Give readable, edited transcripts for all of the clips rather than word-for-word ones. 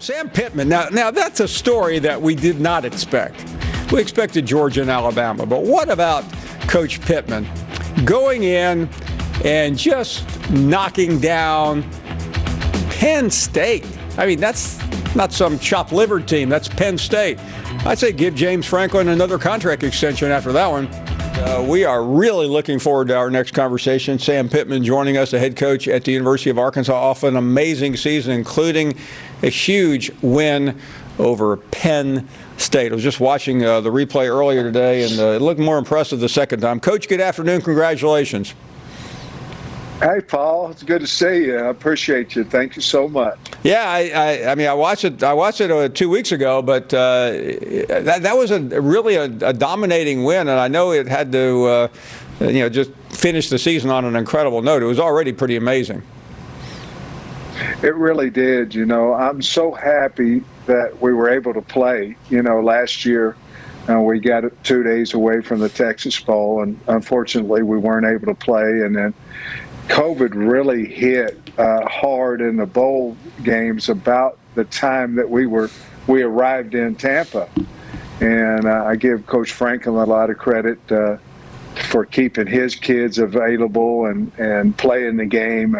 Sam Pittman. Now that's a story that we did not expect. We expected Georgia and Alabama, but what about Coach Pittman going in and just knocking down Penn State? I mean, that's not some chopped-livered team. That's Penn State. I'd say give James Franklin another contract extension after that one. We are really looking forward to our next conversation. Sam Pittman joining us, the head coach at the University of Arkansas, off an amazing season, including a huge win over Penn State. I was just watching the replay earlier today, and it looked more impressive the second time. Coach, good afternoon. Congratulations. Hey, Paul. It's good to see you. I appreciate you. Thank you so much. Yeah, I mean, I watched it 2 weeks ago, but that was really a dominating win, and I know it had to, just finish the season on an incredible note. It was already pretty amazing. It really did. I'm so happy that we were able to play. Last year we got 2 days away from the Texas Bowl, and unfortunately we weren't able to play, and then COVID really hit hard in the bowl games about the time that we arrived in Tampa. And I give Coach Franklin a lot of credit for keeping his kids available and playing the game.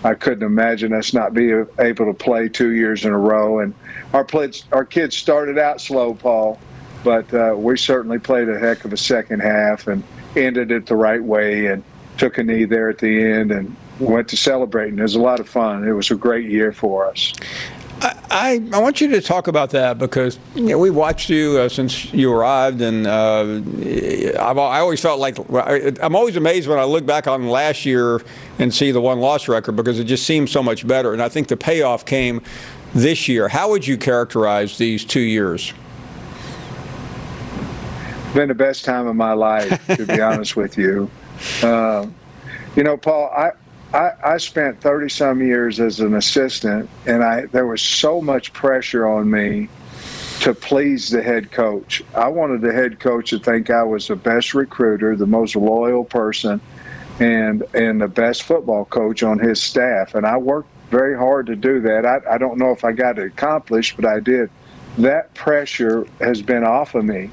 I couldn't imagine us not being able to play 2 years in a row. And our kids started out slow, Paul, but we certainly played a heck of a second half and ended it the right way and took a knee there at the end and went to celebrating. It was a lot of fun. It was a great year for us. I want you to talk about that because we watched you since you arrived, and I always felt like I'm always amazed when I look back on last year and see the one-loss record because it just seems so much better. And I think the payoff came this year. How would you characterize these 2 years? Been the best time of my life, to be honest with you. Paul, I spent 30-some years as an assistant, and there was so much pressure on me to please the head coach. I wanted the head coach to think I was the best recruiter, the most loyal person, and the best football coach on his staff. And I worked very hard to do that. I don't know if I got it accomplished, but I did. That pressure has been off of me.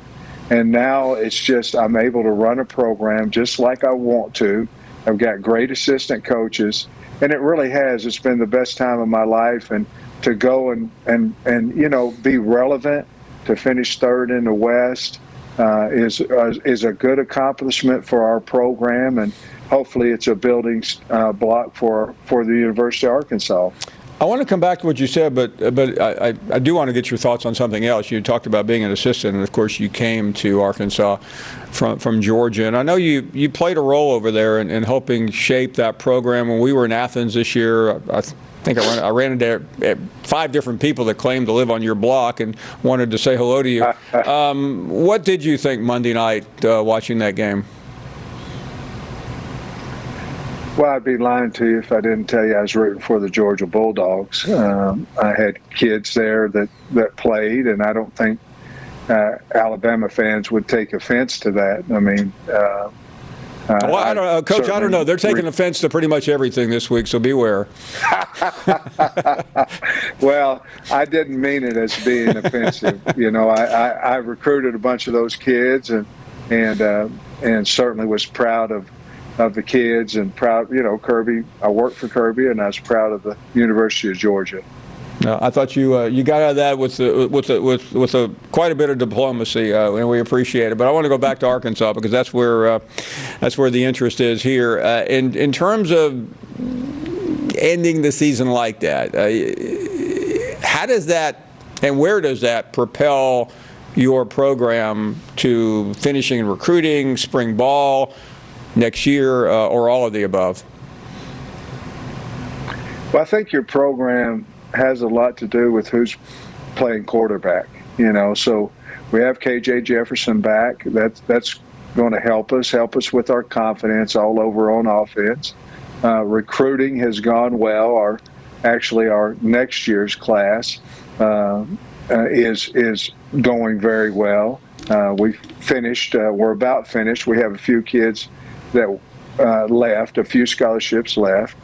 And now it's just I'm able to run a program just like I want to. I've got great assistant coaches, and it really has. It's been the best time of my life. And to go and be relevant, to finish third in the West is a good accomplishment for our program, and hopefully it's a building block for the University of Arkansas. I want to come back to what you said, but I do want to get your thoughts on something else. You talked about being an assistant, and of course you came to Arkansas from Georgia. And I know you played a role over there in helping shape that program. When we were in Athens this year, I think I ran into 5 different people that claimed to live on your block and wanted to say hello to you. What did you think Monday night watching that game? Well, I'd be lying to you if I didn't tell you I was rooting for the Georgia Bulldogs. I had kids there that played, and I don't think Alabama fans would take offense to that. I mean, well, I don't know, Coach. I don't know. They're taking offense to pretty much everything this week, so beware. Well, I didn't mean it as being offensive. I recruited a bunch of those kids, and certainly was proud of the kids and proud, Kirby. I worked for Kirby, and I was proud of the University of Georgia. No, I thought you got out of that with quite a bit of diplomacy, and we appreciate it. But I want to go back to Arkansas because that's where the interest is here. In terms of ending the season like that, how does that and where does that propel your program to finishing in recruiting, spring ball, next year, or all of the above? Well, I think your program has a lot to do with who's playing quarterback. So we have KJ Jefferson back. That's going to help us with our confidence all over on offense. Recruiting has gone well. Our next year's class is going very well. We finished. We're about finished. We have a few kids that left, a few scholarships left,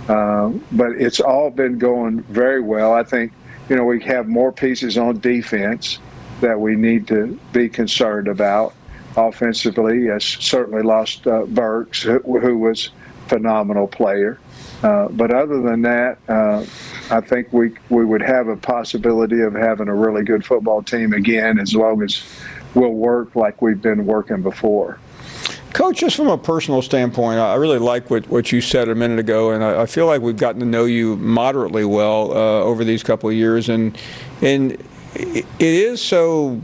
but it's all been going very well. I think we have more pieces on defense that we need to be concerned about. Offensively, yes, certainly lost Burks, who was a phenomenal player. But other than that, I think we would have a possibility of having a really good football team again, as long as we'll work like we've been working before. Coach, just from a personal standpoint, I really like what you said a minute ago, and I feel like we've gotten to know you moderately well over these couple of years, and it is so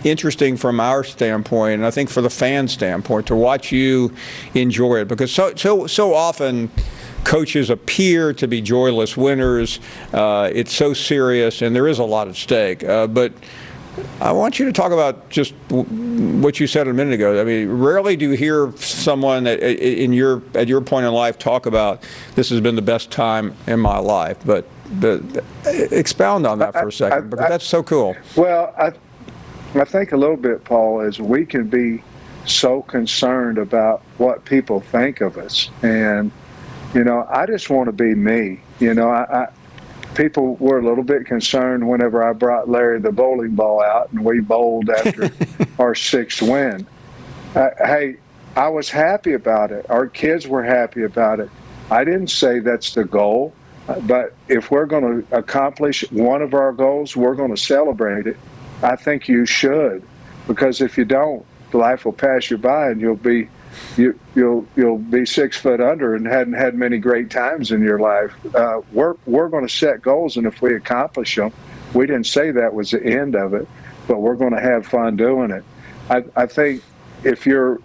interesting from our standpoint, and I think for the fan standpoint, to watch you enjoy it, because so often coaches appear to be joyless winners. It's so serious, and there is a lot at stake. But I want you to talk about just what you said a minute ago. I mean, rarely do you hear someone at your point in life talk about, this has been the best time in my life. But expound on that for a second, because that's so cool. Well, I think a little bit, Paul, is we can be so concerned about what people think of us. And, I just want to be me. People were a little bit concerned whenever I brought Larry the bowling ball out and we bowled after our sixth win. Hey, I was happy about it. Our kids were happy about it. I didn't say that's the goal, but if we're going to accomplish one of our goals, we're going to celebrate it. I think you should, because if you don't, life will pass you by and you'll be 6 foot under and hadn't had many great times in your life. We're going to set goals, and if we accomplish them, we didn't say that was the end of it, but we're going to have fun doing it. I think if you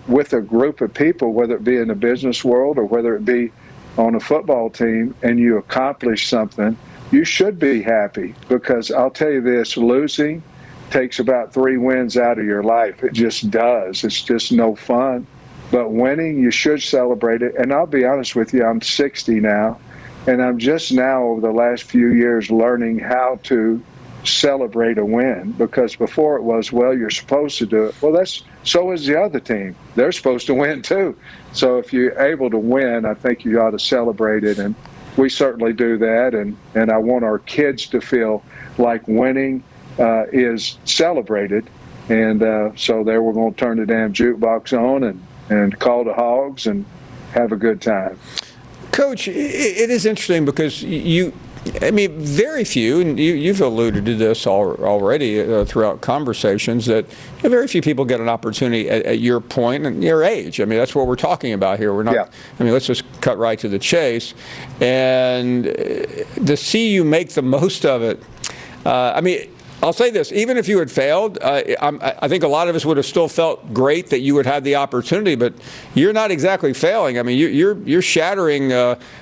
with a group of people, whether it be in the business world or whether it be on a football team, and you accomplish something, you should be happy, because I'll tell you this, losing takes about 3 wins out of your life. It just does. It's just no fun. But winning, you should celebrate it. And I'll be honest with you, I'm 60 now, and I'm just now over the last few years learning how to celebrate a win, because before it was, well, you're supposed to do it. Well, so is the other team. They're supposed to win too. So if you're able to win, I think you ought to celebrate it, and we certainly do that. And I want our kids to feel like winning is celebrated, and so there we're going to turn the damn jukebox on and call the hogs and have a good time. Coach, it is interesting because very few, and you've alluded to this already throughout conversations, that very few people get an opportunity at your point and your age. I mean, that's what we're talking about here. We're not. Yeah. I mean, let's just cut right to the chase, and to see you make the most of it. I'll say this, even if you had failed, I think a lot of us would have still felt great that you would have the opportunity, but you're not exactly failing. I mean, you're shattering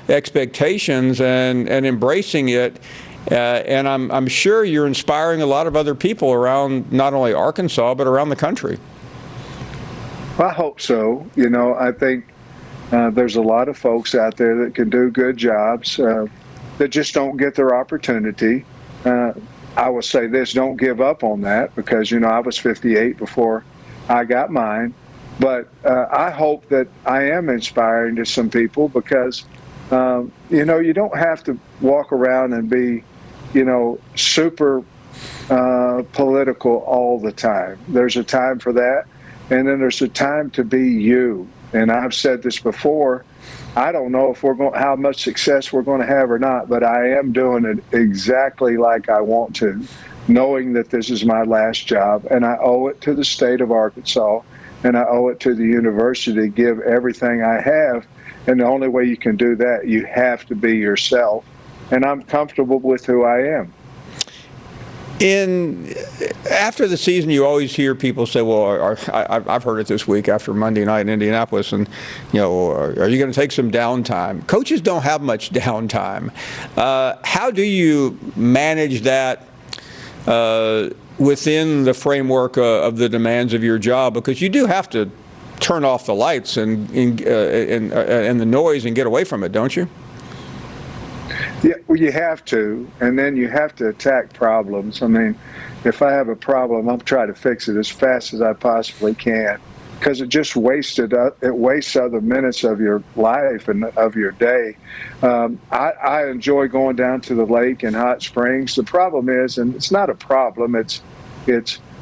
expectations and embracing it, and I'm sure you're inspiring a lot of other people around not only Arkansas, but around the country. I hope so. I think there's a lot of folks out there that can do good jobs that just don't get their opportunity. I will say this, don't give up on that, because, I was 58 before I got mine. But I hope that I am inspiring to some people, because, you don't have to walk around and be, super political all the time. There's a time for that, and then there's a time to be you. And I've said this before, I don't know if how much success we're going to have or not, but I am doing it exactly like I want to, knowing that this is my last job, and I owe it to the state of Arkansas, and I owe it to the university to give everything I have. And the only way you can do that, you have to be yourself. And I'm comfortable with who I am. After the season, you always hear people say, well, I've heard it this week after Monday night in Indianapolis, and, are you going to take some downtime? Coaches don't have much downtime. How do you manage that within the framework of the demands of your job? Because you do have to turn off the lights and the noise and get away from it, don't you? Yeah, well, you have to, and then you have to attack problems. I mean, if I have a problem, I'll try to fix it as fast as I possibly can. because it just wastes other minutes of your life and of your day. I enjoy going down to the lake in Hot Springs. The problem is, and it's not a problem, it's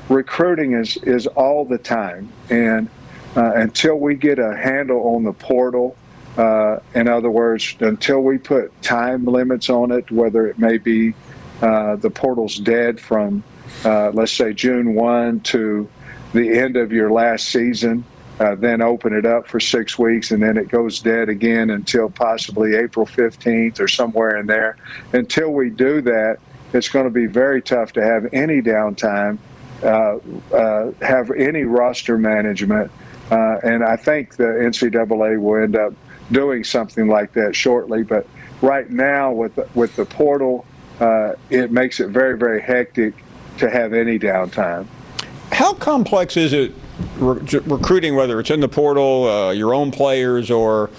recruiting is all the time. And until we get a handle on the portal, in other words, until we put time limits on it, whether it may be the portal's dead from, let's say, June 1 to the end of your last season, then open it up for 6 weeks, and then it goes dead again until possibly April 15th or somewhere in there. Until we do that, it's going to be very tough to have any downtime, have any roster management, and I think the NCAA will end up doing something like that shortly. But right now, with the portal, it makes it very, very hectic to have any downtime. How complex is it recruiting, whether it's in the portal, your own players, or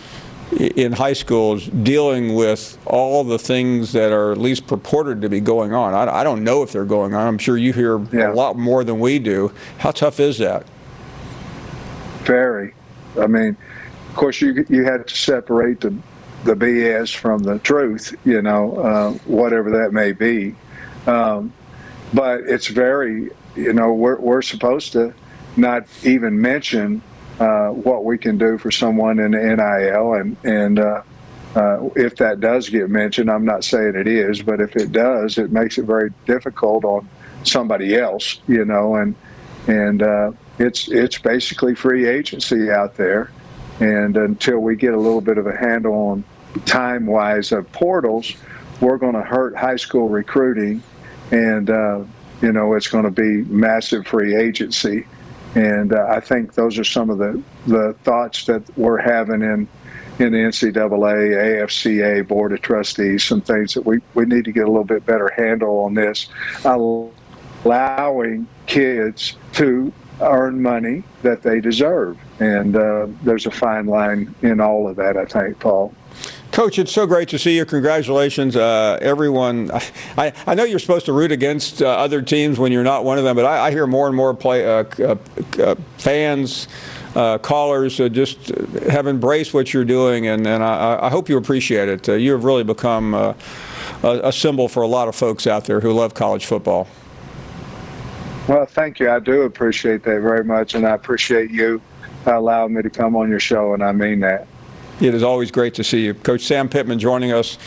in high schools, dealing with all the things that are at least purported to be going on? I don't know if they're going on. I'm sure you hear a lot more than we do. How tough is that? Very. I mean, of course, you had to separate the BS from the truth, whatever that may be. But it's very, we're supposed to not even mention what we can do for someone in the NIL, and if that does get mentioned, I'm not saying it is, but if it does, it makes it very difficult on somebody else, and it's basically free agency out there, and until we get a little bit of a handle on time-wise of portals, we're going to hurt high school recruiting, and it's going to be massive free agency. And I think those are some of the thoughts that we're having in the NCAA, AFCA, Board of Trustees, some things that we need to get a little bit better handle on this, allowing kids to earn money that they deserve. And there's a fine line in all of that, I think, Paul. Coach, it's so great to see you. Congratulations, everyone. I know you're supposed to root against other teams when you're not one of them, but I hear more and more fans, callers just have embraced what you're doing, and I hope you appreciate it. You have really become a symbol for a lot of folks out there who love college football. Well, thank you. I do appreciate that very much, and I appreciate you allowing me to come on your show, and I mean that. It is always great to see you. Coach Sam Pittman joining us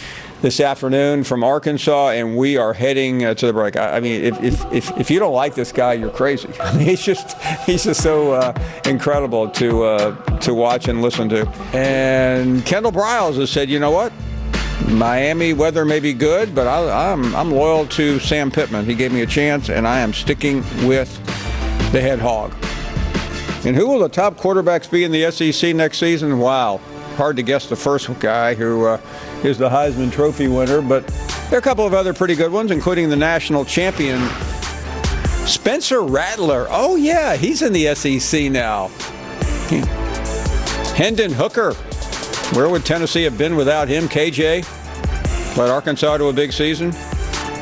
this afternoon from Arkansas, and we are heading to the break. I mean, if you don't like this guy, you're crazy. I mean, he's just so incredible to watch and listen to. And Kendall Briles has said, you know what? Miami weather may be good, but I'm loyal to Sam Pittman. He gave me a chance, and I am sticking with the head hog. And who will the top quarterbacks be in the SEC next season? Wow. Hard to guess the first guy who is the Heisman Trophy winner, but there are a couple of other pretty good ones, including the national champion, Spencer Rattler. Oh, yeah, he's in the SEC now. Hendon Hooker. Where would Tennessee have been without him? KJ led Arkansas to a big season.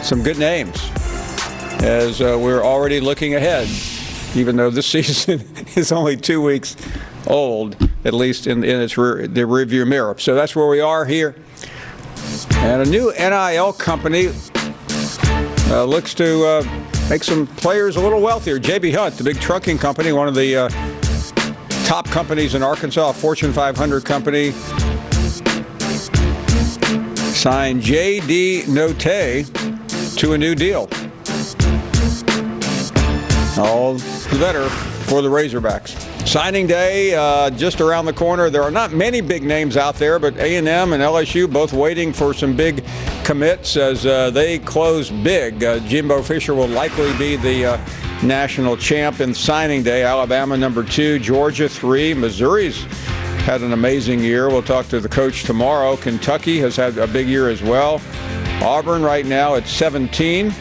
Some good names as we're already looking ahead, even though this season is only 2 weeks old, at least in the rearview mirror. So that's where we are here. And a new NIL company looks to make some players a little wealthier. J.B. Hunt, the big trucking company, one of the top companies in Arkansas, a Fortune 500 company, signed J.D. Note to a new deal. All the better for the Razorbacks. Signing day just around the corner. There are not many big names out there, but A&M and LSU both waiting for some big commits as they close big. Jimbo Fisher will likely be the national champ in signing day. Alabama number 2, Georgia 3. Missouri's had an amazing year. We'll talk to the coach tomorrow. Kentucky has had a big year as well. Auburn right now at 17.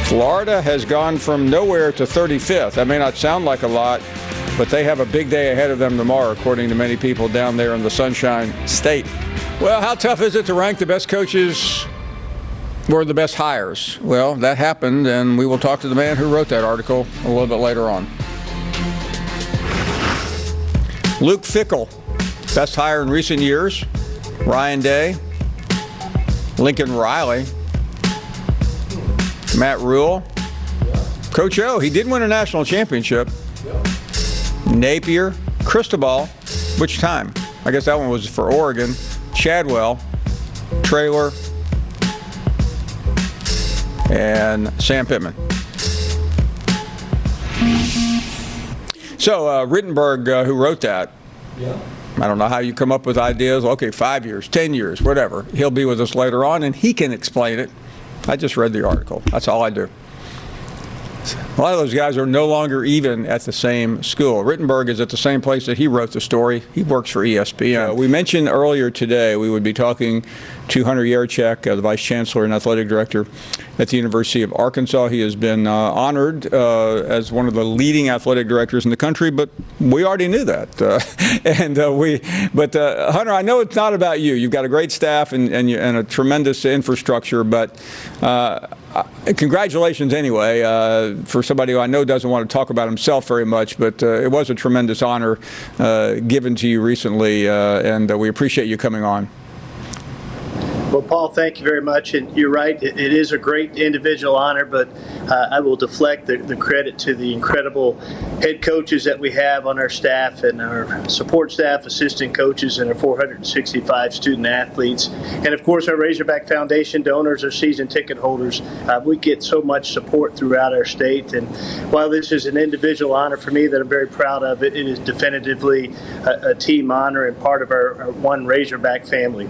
Florida has gone from nowhere to 35th. That may not sound like a lot, but they have a big day ahead of them tomorrow, according to many people down there in the Sunshine State. Well, how tough is it to rank the best coaches or the best hires? Well, that happened, and we will talk to the man who wrote that article a little bit later on. Luke Fickell, best hire in recent years. Ryan Day, Lincoln Riley, Matt Rule, Coach O. He did win a national championship. Napier, Cristobal, which time? I guess that one was for Oregon. Chadwell, Traylor, and Sam Pittman. So Rittenberg, who wrote that, I don't know how you come up with ideas. Okay, 5 years, 10 years, whatever. He'll be with us later on, and he can explain it. I just read the article. That's all I do. A lot of those guys are no longer even at the same school. Rittenberg is at the same place that he wrote the story. He works for ESPN. We mentioned earlier today we would be talking to Hunter Yurachek, the Vice Chancellor and Athletic Director at the University of Arkansas. He has been honored as one of the leading athletic directors in the country, but we already knew that. Hunter, I know it's not about you. You've got a great staff and a tremendous infrastructure, but congratulations anyway for somebody who I know doesn't want to talk about himself very much, but it was a tremendous honor given to you recently, and we appreciate you coming on. Well, Paul, thank you very much. And you're right, it is a great individual honor, but I will deflect the credit to the incredible head coaches that we have on our staff and our support staff, assistant coaches, and our 465 student athletes. And, of course, our Razorback Foundation donors, our season ticket holders. We get so much support throughout our state. And while this is an individual honor for me that I'm very proud of, it is definitively a team honor and part of our one Razorback family.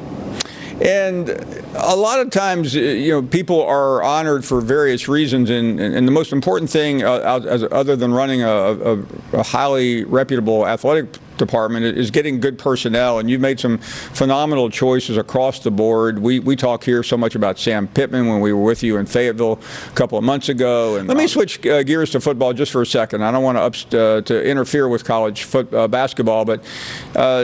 And a lot of times, people are honored for various reasons, and the most important thing, other than running a highly reputable athletic department, is getting good personnel, and you've made some phenomenal choices across the board. We talk here so much about Sam Pittman when we were with you in Fayetteville a couple of months ago. And let me switch gears to football just for a second. I don't want to interfere with college basketball, but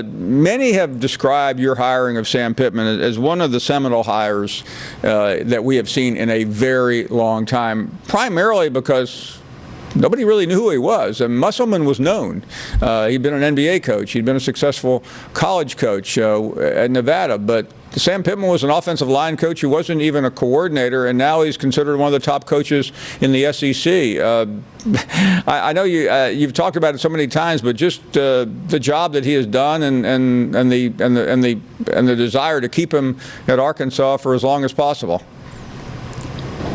many have described your hiring of Sam Pittman as one of the seminal hires that we have seen in a very long time, primarily because nobody really knew who he was. And Musselman was known. He'd been an NBA coach. He'd been a successful college coach at Nevada. But Sam Pittman was an offensive line coach who wasn't even a coordinator, and now he's considered one of the top coaches in the SEC. I know you've talked about it so many times, but just the job that he has done and the desire to keep him at Arkansas for as long as possible.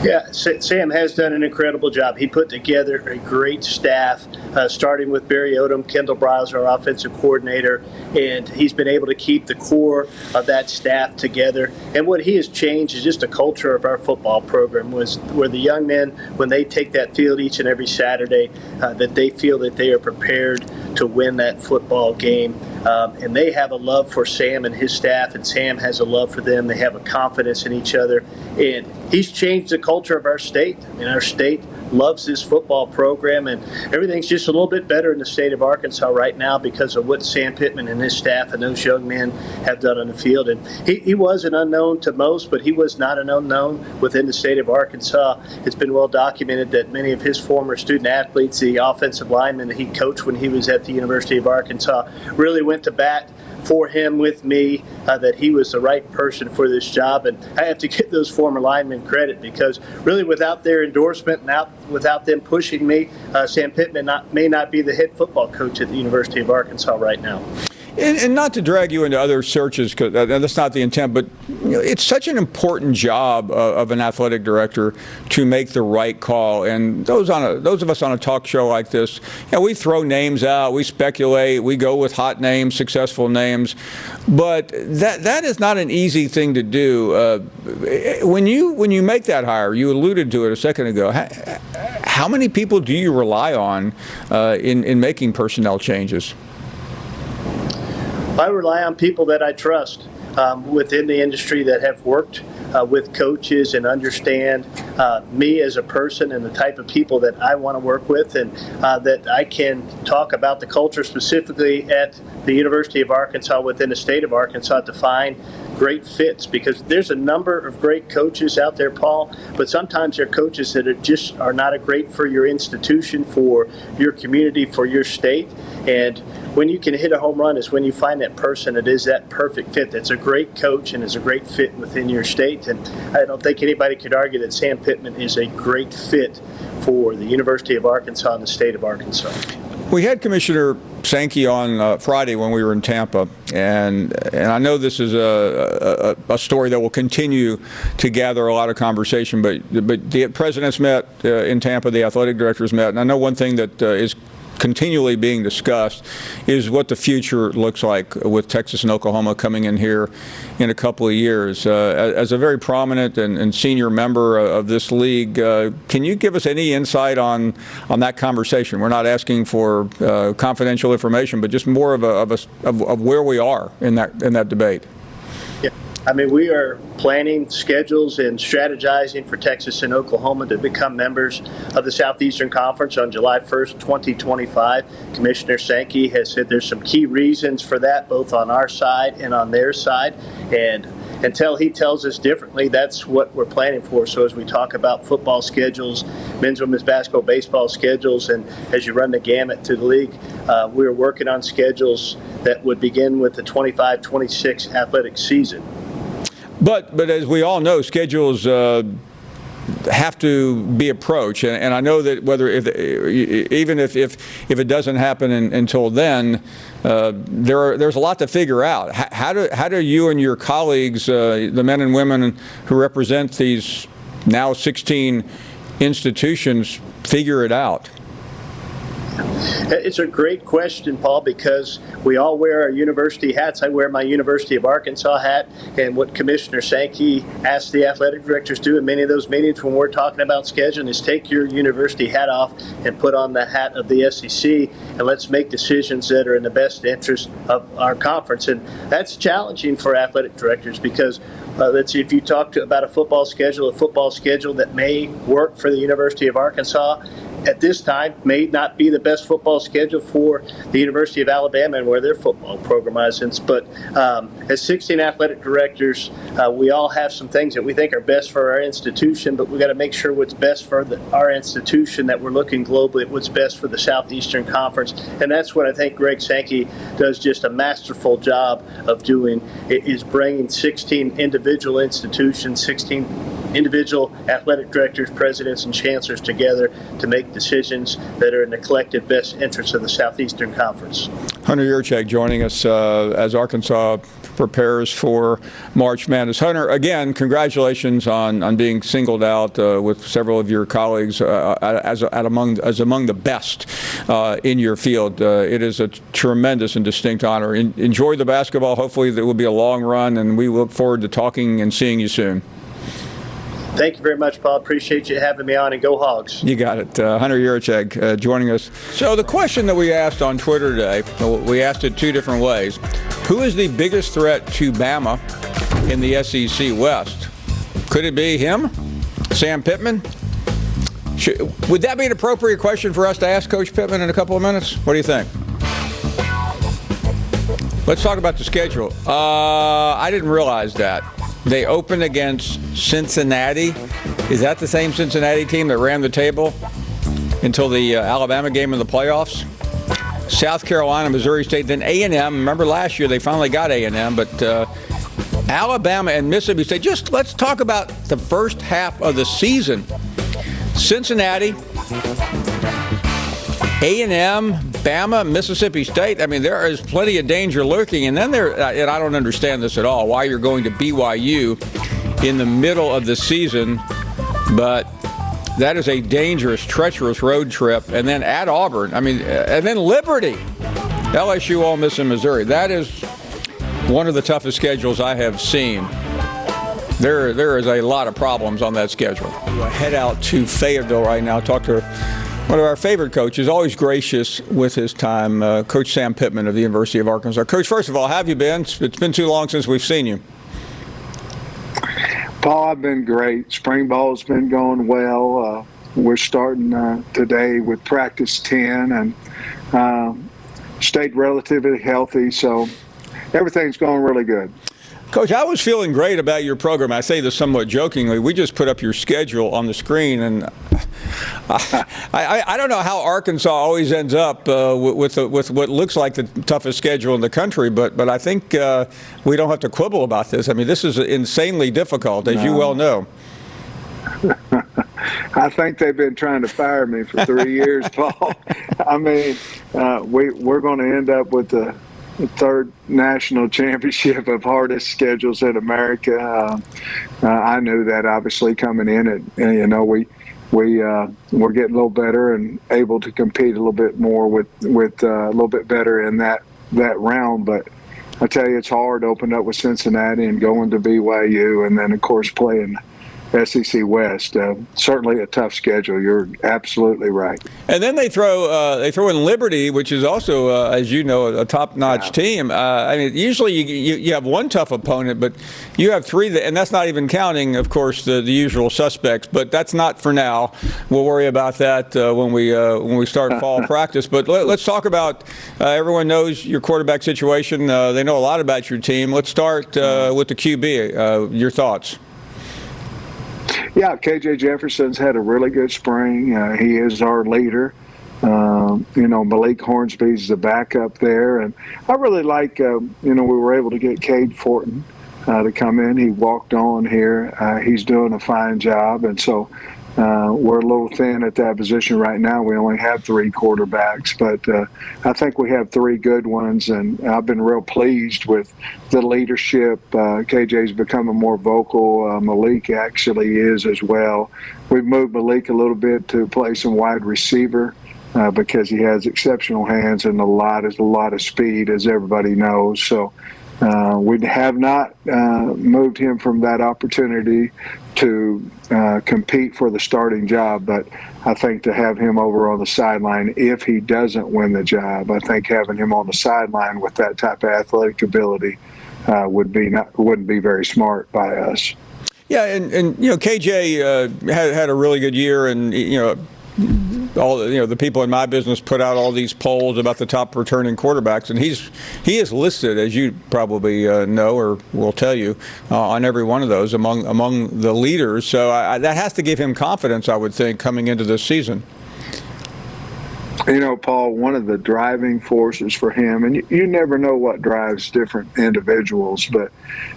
Yeah, Sam has done an incredible job. He put together a great staff, starting with Barry Odom, Kendall Browse, our offensive coordinator, and he's been able to keep the core of that staff together. And what he has changed is just the culture of our football program, where the young men, when they take that field each and every Saturday, that they feel that they are prepared to win that football game. And they have a love for Sam and his staff, and Sam has a love for them. They have a confidence in each other. And he's changed the culture of our state. I mean, our state loves this football program, and everything's just a little bit better in the state of Arkansas right now because of what Sam Pittman and his staff and those young men have done on the field. And he was an unknown to most, but he was not an unknown within the state of Arkansas. It's been well documented that many of his former student athletes, the offensive linemen that he coached when he was at the University of Arkansas, really went to bat for him with me, that he was the right person for this job. And I have to give those former linemen credit, because really without their endorsement and without them pushing me, Sam Pittman may not be the head football coach at the University of Arkansas right now. And not to drag you into other searches, because that's not the intent, but it's such an important job of an athletic director to make the right call. And those of us on a talk show like this, we throw names out, we speculate, we go with hot names, successful names, but that is not an easy thing to do. When you make that hire, you alluded to it a second ago. How many people do you rely on in making personnel changes? I rely on people that I trust within the industry, that have worked with coaches and understand me as a person and the type of people that I want to work with, and that I can talk about the culture specifically at the University of Arkansas, within the state of Arkansas, to find great fits, because there's a number of great coaches out there, Paul, but sometimes they're coaches that are not a great for your institution, for your community, for your state. And when you can hit a home run is when you find that person that is that perfect fit, that's a great coach and is a great fit within your state. And I don't think anybody could argue that Sam Pittman is a great fit for the University of Arkansas and the state of Arkansas. We had Commissioner Sankey on Friday when we were in Tampa, and I know this is a story that will continue to gather a lot of conversation, but the presidents met in Tampa, the athletic directors met, and I know one thing that is continually being discussed is what the future looks like with Texas and Oklahoma coming in here in a couple of years. As a very prominent and senior member of this league, can you give us any insight on that conversation? We're not asking for confidential information, but just more of where we are in that debate. Yeah. I mean, we are planning schedules and strategizing for Texas and Oklahoma to become members of the Southeastern Conference on July 1st, 2025. Commissioner Sankey has said there's some key reasons for that, both on our side and on their side. And until he tells us differently, that's what we're planning for. So as we talk about football schedules, men's, women's basketball, baseball schedules, and as you run the gamut to the league, we're working on schedules that would begin with the 25-26 athletic season. But as we all know, schedules have to be approached, and I know that even if it doesn't happen until then, there's a lot to figure out. How do you and your colleagues, the men and women who represent these now 16 institutions, figure it out? It's a great question, Paul, because we all wear our university hats. I wear my University of Arkansas hat, and what Commissioner Sankey asked the athletic directors to do in many of those meetings when we're talking about scheduling is take your university hat off and put on the hat of the SEC, and let's make decisions that are in the best interest of our conference. And that's challenging for athletic directors because let's see, if you talk about a football schedule that may work for the University of Arkansas at this time may not be the best football schedule for the University of Alabama and where their football program is. But as 16 athletic directors, we all have some things that we think are best for our institution, but we got to make sure what's best for our institution, that we're looking globally at what's best for the Southeastern Conference. And that's what I think Greg Sankey does just a masterful job of doing, is bringing 16 individual institutions, 16 individual athletic directors, presidents, and chancellors together to make decisions that are in the collective best interest of the Southeastern Conference. Hunter Yurchak joining us as Arkansas prepares for March Madness. Hunter, again, congratulations on being singled out with several of your colleagues as among the best in your field. It is a tremendous and distinct honor. Enjoy the basketball. Hopefully it will be a long run, and we look forward to talking and seeing you soon. Thank you very much, Paul. Appreciate you having me on, and go Hogs. You got it. Hunter Yurchak joining us. So the question that we asked on Twitter today, we asked it two different ways. Who is the biggest threat to Bama in the SEC West? Could it be him, Sam Pittman? Would that be an appropriate question for us to ask Coach Pittman in a couple of minutes? What do you think? Let's talk about the schedule. I didn't realize that. They open against Cincinnati. Is that the same Cincinnati team that ran the table until the Alabama game in the playoffs? South Carolina, Missouri State, then A&M. Remember last year they finally got A&M, but Alabama and Mississippi State. Let's talk about the first half of the season. Cincinnati, A&M, Bama, Mississippi State. I mean, there is plenty of danger lurking. And then and I don't understand this at all, why you're going to BYU in the middle of the season, but that is a dangerous, treacherous road trip. And then at Auburn, and then Liberty, LSU, Ole Miss, and Missouri. That is one of the toughest schedules I have seen. There is a lot of problems on that schedule. We'll head out to Fayetteville right now, talk to one of our favorite coaches, always gracious with his time, Coach Sam Pittman of the University of Arkansas. Coach, first of all, how have you been? It's been too long since we've seen you. Paul, I've been great. Spring ball's been going well. We're starting today with practice 10 and stayed relatively healthy, so everything's going really good. Coach, I was feeling great about your program. I say this somewhat jokingly. We just put up your schedule on the screen, and I don't know how Arkansas always ends up with what looks like the toughest schedule in the country, but I think we don't have to quibble about this. I mean, this is insanely difficult, as you well know. I think they've been trying to fire me for 3 years, Paul. I mean, we're going to end up with the third national championship of hardest schedules in America. I knew that obviously coming in, and we're getting a little better and able to compete a little bit more with a little bit better in that realm. But I tell you, it's hard to open up with Cincinnati and going to BYU, and then of course playing SEC West. Certainly a tough schedule. You're absolutely right. And then they throw in Liberty, which is also, as you know, a top-notch team. I mean, usually you have one tough opponent, but you have three, and that's not even counting, of course, the usual suspects. But that's not for now. We'll worry about that when we start fall practice. But let's talk about. Everyone knows your quarterback situation. They know a lot about your team. Let's start with the QB. Your thoughts? Yeah, KJ Jefferson's had a really good spring. He is our leader. Malik Hornsby's the backup there. And I really like, we were able to get Cade Fortin to come in. He walked on here. He's doing a fine job. And so we're a little thin at that position right now. We only have 3 quarterbacks, but I think we have 3 good ones, and I've been real pleased with the leadership. KJ's becoming more vocal. Malik actually is as well. We've moved Malik a little bit to play some wide receiver because he has exceptional hands and a lot of speed, as everybody knows. So we have not moved him from that opportunity to compete for the starting job, but I think to have him over on the sideline, if he doesn't win the job, I think having him on the sideline with that type of athletic ability wouldn't be very smart by us. Yeah, and KJ had a really good year, and all the people in my business put out all these polls about the top returning quarterbacks, and he is listed, as you probably know or will tell you, on every one of those among the leaders. So that has to give him confidence, I would think, coming into this season. Paul, one of the driving forces for him, and you never know what drives different individuals, but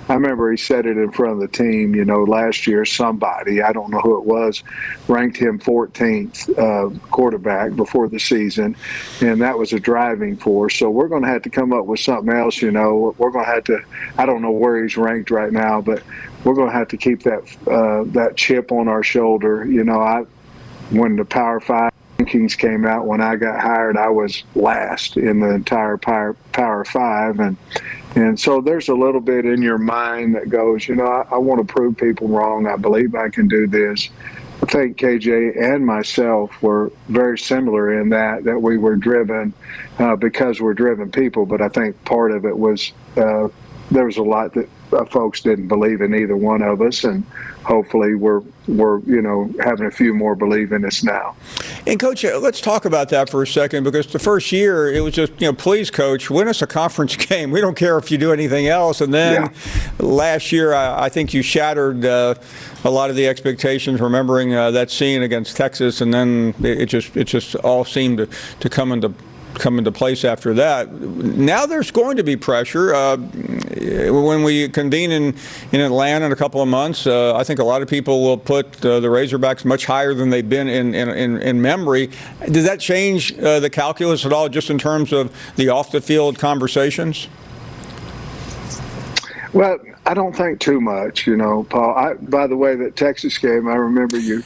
I remember he said it in front of the team, last year somebody, I don't know who it was, ranked him 14th quarterback before the season, and that was a driving force. So we're going to have to come up with something else, We're going to have to, I don't know where he's ranked right now, but we're going to have to keep that chip on our shoulder. When the Power 5 rankings came out, when I got hired, I was last in the entire Power 5, and so there's a little bit in your mind that goes, I want to prove people wrong. I believe I can do this. I think KJ and myself were very similar in that we were driven because we're driven people, but I think part of it was there was a lot that folks didn't believe in either one of us, and hopefully we're having a few more believe in us now. And Coach, let's talk about that for a second, because the first year it was just, please, Coach, win us a conference game. We don't care if you do anything else. And then last year, I think you shattered a lot of the expectations, remembering that scene against Texas, and then it just all seemed to come into place after that. Now there's going to be pressure. When we convene in Atlanta in a couple of months, I think a lot of people will put the Razorbacks much higher than they've been in memory. Does that change the calculus at all, just in terms of the off-the-field conversations? Well, I don't think too much, Paul. By the way, that Texas game, I remember you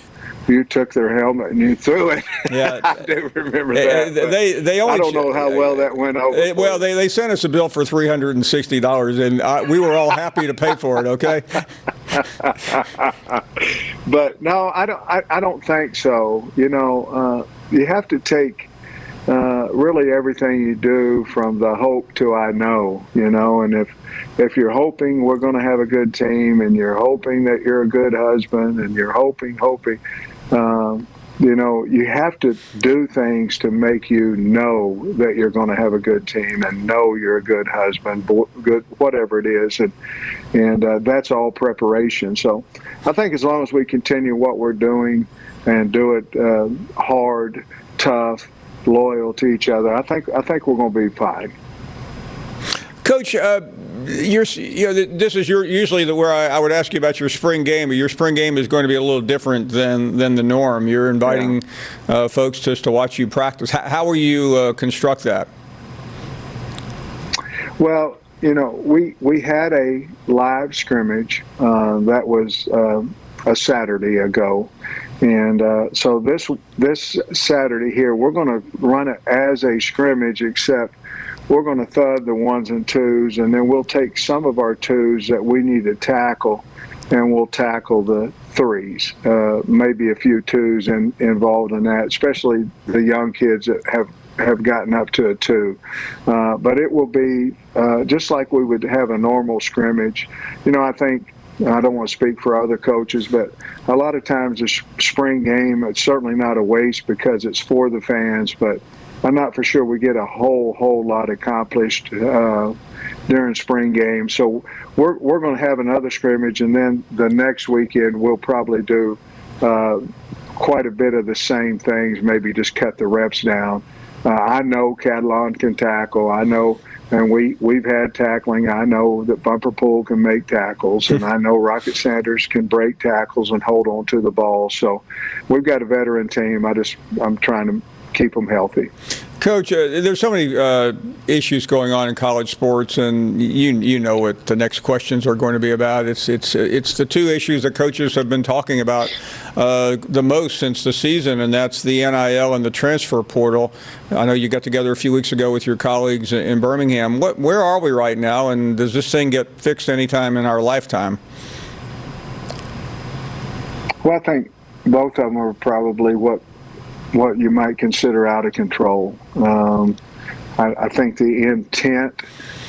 took their helmet and you threw it. Yeah, I do remember that. They only, I don't know how well that went over. Well, they sent us a bill for $360, and we were all happy to pay for it. Okay. But no, I don't think so. You have to take really everything you do from the hope to I know. And if you're hoping we're going to have a good team, and you're hoping that you're a good husband, and you're hoping, you have to do things to make you know that you're going to have a good team and know you're a good husband, good whatever it is, and that's all preparation. So I think as long as we continue what we're doing and do it hard, tough, loyal to each other, I think we're going to be fine. Coach, this is usually where I would ask you about your spring game, but your spring game is going to be a little different than the norm. You're inviting folks just to watch you practice. How will you construct that? Well, we had a live scrimmage that was a Saturday ago. And so this Saturday here, we're going to run it as a scrimmage, except we're going to thud the ones and twos, and then we'll take some of our twos that we need to tackle, and we'll tackle the threes, maybe a few twos involved in that, especially the young kids that have gotten up to a two. But it will be just like we would have a normal scrimmage. I think, I don't want to speak for other coaches, but a lot of times the spring game, it's certainly not a waste because it's for the fans, but I'm not for sure we get a whole lot accomplished during spring game. So we're going to have another scrimmage, and then the next weekend we'll probably do quite a bit of the same things, maybe just cut the reps down. I know Catalan can tackle. I know, and we've had tackling. I know that Bumper Pool can make tackles, and I know Rocket Sanders can break tackles and hold on to the ball. So we've got a veteran team. I'm trying to keep them healthy. Coach, there's so many issues going on in college sports, and you know what the next questions are going to be about. It's the two issues that coaches have been talking about the most since the season, and that's the NIL and the transfer portal. I know you got together a few weeks ago with your colleagues in Birmingham. Where are we right now, and does this thing get fixed anytime in our lifetime? Well, I think both of them are probably what you might consider out of control. I think the intent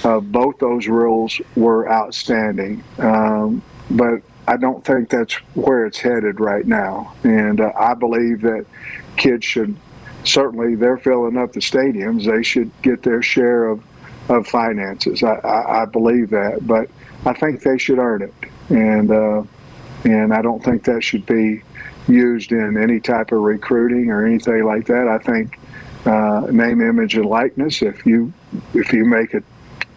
of both those rules were outstanding, but I don't think that's where it's headed right now. And I believe that kids should, certainly they're filling up the stadiums, they should get their share of finances. I believe that, but I think they should earn it. And I don't think that should be used in any type of recruiting or anything like that. I think name, image, and likeness. If you make a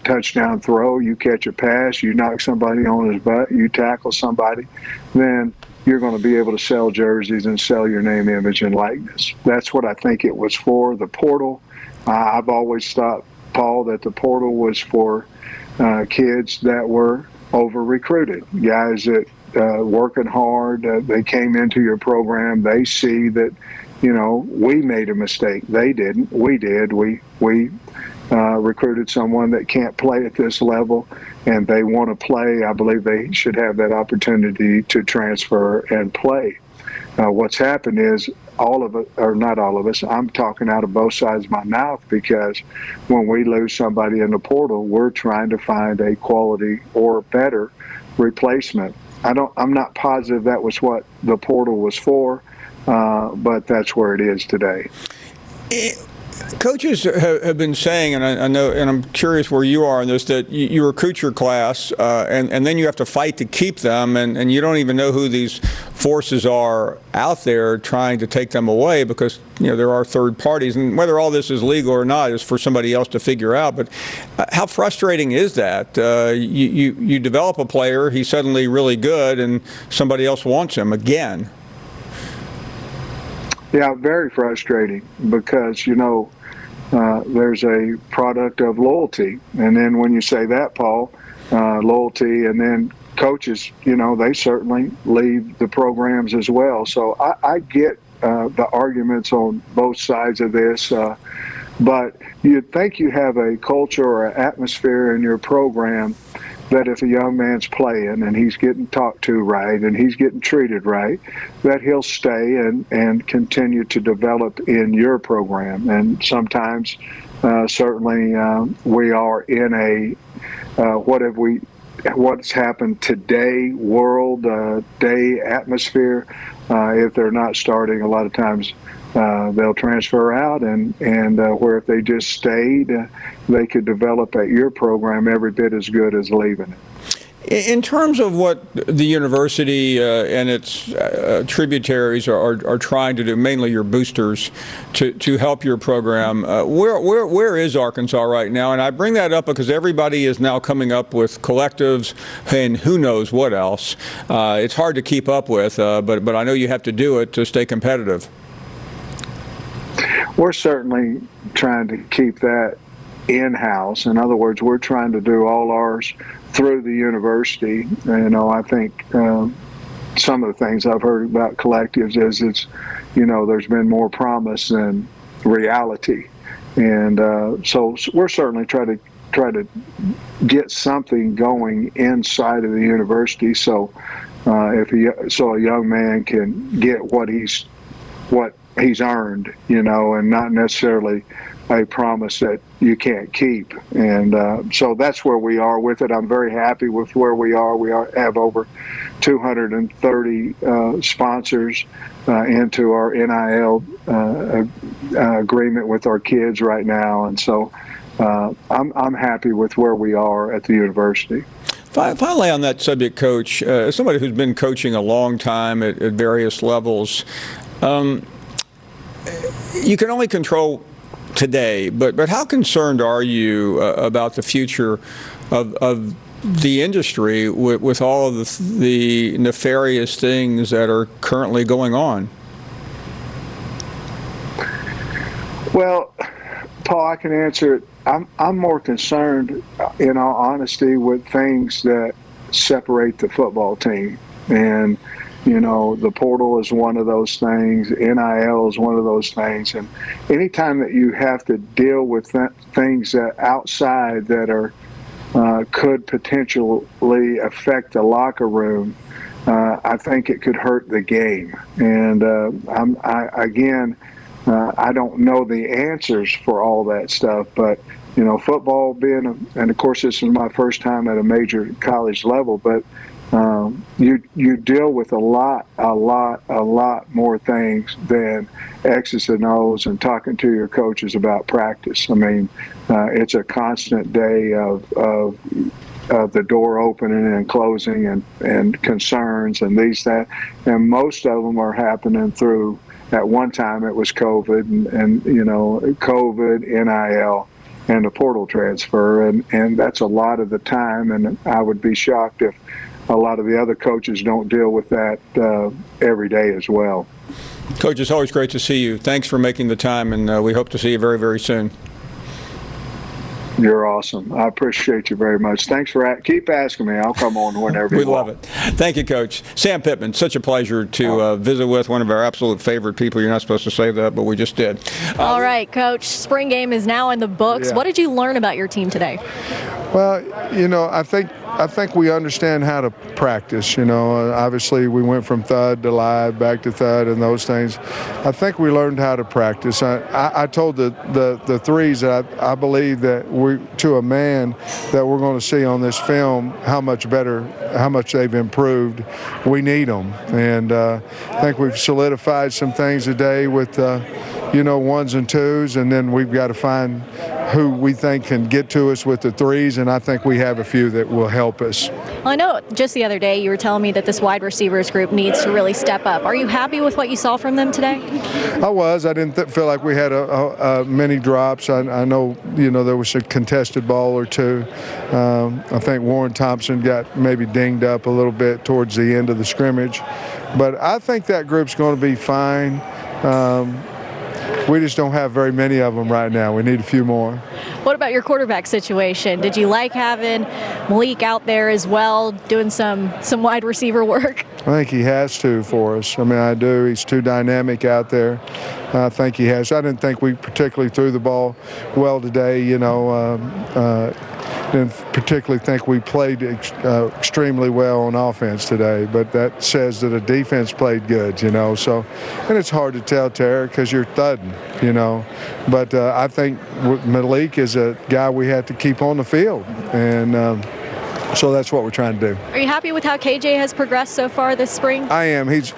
touchdown throw, you catch a pass, you knock somebody on his butt, you tackle somebody, then you're going to be able to sell jerseys and sell your name, image, and likeness. That's what I think it was for. The portal, I've always thought, Paul, that the portal was for kids that were over-recruited, guys that working hard, they came into your program, they see that, we made a mistake. They didn't. We did. We recruited someone that can't play at this level, and they want to play. I believe they should have that opportunity to transfer and play. What's happened is all of it, or not all of us, I'm talking out of both sides of my mouth, because when we lose somebody in the portal, we're trying to find a quality or better replacement. I'm not positive that was what the portal was for, but that's where it is today. Coaches have been saying, and I know, and I'm curious where you are on this, that you recruit your class, and then you have to fight to keep them, and you don't even know who these forces are out there trying to take them away, because there are third parties, and whether all this is legal or not is for somebody else to figure out. But how frustrating is that? You develop a player, he's suddenly really good, and somebody else wants him again. Yeah, very frustrating, because, there's a product of loyalty. And then when you say that, Paul, loyalty, and then coaches, they certainly leave the programs as well. So I get the arguments on both sides of this, but you'd think you have a culture or an atmosphere in your program that if a young man's playing and he's getting talked to right and he's getting treated right, that he'll stay and continue to develop in your program. And sometimes, certainly, we are in a what have we what's happened today, world, day, atmosphere. If they're not starting, a lot of times they'll transfer out, and where if they just stayed, they could develop at your program every bit as good as leaving it. In terms of what the university and its tributaries are trying to do, mainly your boosters, to help your program, where is Arkansas right now? And I bring that up because everybody is now coming up with collectives and who knows what else. It's hard to keep up with, but I know you have to do it to stay competitive. We're certainly trying to keep that in-house. In other words, we're trying to do all ours through the university. I think some of the things I've heard about collectives is there's been more promise than reality, and so we're certainly try to get something going inside of the university. So a young man can get what he's earned, and not necessarily a promise that you can't keep. And so that's where we are with it. I'm very happy with where we are. Have over 230 sponsors into our NIL agreement with our kids right now. And so I'm happy with where we are at the university. Finally, on that subject, Coach, as somebody who's been coaching a long time at various levels, you can only control today, but how concerned are you about the future of the industry with all of the nefarious things that are currently going on? Well, Paul, I can answer it. I'm more concerned, in all honesty, with things that separate the football team. And the portal is one of those things. NIL is one of those things. And anytime that you have to deal with things that outside that are could potentially affect the locker room, I think it could hurt the game. And I don't know the answers for all that stuff, but football and of course this is my first time at a major college level, but you deal with a lot more things than X's and O's and talking to your coaches about practice. I mean, it's a constant day of the door opening and closing and concerns and that, and most of them are happening through. At one time, it was COVID and COVID, NIL, and the portal transfer, and that's a lot of the time. And I would be shocked if a lot of the other coaches don't deal with that every day as well. Coach, it's always great to see you. Thanks for making the time, and we hope to see you very, very soon. You're awesome. I appreciate you very much. Thanks for keep asking me. I'll come on whenever you want. We love it. Thank you, Coach. Sam Pittman, such a pleasure to visit with, one of our absolute favorite people. You're not supposed to say that, but we just did. All right, Coach. Spring game is now in the books. Yeah. What did you learn about your team today? Well, I think we understand how to practice. Obviously we went from thud to live, back to thud, and those things. I think we learned how to practice. I told the threes that I believe that to a man that we're going to see on this film how much they've improved. We need them, and I think we've solidified some things today with ones and twos, and then we've got to find who we think can get to us with the threes, and I think we have a few that will help us. Well, I know just the other day you were telling me that this wide receivers group needs to really step up. Are you happy with what you saw from them today? I was. I didn't feel like we had many drops. I know, there was a contested ball or two. I think Warren Thompson got maybe dinged up a little bit towards the end of the scrimmage. But I think that group's going to be fine. We just don't have very many of them right now. We need a few more. What about your quarterback situation? Did you like having Malik out there as well, doing some wide receiver work? I think he has to for us. I mean, I do. He's too dynamic out there. I think he has. I didn't think we particularly threw the ball well today. Didn't particularly think we played extremely well on offense today, but that says that the defense played good, So, and it's hard to tell, Tara, because you're thudding, But I think Malik is a guy we have to keep on the field, and So that's what we're trying to do. Are you happy with how KJ has progressed so far this spring? I am. He's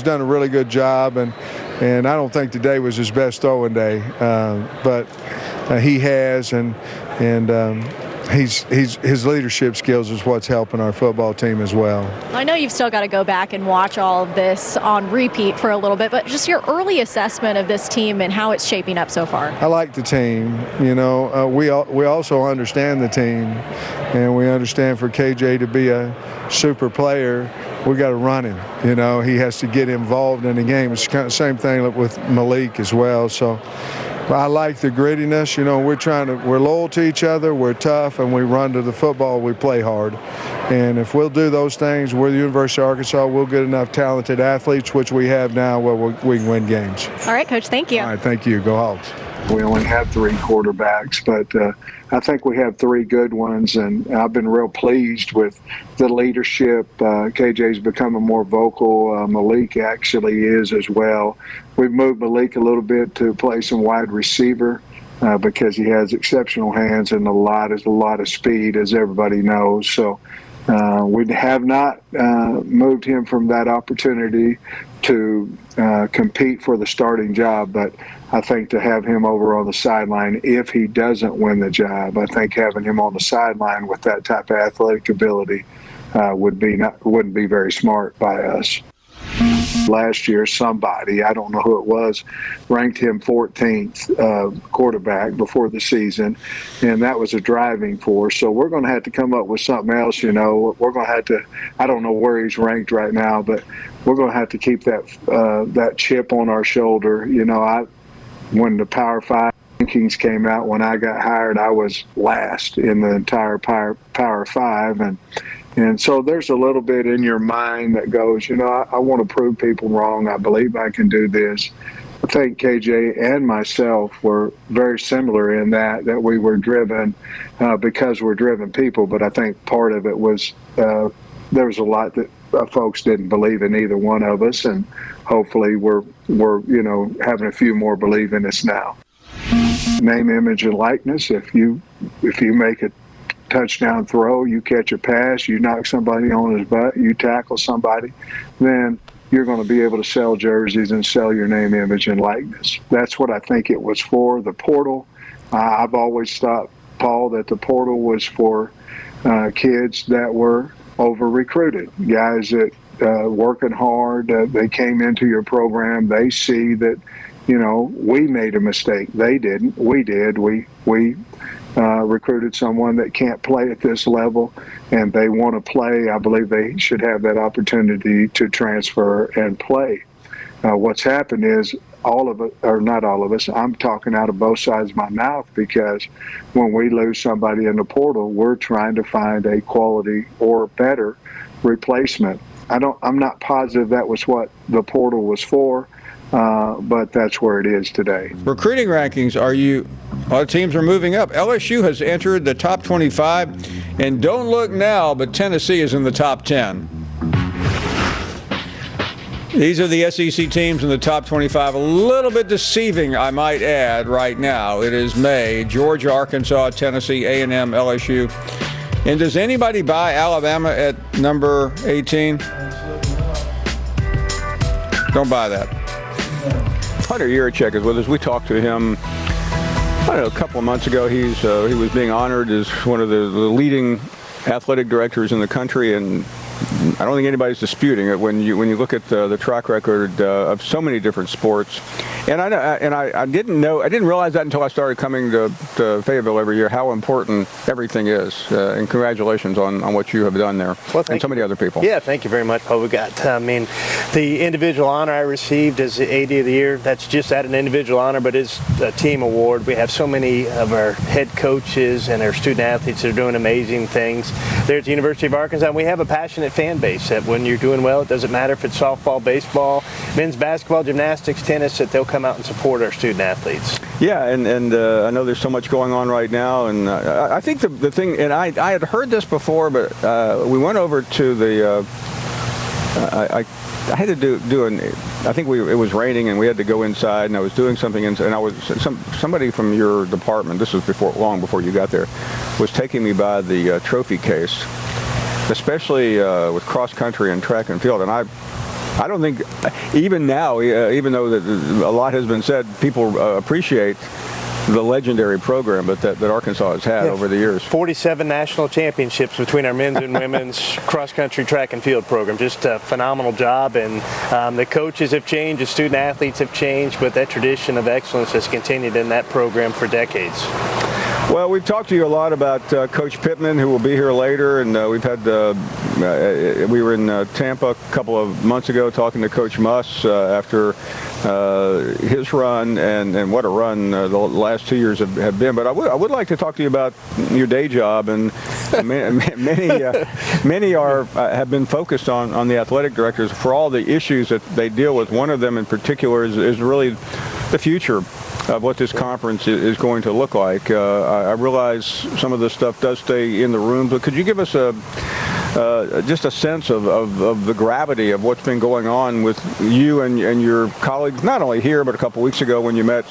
done a really good job, and I don't think today was his best throwing day, but he has, and his leadership skills is what's helping our football team as well. I know you've still got to go back and watch all of this on repeat for a little bit, but just your early assessment of this team and how it's shaping up so far. I like the team. We also understand the team, and we understand for KJ to be a super player, we got to run him. He has to get involved in the game. It's kind of the same thing with Malik as well. So I like the grittiness. We're loyal to each other, we're tough, and we run to the football, we play hard. And if we'll do those things, we're the University of Arkansas, we'll get enough talented athletes, which we have now, where we can win games. All right, Coach, thank you. All right, thank you. Go Hogs. We only have 3 quarterbacks, but I think we have 3 good ones, and I've been real pleased with the leadership. KJ's becoming more vocal. Malik actually is as well. We've moved Malik a little bit to play some wide receiver because he has exceptional hands and a lot of speed, as everybody knows. So we have not moved him from that opportunity to compete for the starting job, but I think to have him over on the sideline, if he doesn't win the job, I think having him on the sideline with that type of athletic ability wouldn't be very smart by us. Last year, somebody, I don't know who it was, ranked him 14th quarterback before the season, and that was a driving force. So we're going to have to come up with something else. We're going to have to, I don't know where he's ranked right now, but we're going to have to keep that chip on our shoulder. When the Power 5 rankings came out, when I got hired, I was last in the entire Power 5, and so there's a little bit in your mind that goes, I want to prove people wrong. I believe I can do this. I think KJ and myself were very similar in that we were driven because we're driven people. But I think part of it was there was a lot that folks didn't believe in either one of us, and hopefully we're having a few more believe in us now. Name, image, and likeness. If you make a touchdown throw, you catch a pass, you knock somebody on his butt, you tackle somebody, then you're going to be able to sell jerseys and sell your name, image, and likeness. That's what I think it was for. The portal, I've always thought, Paul, that the portal was for kids that were over-recruited, guys that working hard, they came into your program, they see that, we made a mistake. They didn't. We did. We recruited someone that can't play at this level, and they want to play. I believe they should have that opportunity to transfer and play. What's happened is all of us, or not all of us, I'm talking out of both sides of my mouth, because when we lose somebody in the portal, we're trying to find a quality or better replacement. I'm not positive that was what the portal was for, but that's where it is today. Recruiting rankings, a lot of teams are moving up. LSU has entered the top 25, and don't look now, but Tennessee is in the top 10. These are the SEC teams in the top 25. A little bit deceiving, I might add, right now. It is May. Georgia, Arkansas, Tennessee, A&M, LSU. And does anybody buy Alabama at number 18? Don't buy that. Hunter Yurachek is with us. We talked to him a couple of months ago. He was being honored as one of the leading athletic directors in the country, and I don't think anybody's disputing it when you look at the track record of so many different sports. And I didn't realize that until I started coming to Fayetteville every year, how important everything is. And congratulations on what you have done there, and so many other people. Yeah, thank you very much, Paul. We got, the individual honor I received as the AD of the year, that's just an individual honor, but it's a team award. We have so many of our head coaches and our student athletes that are doing amazing things there at the University of Arkansas. And we have a passionate fan base that when you're doing well, it doesn't matter if it's softball, baseball, men's basketball, gymnastics, tennis, that they'll come out and support our student athletes. Yeah, and I know there's so much going on right now, and I think the thing, and I had heard this before, but we went over to the, I had to do I think it was raining and we had to go inside, and I was doing something inside, and I was somebody from your department, this was long before you got there, was taking me by the trophy case. especially with cross country and track and field. And I don't think, even now, even though that a lot has been said, people appreciate the legendary program that Arkansas has had over the years. 47 national championships between our men's and women's cross-country track and field program. Just a phenomenal job, and the coaches have changed, the student athletes have changed, but that tradition of excellence has continued in that program for decades. Well, we've talked to you a lot about Coach Pittman, who will be here later, and we've had we were in Tampa a couple of months ago talking to Coach Muss after his run, and what a run the last 2 years have been. But I would like to talk to you about your day job, and many have been focused on the athletic directors for all the issues that they deal with. One of them in particular is really the future of what this conference is going to look like. I realize some of this stuff does stay in the room, but could you give us just a sense of the gravity of what's been going on with you and your colleagues, not only here, but a couple weeks ago when you met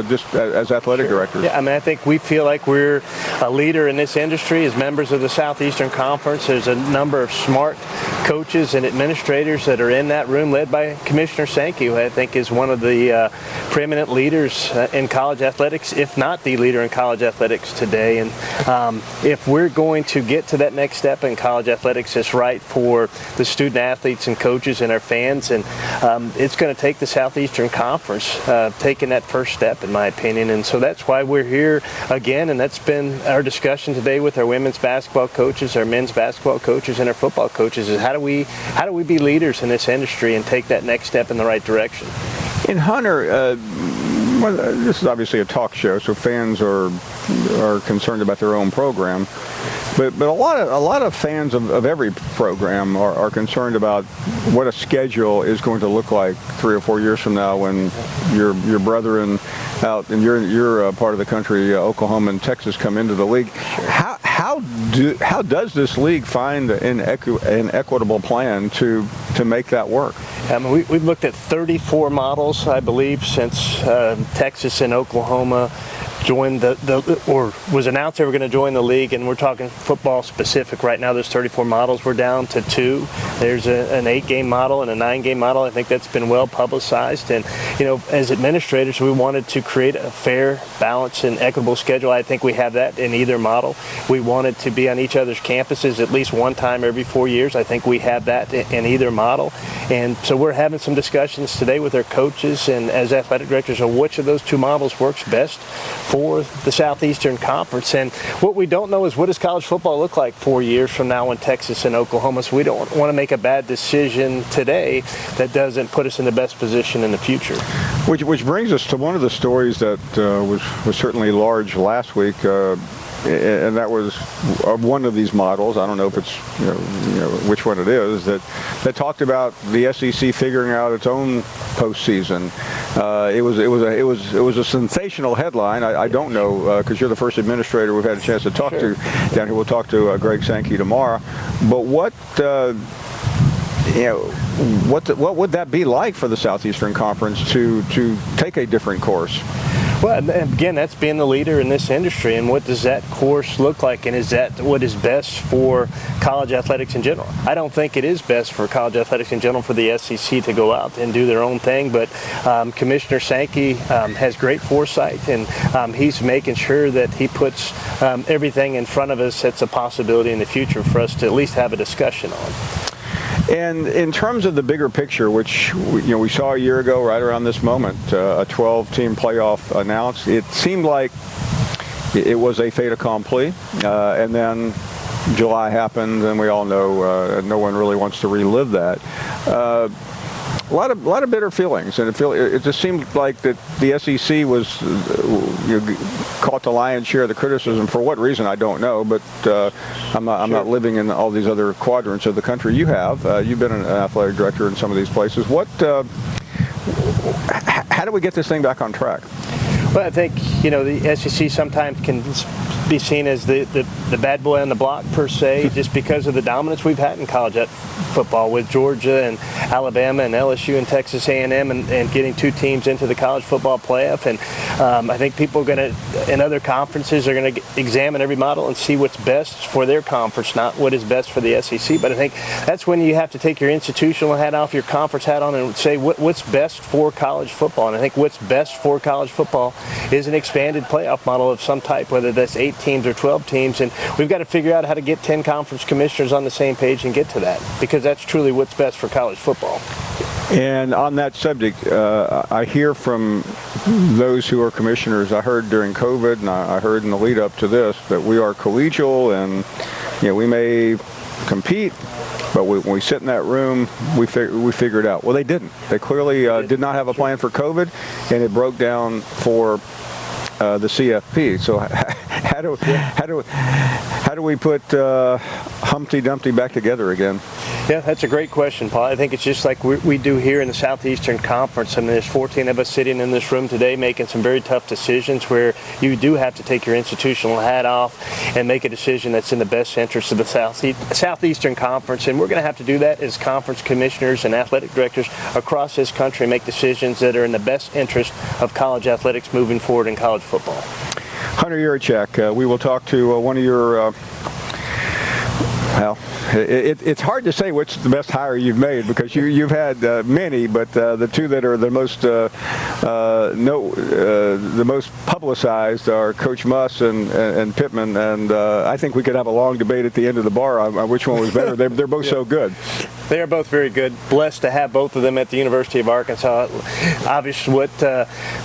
just as athletic directors? Yeah, I mean, I think we feel like we're a leader in this industry as members of the Southeastern Conference. There's a number of smart coaches and administrators that are in that room, led by Commissioner Sankey, who I think is one of the preeminent leaders in college athletics, if not the leader in college athletics today. And if we're going to get to that next step in college athletics, it's right for the student athletes and coaches and our fans, and it's going to take the Southeastern Conference taking that first step, in my opinion. And so that's why we're here again, and that's been our discussion today with our women's basketball coaches, our men's basketball coaches, and our football coaches, is how do we be leaders in this industry and take that next step in the right direction. In Hunter, this is obviously a talk show, so fans are concerned about their own program. But a lot of fans of every program are concerned about what a schedule is going to look like 3 or 4 years from now when your brethren out in your part of the country, Oklahoma and Texas, come into the league. How does this league find an equitable plan to make that work? I mean, we've looked at 34 models, I believe, since Texas and Oklahoma joined or was announced they were going to join the league, and we're talking football specific right now. There's 34 models. We're down to 2. There's an 8-game model and a 9-game model. I think that's been well publicized, and as administrators, we wanted to create a fair, balanced, and equitable schedule. I think we have that in either model. We wanted to be on each other's campuses at least one time every 4 years. I think we have that in either model, and so we're having some discussions today with our coaches and as athletic directors on which of those 2 models works best for the Southeastern Conference. And what we don't know is, what does college football look like 4 years from now in Texas and Oklahoma? So we don't want to make a bad decision today that doesn't put us in the best position in the future. Which brings us to one of the stories that was certainly large last week, and that was one of these models. I don't know if it's which one it is that talked about the SEC figuring out its own postseason. It was a sensational headline. I don't know, because you're the first administrator we've had a chance to talk to down here. We'll talk to Greg Sankey tomorrow. But what would that be like for the Southeastern Conference to take a different course? Well, and again, that's being the leader in this industry, and what does that course look like, and is that what is best for college athletics in general? I don't think it is best for college athletics in general for the SEC to go out and do their own thing, but Commissioner Sankey has great foresight, and he's making sure that he puts everything in front of us that's a possibility in the future for us to at least have a discussion on. And in terms of the bigger picture, which we saw a year ago, right around this moment, a 12-team playoff announced, it seemed like it was a fait accompli, and then July happened, and we all know no one really wants to relive that. A lot of bitter feelings, and it just seemed like that the SEC was caught the lion's share of the criticism. For what reason, I don't know, but I'm not living in all these other quadrants of the country. You have. You've been an athletic director in some of these places. How do we get this thing back on track? Well, I think the SEC sometimes can be seen as the bad boy on the block per se, just because of the dominance we've had in college football with Georgia and Alabama and LSU and Texas A&M and getting 2 teams into the college football playoff. And I think people are going to, in other conferences, are going to examine every model and see what's best for their conference, not what is best for the SEC. But I think that's when you have to take your institutional hat off, your conference hat on, and say what's best for college football. And I think what's best for college football is an expanded playoff model of some type, whether that's 8 teams or 12 teams. And we've got to figure out how to get 10 conference commissioners on the same page and get to that, because that's truly what's best for college football. And on that subject, I hear from those who are commissioners. I heard during COVID, and I heard in the lead up to this, that we are collegial, and we may compete, but when we sit in that room, we figure it out. Well, they didn't. They clearly did not have a plan for COVID, and it broke down for the CFP. So how do we put Humpty Dumpty back together again? Yeah, that's a great question, Paul. I think it's just like we do here in the Southeastern Conference. I mean, there's 14 of us sitting in this room today making some very tough decisions where you do have to take your institutional hat off and make a decision that's in the best interest of the Southeastern Conference. And we're going to have to do that as conference commissioners and athletic directors across this country, make decisions that are in the best interest of college athletics moving forward in college football. Hunter Yurachek, we will talk to one of your it's hard to say which is the best hire you've made, because you've had many, but the 2 that are the most publicized are Coach Muss and Pittman, and I think we could have a long debate at the end of the bar on which one was better. They're both so good. They are both very good. Blessed to have both of them at the University of Arkansas. Obviously, what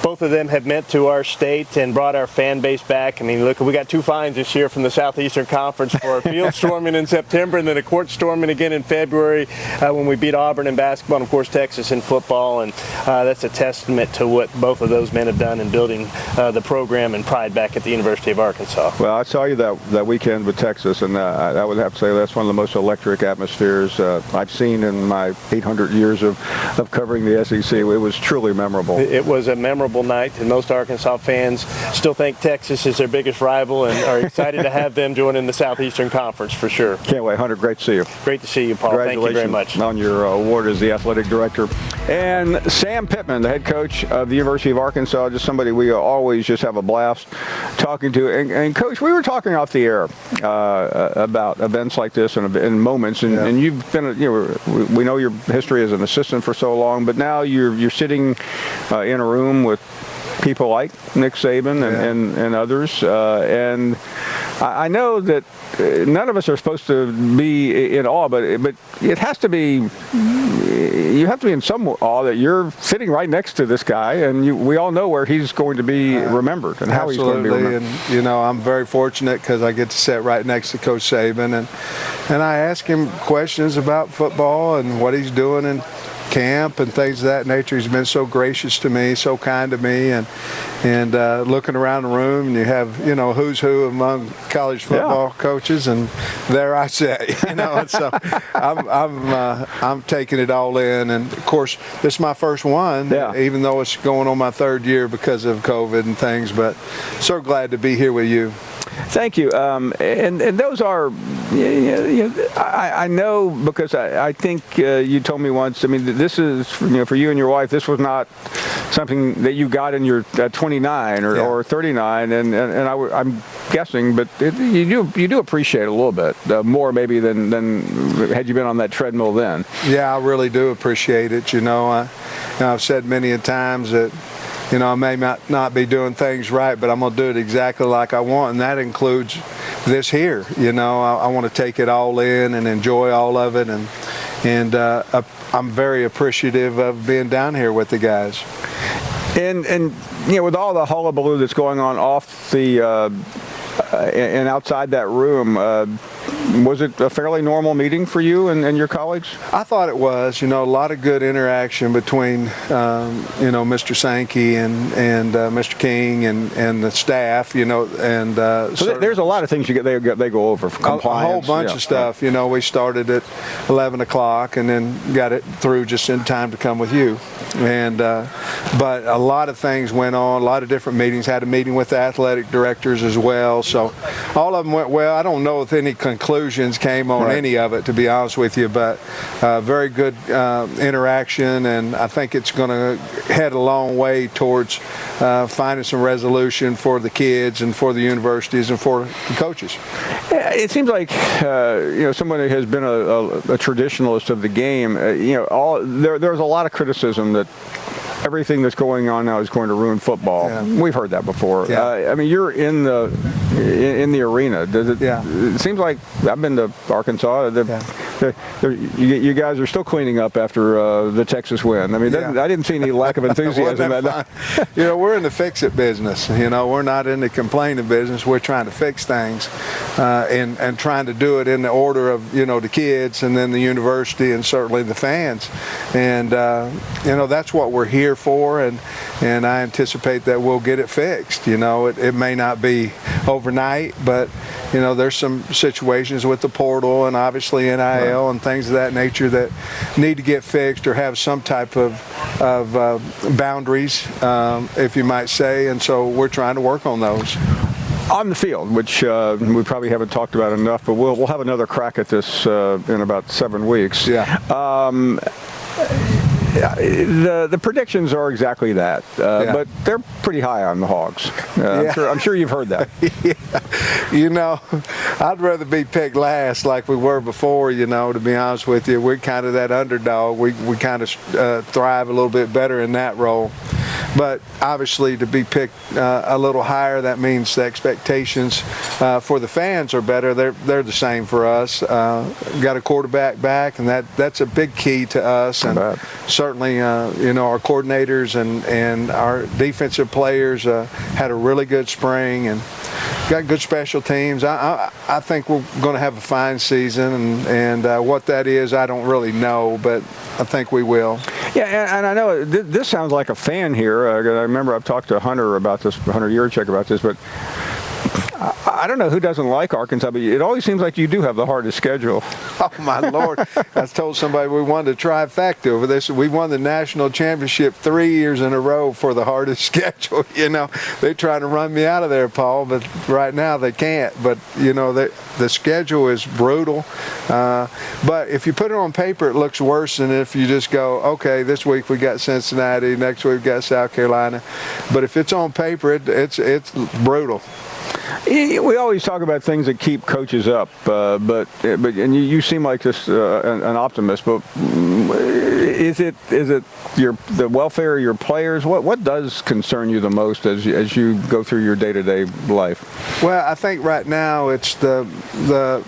both of them have meant to our state and brought our fan base back. I mean, look, we got 2 fines this year from the Southeastern Conference for a field storming in September and then a court storming again in February when we beat Auburn in basketball and, of course, Texas in football. And that's a testament to what both of those men have done in building the program and pride back at the University of Arkansas. Well, I saw you that weekend with Texas, and I would have to say that's one of the most electric atmospheres I've seen in my 800 years of covering the SEC. It was truly memorable. It was a memorable night, and most Arkansas fans still think Texas is their biggest rival and are excited to have them join in the Southeastern Conference for sure. Can't wait. Hunter, great to see you. Great to see you, Paul. Thank you very much. On your award as the athletic director. And Sam Pittman, the head coach of the University of Arkansas, just somebody we always just have a blast talking to. And Coach, we were talking off the air about events like this and moments, and you've been, we know your history as an assistant for so long, but now you're sitting in a room with people like Nick Saban and others, and I know that none of us are supposed to be in awe, but it has to be. You have to be in some awe that you're sitting right next to this guy, and we all know where he's going to be remembered and how he's going to be remembered. And I'm very fortunate because I get to sit right next to Coach Saban, and I ask him questions about football and what he's doing in camp and things of that nature. He's been so gracious to me, so kind to me, and looking around the room, and you have who's who among college football coaches, and there I sit, So I'm taking it all in, and of course this is my first one, even though it's going on my 3rd year because of COVID and things. But so glad to be here with you. Thank you. And those are, I know, because I think you told me once, I mean, this is, for you and your wife, this was not something that you got in your 29 or 39, and I'm guessing, but you do appreciate it a little bit more maybe than had you been on that treadmill then. Yeah, I really do appreciate it. I've said many a times that I may not be doing things right, but I'm going to do it exactly like I want, and that includes this here. I want to take it all in and enjoy all of it, and I'm very appreciative of being down here with the guys. And with all the hullabaloo that's going on off the and outside that room, was it a fairly normal meeting for you and your colleagues? I thought it was. A lot of good interaction between, Mr. Sankey and Mr. King and the staff, and so there's a lot of things they go over for compliance. A whole bunch of stuff. We started at 11 o'clock and then got it through just in time to come with you. And but a lot of things went on, a lot of different meetings. Had a meeting with the athletic directors as well. So all of them went well. I don't know if any conclusions came on any of it, to be honest with you. But very good interaction, and I think it's going to head a long way towards finding some resolution for the kids and for the universities and for the coaches. Yeah, it seems like someone who has been a traditionalist of the game. There's a lot of criticism that everything that's going on now is going to ruin football. Yeah. We've heard that before. Yeah. I mean, you're in the arena. Does it? Yeah. It seems like I've been to Arkansas. You guys are still cleaning up after the Texas win. I mean, I didn't see any lack of enthusiasm. We're in the fix-it business. We're not in the complaining business. We're trying to fix things and trying to do it in the order of the kids and then the university and certainly the fans. And that's what we're here for, and I anticipate that we'll get it fixed. It may not be overnight, but there's some situations with the portal and obviously NIL and things of that nature that need to get fixed or have some type of boundaries, if you might say, and so we're trying to work on those. On the field, which we probably haven't talked about enough, but we'll have another crack at this in about 7 weeks. Yeah. The predictions are exactly that, but they're pretty high on the Hogs. I'm sure you've heard that. I'd rather be picked last like we were before, to be honest with you. We're kind of that underdog. We kind of thrive a little bit better in that role. But obviously to be picked a little higher, that means the expectations for the fans are better. They're the same for us. Got a quarterback back, and that's a big key to us. And certainly, our coordinators and our defensive players had a really good spring and got good special teams. I think we're going to have a fine season, and what that is, I don't really know, but I think we will. Yeah, and I know this sounds like a fan here. I remember I've talked to Hunter about this, Hunter Yurchek about this, but I don't know who doesn't like Arkansas, but it always seems like you do have the hardest schedule. Oh, my Lord. I told somebody we won the trifecta over this. We won the national championship 3 years in a row for the hardest schedule. They're trying to run me out of there, Paul, but right now they can't. But, the schedule is brutal. But if you put it on paper, it looks worse than if you just go, okay, this week we got Cincinnati, next week we got South Carolina. But if it's on paper, it's brutal. We always talk about things that keep coaches up, but you seem like just an optimist. But is it the welfare of your players? What does concern you the most as you go through your day-to-day life? Well, I think right now it's the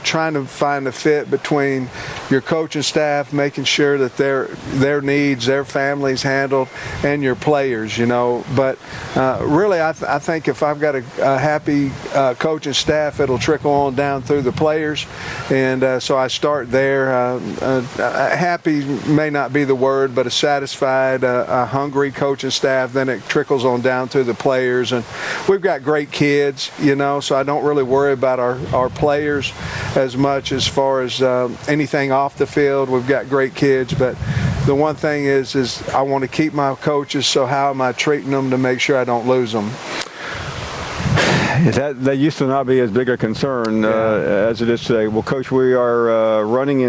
trying to find the fit between your coaching staff, making sure that their needs, their families handled, and your players. But really, I think if I've got a happy coaching staff, it'll trickle on down through the players, and so I start there. Happy may not be the word, but a satisfied, a hungry coaching staff, then it trickles on down through the players. And we've got great kids, so I don't really worry about our players as much as far as anything off the field. We've got great kids, but the one thing is I want to keep my coaches, so how am I treating them to make sure I don't lose them? That used to not be as big a concern as it is today. Well, Coach, we are running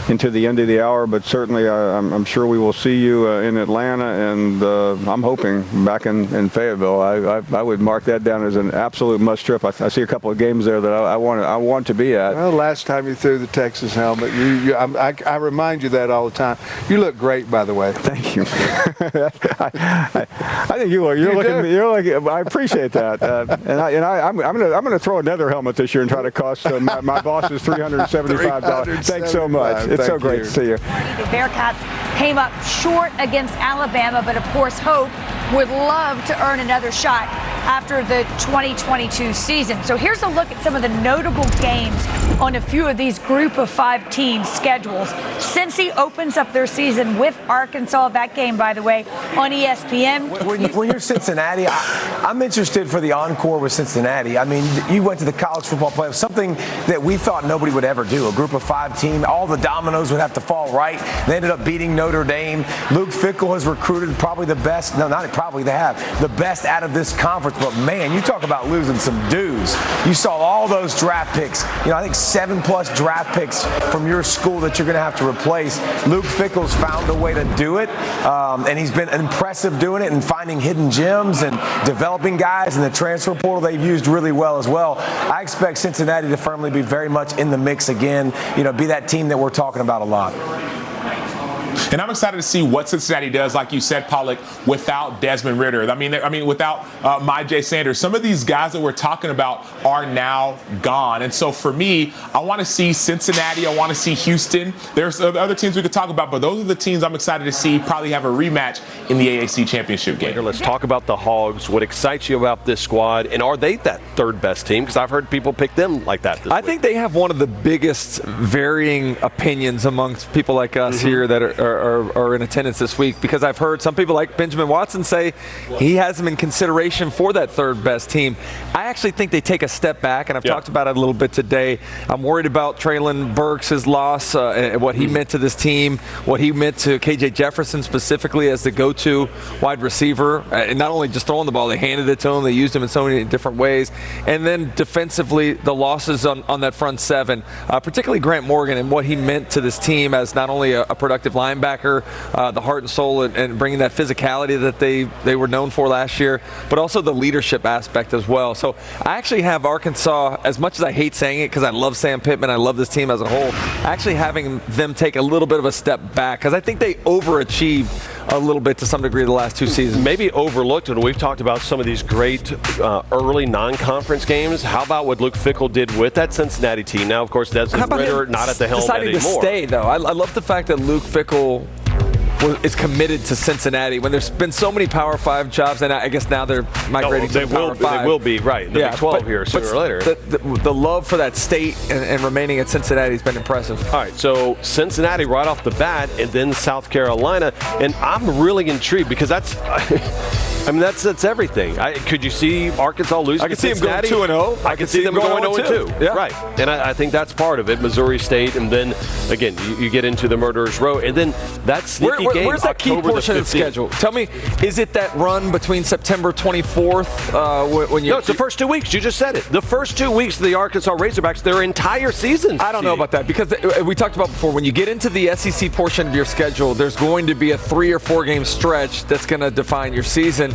into the end of the hour, but certainly I'm sure we will see you in Atlanta, and I'm hoping back in Fayetteville. I would mark that down as an absolute must trip. I see a couple of games there that I want to be at. Well, last time you threw the Texas helmet, I remind you that all the time. You look great, by the way. Thank you. I think you look. You're looking. I appreciate that, I'm going to throw another helmet this year and try to cost my bosses $375. Thanks so much. It's so great to see you. The Bearcats came up short against Alabama, but of course Hope would love to earn another shot after the 2022 season. So here's a look at some of the notable games on a few of these group of 5 teams schedules. Cincy opens up their season with Arkansas. That game, by the way, on ESPN. When you're Cincinnati, I'm interested for the encore with Cincinnati. I mean, you went to the college football playoff, something that we thought nobody would ever do. A group of 5 team, all the dominoes would have to fall right. They ended up beating Notre Dame. Luke Fickell has recruited probably the best, no, not probably, they have the best out of this conference. conference, but man, you talk about losing some dues. You saw all those draft picks. I think 7+ draft picks from your school that you're going to have to replace. Luke Fickell's found a way to do it, and he's been impressive doing it and finding hidden gems and developing guys in the transfer portal. They've used really well as well. I expect Cincinnati to firmly be very much in the mix again, be that team that we're talking about a lot. And I'm excited to see what Cincinnati does, like you said, Pollock, without Desmond Ridder. I mean, without Myjai Sanders. Some of these guys that we're talking about are now gone. And so for me, I want to see Cincinnati. I want to see Houston. There's other teams we could talk about, but those are the teams I'm excited to see probably have a rematch in the AAC championship game. Let's talk about the Hogs. What excites you about this squad? And are they that third best team? Because I've heard people pick them like that this week. I think they have one of the biggest varying opinions amongst people like us here that are in attendance this week, because I've heard some people like Benjamin Watson say he has him in consideration for that third best team. I actually think they take a step back, and I've talked about it a little bit today. I'm worried about Traylon Burks, his loss, and what he meant to this team, what he meant to KJ Jefferson specifically as the go-to wide receiver, and not only just throwing the ball, they handed it to him, they used him in so many different ways. And then defensively, the losses on that front seven, particularly Grant Morgan and what he meant to this team as not only a productive linebacker, the heart and soul and bringing that physicality that they were known for last year, but also the leadership aspect as well. So I actually have Arkansas, as much as I hate saying it because I love Sam Pittman, I love this team as a whole, actually having them take a little bit of a step back because I think they overachieved a little bit to some degree the last two seasons. Maybe overlooked, and we've talked about some of these great early non-conference games. How about what Luke Fickell did with that Cincinnati team? Now, of course, Desmond Ridder not at the helm anymore. Deciding to stay, though. I love the fact that Luke Fickell is committed to Cincinnati when there's been so many Power 5 jobs, and I guess now they're migrating to the Power 5. They will be, right, the Big 12 here sooner or later. The love for that state and remaining at Cincinnati has been impressive. All right, so Cincinnati right off the bat, and then South Carolina, and I'm really intrigued because that's everything. Could you see Arkansas losing? I could see them going 2-0. I could see them going 0-2. Yeah. Right, and I think that's part of it. Missouri State, and then again you get into the Murderers Row, and then that sneaky game. Where's that key portion of the schedule? Tell me, is it that run between September 24th when you? No, it's the first 2 weeks. You just said it. The first 2 weeks of the Arkansas Razorbacks, their entire season. I don't know about that because we talked about before. When you get into the SEC portion of your schedule, there's going to be a 3 or 4 game stretch that's going to define your season.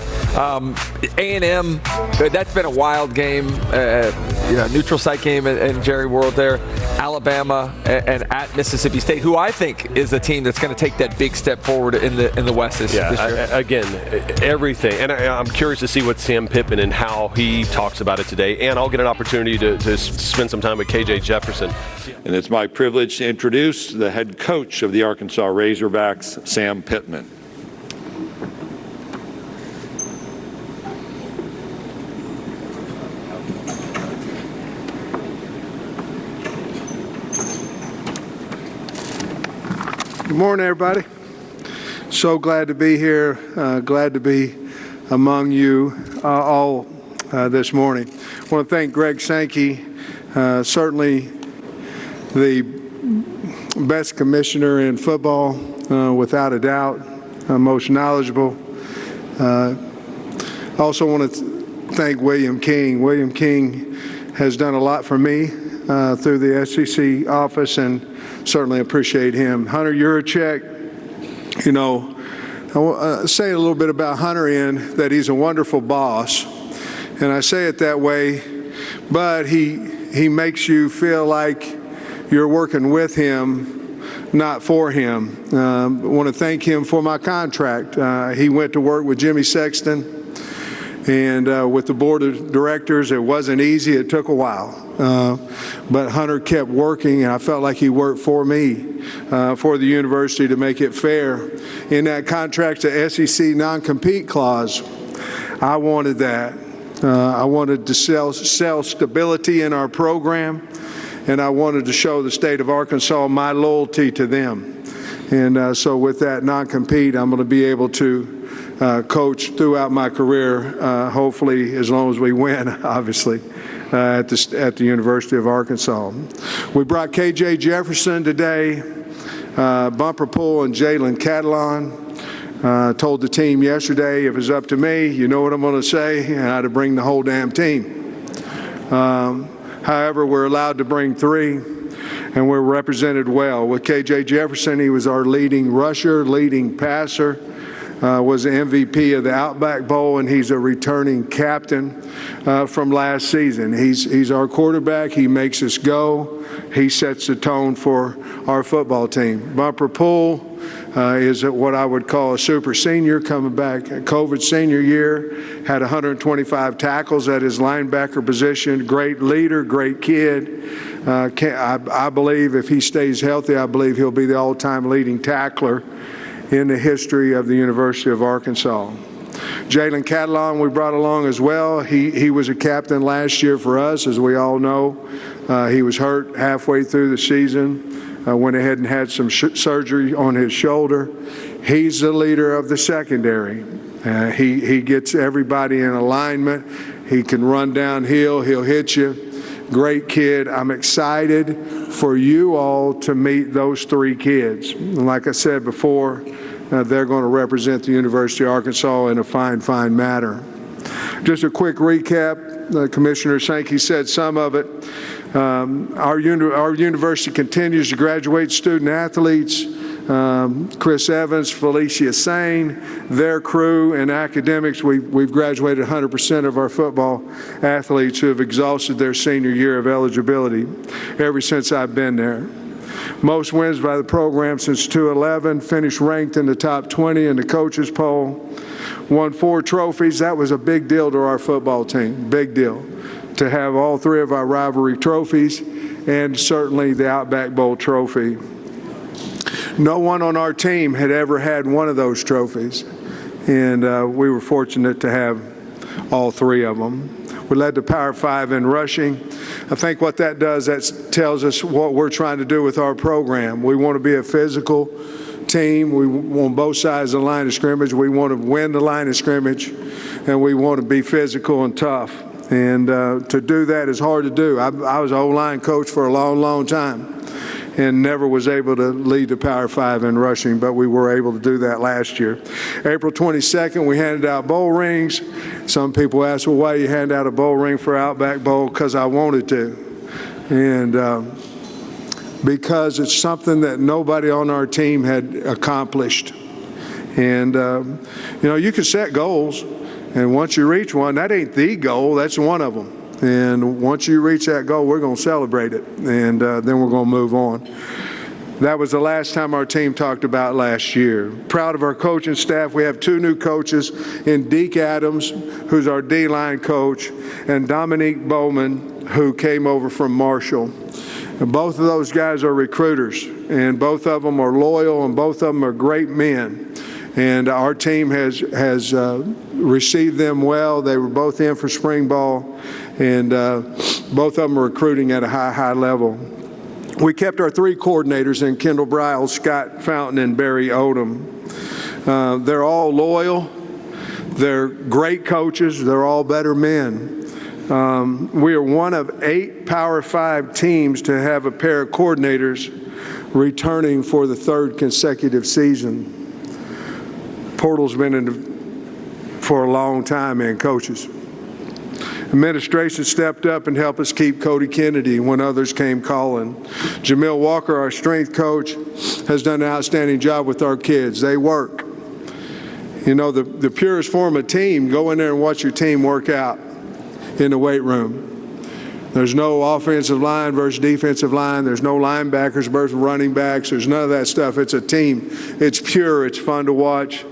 A&M, that's been a wild game, neutral site game in Jerry World there. Alabama and at Mississippi State, who I think is the team that's going to take that big step forward in the West this year. Again, everything. And I'm curious to see what Sam Pittman and how he talks about it today. And I'll get an opportunity to spend some time with KJ Jefferson. And it's my privilege to introduce the head coach of the Arkansas Razorbacks, Sam Pittman. Good morning, everybody. So glad to be here. Glad to be among you all this morning. I want to thank Greg Sankey, certainly the best commissioner in football, without a doubt, most knowledgeable. Also want to thank William King. William King has done a lot for me through the SEC office, and certainly appreciate him. Hunter Yurachek, I want to say a little bit about Hunter in that he's a wonderful boss, and I say it that way, but he makes you feel like you're working with him, not for him. I want to thank him for my contract. He went to work with Jimmy Sexton, and with the board of directors, it wasn't easy. It took a while. But Hunter kept working, and I felt like he worked for me, for the university to make it fair. In that contract, the SEC non-compete clause, I wanted that. I wanted to sell stability in our program, and I wanted to show the state of Arkansas my loyalty to them. And so with that non-compete, I'm going to be able to coach throughout my career, hopefully as long as we win, obviously, at the University of Arkansas. We brought KJ Jefferson today, Bumper Pool and Jalen Catalon. Told the team yesterday, if it's up to me, you know what I'm going to say, I had to bring the whole damn team. However, we're allowed to bring 3, and we're represented well. With K.J. Jefferson, he was our leading rusher, leading passer, was the MVP of the Outback Bowl, and he's a returning captain from last season. He's our quarterback. He makes us go. He sets the tone for our football team. Bumper Poole is what I would call a super senior coming back. COVID senior year, had 125 tackles at his linebacker position. Great leader, great kid. I believe if he stays healthy, I believe he'll be the all-time leading tackler in the history of the University of Arkansas. Jalen Catalon we brought along as well. He was a captain last year for us, as we all know. He was hurt halfway through the season. Went ahead and had some surgery on his shoulder. He's the leader of the secondary. He gets everybody in alignment. He can run downhill. He'll hit you. Great kid. I'm excited for you all to meet those 3 kids. And like I said before, they're going to represent the University of Arkansas in a fine manner. Just a quick recap. Commissioner Sankey said some of it. Our university continues to graduate student athletes. Chris Evans, Felicia Sane, their crew in academics. We've graduated 100% of our football athletes who have exhausted their senior year of eligibility ever since I've been there. Most wins by the program since 2011, finished ranked in the top 20 in the coaches poll, won 4 trophies. That was a big deal to our football team, big deal, to have all 3 of our rivalry trophies and certainly the Outback Bowl trophy. No one on our team had ever had one of those trophies, and we were fortunate to have all 3 of them. We led the Power 5 in rushing. I think what that does, that tells us what we're trying to do with our program. We want to be a physical team. We want both sides of the line of scrimmage. We want to win the line of scrimmage, and we want to be physical and tough. And to do that is hard to do. I was an O-line coach for a long time and never was able to lead the Power 5 in rushing, but we were able to do that last year. April 22nd, we handed out bowl rings. Some people ask, well, why you hand out a bowl ring for Outback Bowl? Because I wanted to. And because it's something that nobody on our team had accomplished. And, you can set goals, and once you reach one, that ain't the goal, that's one of them. And once you reach that goal, we're going to celebrate it, and then we're going to move on. That was the last time our team talked about last year. Proud of our coaching staff. We have 2 new coaches in Deke Adams, who's our D-line coach, and Dominique Bowman, who came over from Marshall. And both of those guys are recruiters, and both of them are loyal, and both of them are great men. And our team has received them well. They were both in for spring ball, and both of them are recruiting at a high level. We kept our 3 coordinators in Kendall Briles, Scott Fountain, and Barry Odom. They're all loyal. They're great coaches. They're all better men. We are one of 8 Power 5 teams to have a pair of coordinators returning for the 3rd consecutive season. Portal's been in for a long time, and coaches. Administration stepped up and helped us keep Cody Kennedy when others came calling. Jamil Walker, our strength coach, has done an outstanding job with our kids. They work. The purest form of team, go in there and watch your team work out in the weight room. There's no offensive line versus defensive line. There's no linebackers versus running backs. There's none of that stuff. It's a team. It's pure. It's fun to watch.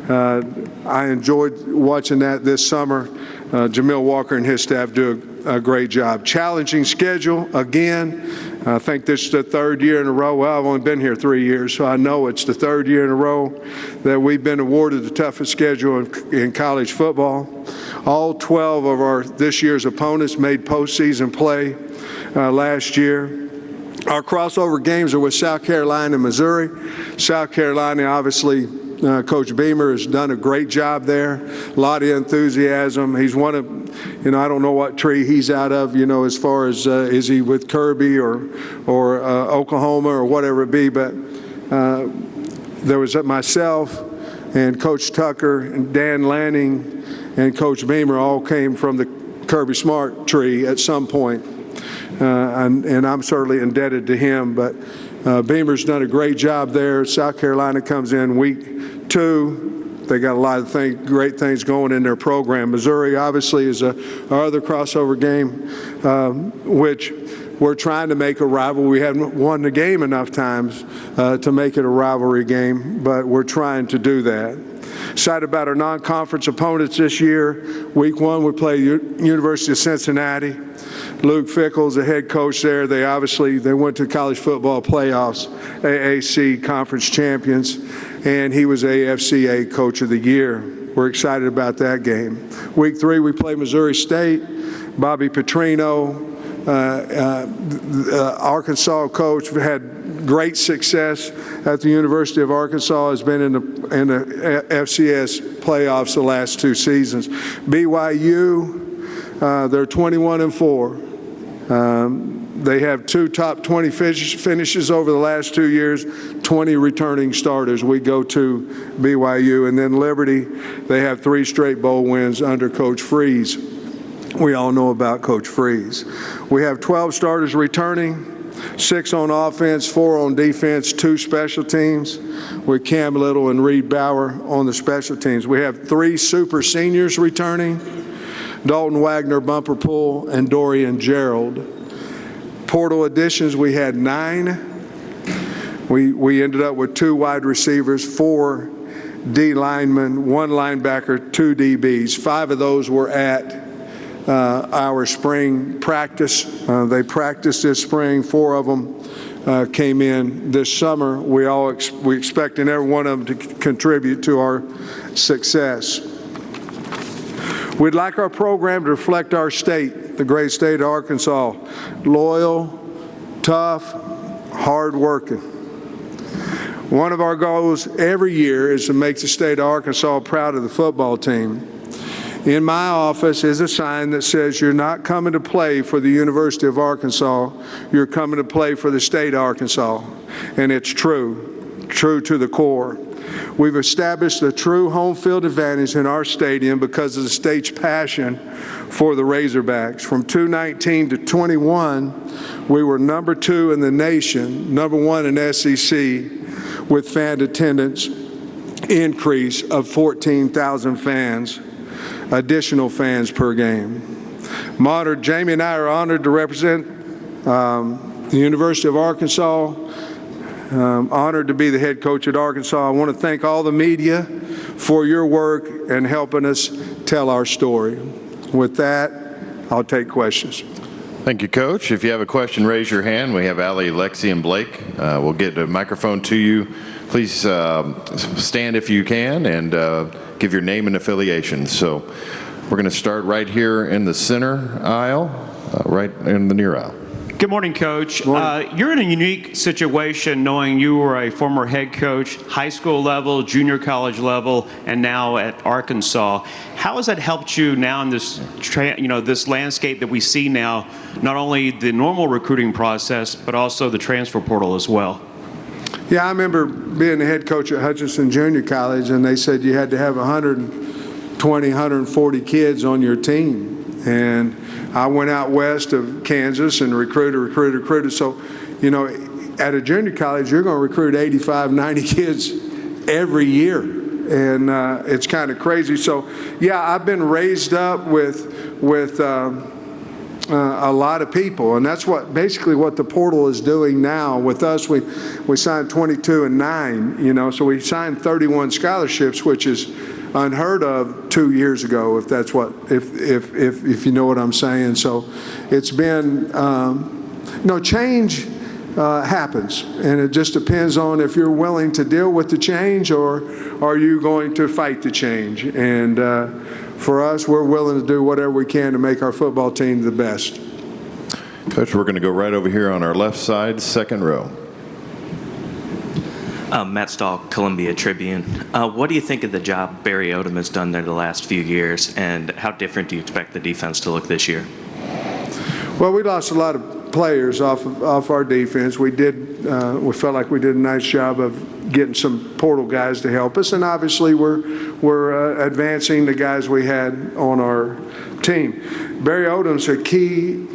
I enjoyed watching that this summer. Jamil Walker and his staff do a great job. Challenging schedule, again. I think this is the 3rd year in a row. Well, I've only been here 3 years, so I know it's the 3rd year in a row that we've been awarded the toughest schedule in college football. All 12 of this year's opponents made postseason play last year. Our crossover games are with South Carolina and Missouri. South Carolina, obviously, Coach Beamer has done a great job there. A lot of enthusiasm. He's one of, I don't know what tree he's out of, as far as is he with Kirby or Oklahoma or whatever it be. But there was myself and Coach Tucker and Dan Lanning and Coach Beamer all came from the Kirby Smart tree at some point. And I'm certainly indebted to him, but Beamer's done a great job there. South Carolina comes in week 2. They got a lot of great things going in their program. Missouri obviously is our other crossover game, which we're trying to make a rival. We haven't won the game enough times to make it a rivalry game, but we're trying to do that. Excited about our non-conference opponents this year. Week 1, we play University of Cincinnati. Luke Fickell's the head coach there. They went to college football playoffs, AAC conference champions, and he was AFCA Coach of the Year. We're excited about that game. Week 3, we play Missouri State. Bobby Petrino, Arkansas coach, had great success at the University of Arkansas, has been in the FCS playoffs the last 2 seasons. BYU, they're 21-4. They have 2 top 20 finishes over the last 2 years, 20 returning starters. We go to BYU. And then Liberty, they have 3 straight bowl wins under Coach Freeze. We all know about Coach Freeze. We have 12 starters returning, 6 on offense, 4 on defense, 2 special teams with Cam Little and Reed Bauer on the special teams. We have 3 super seniors returning, Dalton Wagner, Bumper Pool, and Dorian Gerald. Portal additions, we had 9. We ended up with 2 wide receivers, 4 D linemen, 1 linebacker, 2 DBs. 5 of those were at our spring practice. They practiced this spring. 4 of them came in this summer. We expecting every one of them to contribute to our success. We'd like our program to reflect our state, the great state of Arkansas. Loyal, tough, hard-working. One of our goals every year is to make the state of Arkansas proud of the football team. In my office is a sign that says you're not coming to play for the University of Arkansas, you're coming to play for the state of Arkansas. And it's true to the core. We've established a true home field advantage in our stadium because of the state's passion for the Razorbacks. From 2019 to 21, we were number 2 in the nation, number 1 in SEC, with fan attendance increase of 14,000 fans, additional fans per game. Jamie and I are honored to represent the University of Arkansas. Honored to be the head coach at Arkansas. I want to thank all the media for your work and helping us tell our story. With that, I'll take questions. Thank you, Coach. If you have a question, raise your hand. We have Allie, Lexi, and Blake. We'll get a microphone to you. Please stand if you can and give your name and affiliation. So we're going to start right here in the center aisle, right in the near aisle. Good morning, Coach. You're in a unique situation knowing you were a former head coach, high school level, junior college level, and now at Arkansas. How has that helped you now in this, this landscape that we see now, not only the normal recruiting process, but also the transfer portal as well? Yeah, I remember being the head coach at Hutchinson Junior College, and they said you had to have 120, 140 kids on your team. And I went out west of Kansas and recruited. So, at a junior college, you're going to recruit 85, 90 kids every year. And it's kind of crazy. So, yeah, I've been raised up with a lot of people. And that's basically what the portal is doing now. With us, we signed 22 and 9, so we signed 31 scholarships, which is unheard of 2 years ago, if you know what I'm saying. So it's been, change happens, and it just depends on if you're willing to deal with the change or are you going to fight the change. And for us, we're willing to do whatever we can to make our football team the best. Coach, we're going to go right over here on our left side, second row. Matt Stahl, Columbia Tribune. What do you think of the job Barry Odom has done there the last few years, and how different do you expect the defense to look this year? Well, we lost a lot of players off our defense. We did we felt like we did a nice job of getting some portal guys to help us, and obviously we're advancing the guys we had on our team. Barry Odom's a key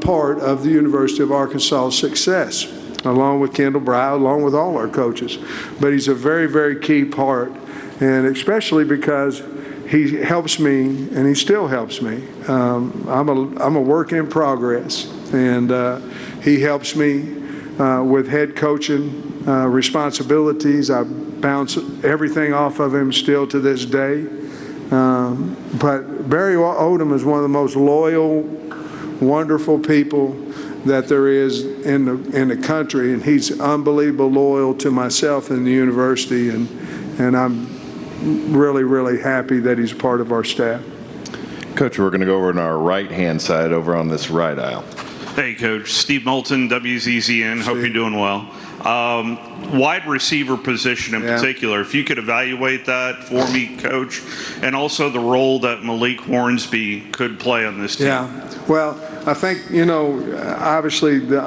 part of the University of Arkansas' success, along with Kendall Brow, along with all our coaches. But he's a very, very key part, and especially because he helps me, and he still helps me. I'm a work in progress, and he helps me with head coaching responsibilities. I bounce everything off of him still to this day. But Barry Odom is one of the most loyal, wonderful people that there is in the country, and he's unbelievable loyal to myself and the university, and I'm really, really happy that he's part of our staff. Coach, we're going to go over on our right-hand side over on this right aisle. Hey, Coach. Steve Moulton, WZZN. Hope you're doing well. Wide receiver position in particular, if you could evaluate that for me, Coach, and also the role that Malik Hornsby could play on this team. Yeah, well, I think, obviously the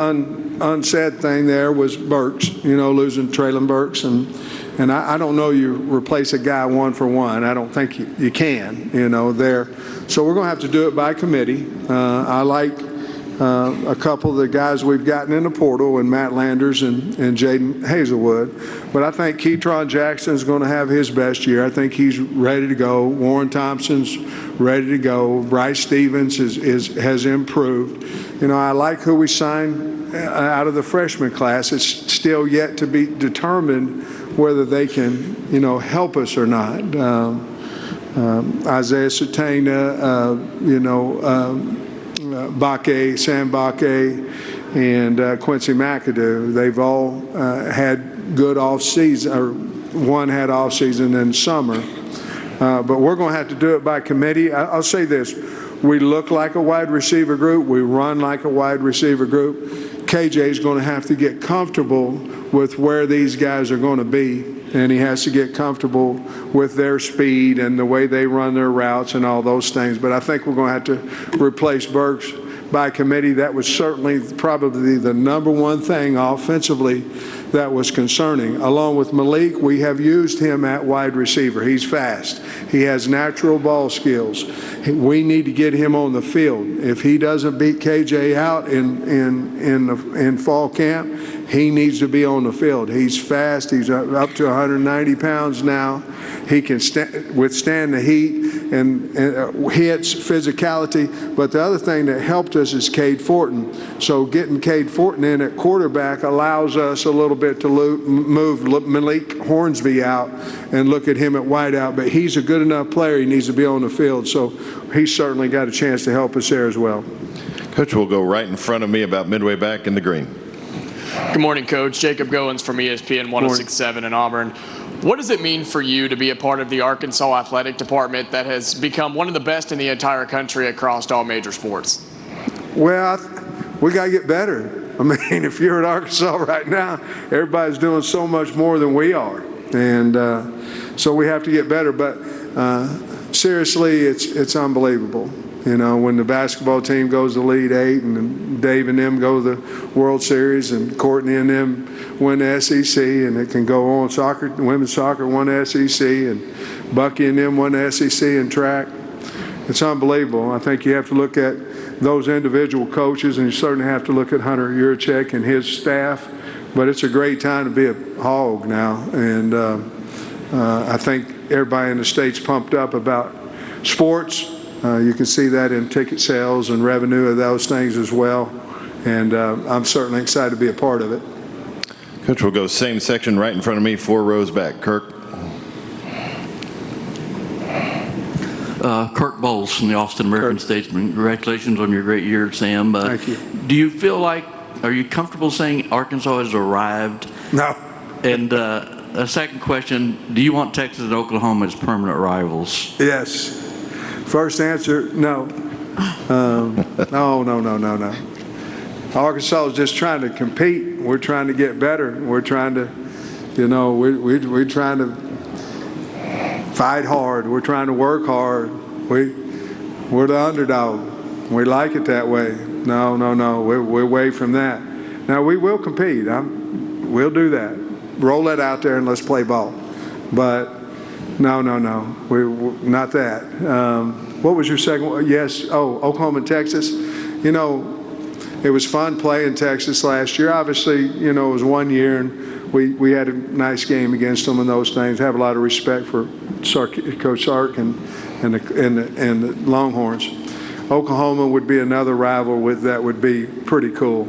unsaid thing there was Burks, losing Traylon Burks, and I don't know you replace a guy 1 for 1. I don't think you can, there. So we're going to have to do it by committee. I like a couple of the guys we've gotten in the portal, and Matt Landers and Jaden Hazelwood. But I think Keytron Jackson is going to have his best year. I think he's ready to go. Warren Thompson's ready to go. Bryce Stevens has improved. I like who we signed out of the freshman class. It's still yet to be determined whether they can, help us or not. Isaiah Satana, Sam Bakke, and Quincy McAdoo. They've all had good off season, or one had off season and summer. But we're going to have to do it by committee. I'll say this: we look like a wide receiver group. We run like a wide receiver group. KJ is going to have to get comfortable with where these guys are going to be, and he has to get comfortable with their speed and the way they run their routes and all those things. But I think we're going to have to replace Burks by committee. That was certainly probably the number one thing offensively that was concerning. Along with Malik, we have used him at wide receiver. He's fast. He has natural ball skills. We need to get him on the field. If he doesn't beat KJ out in fall camp, he needs to be on the field. He's fast. He's up to 190 pounds now. He can withstand the heat and hits, physicality. But the other thing that helped us is Cade Fortin. So getting Cade Fortin in at quarterback allows us a little bit to move Malik Hornsby out and look at him at wideout. But he's a good enough player. He needs to be on the field. So he's certainly got a chance to help us there as well. Coach will go right in front of me about midway back in the green. Good morning, Coach. Jacob Goins from ESPN 106.7 in Auburn. What does it mean for you to be a part of the Arkansas athletic department that has become one of the best in the entire country across all major sports? Well, we got to get better. I mean, if you're at Arkansas right now, everybody's doing so much more than we are. And so we have to get better. But seriously, it's unbelievable. When the basketball team goes to Elite Eight, and Dave and them go to the World Series, and Courtney and them win the SEC, and it can go on. Women's soccer won the SEC, and Bucky and them won the SEC in track. It's unbelievable. I think you have to look at those individual coaches, and you certainly have to look at Hunter Yurachek and his staff. But it's a great time to be a Hog now, and I think everybody in the state's pumped up about sports. You can see that in ticket sales and revenue of those things as well. And I'm certainly excited to be a part of it. Coach, we'll go same section right in front of me, 4 rows back. Kirk. Kirk Bowles from the Austin American-Statesman. Congratulations on your great year, Sam. Thank you. Do you feel like, are you comfortable saying Arkansas has arrived? No. And a second question, do you want Texas and Oklahoma as permanent rivals? Yes. First answer, no. No. Arkansas is just trying to compete. We're trying to get better. We're trying to, we're trying to fight hard. We're trying to work hard. We're the underdog. We like it that way. No. We're way from that. Now, we will compete. We'll do that. Roll that out there and let's play ball. But no. We're not that. What was your second one? Yes. Oh, Oklahoma and Texas. You know, it was fun playing Texas last year. Obviously, you know, it was 1 year, and we had a nice game against them and those things. Have a lot of respect for Coach Sark and the Longhorns. Oklahoma would be another rival that would be pretty cool.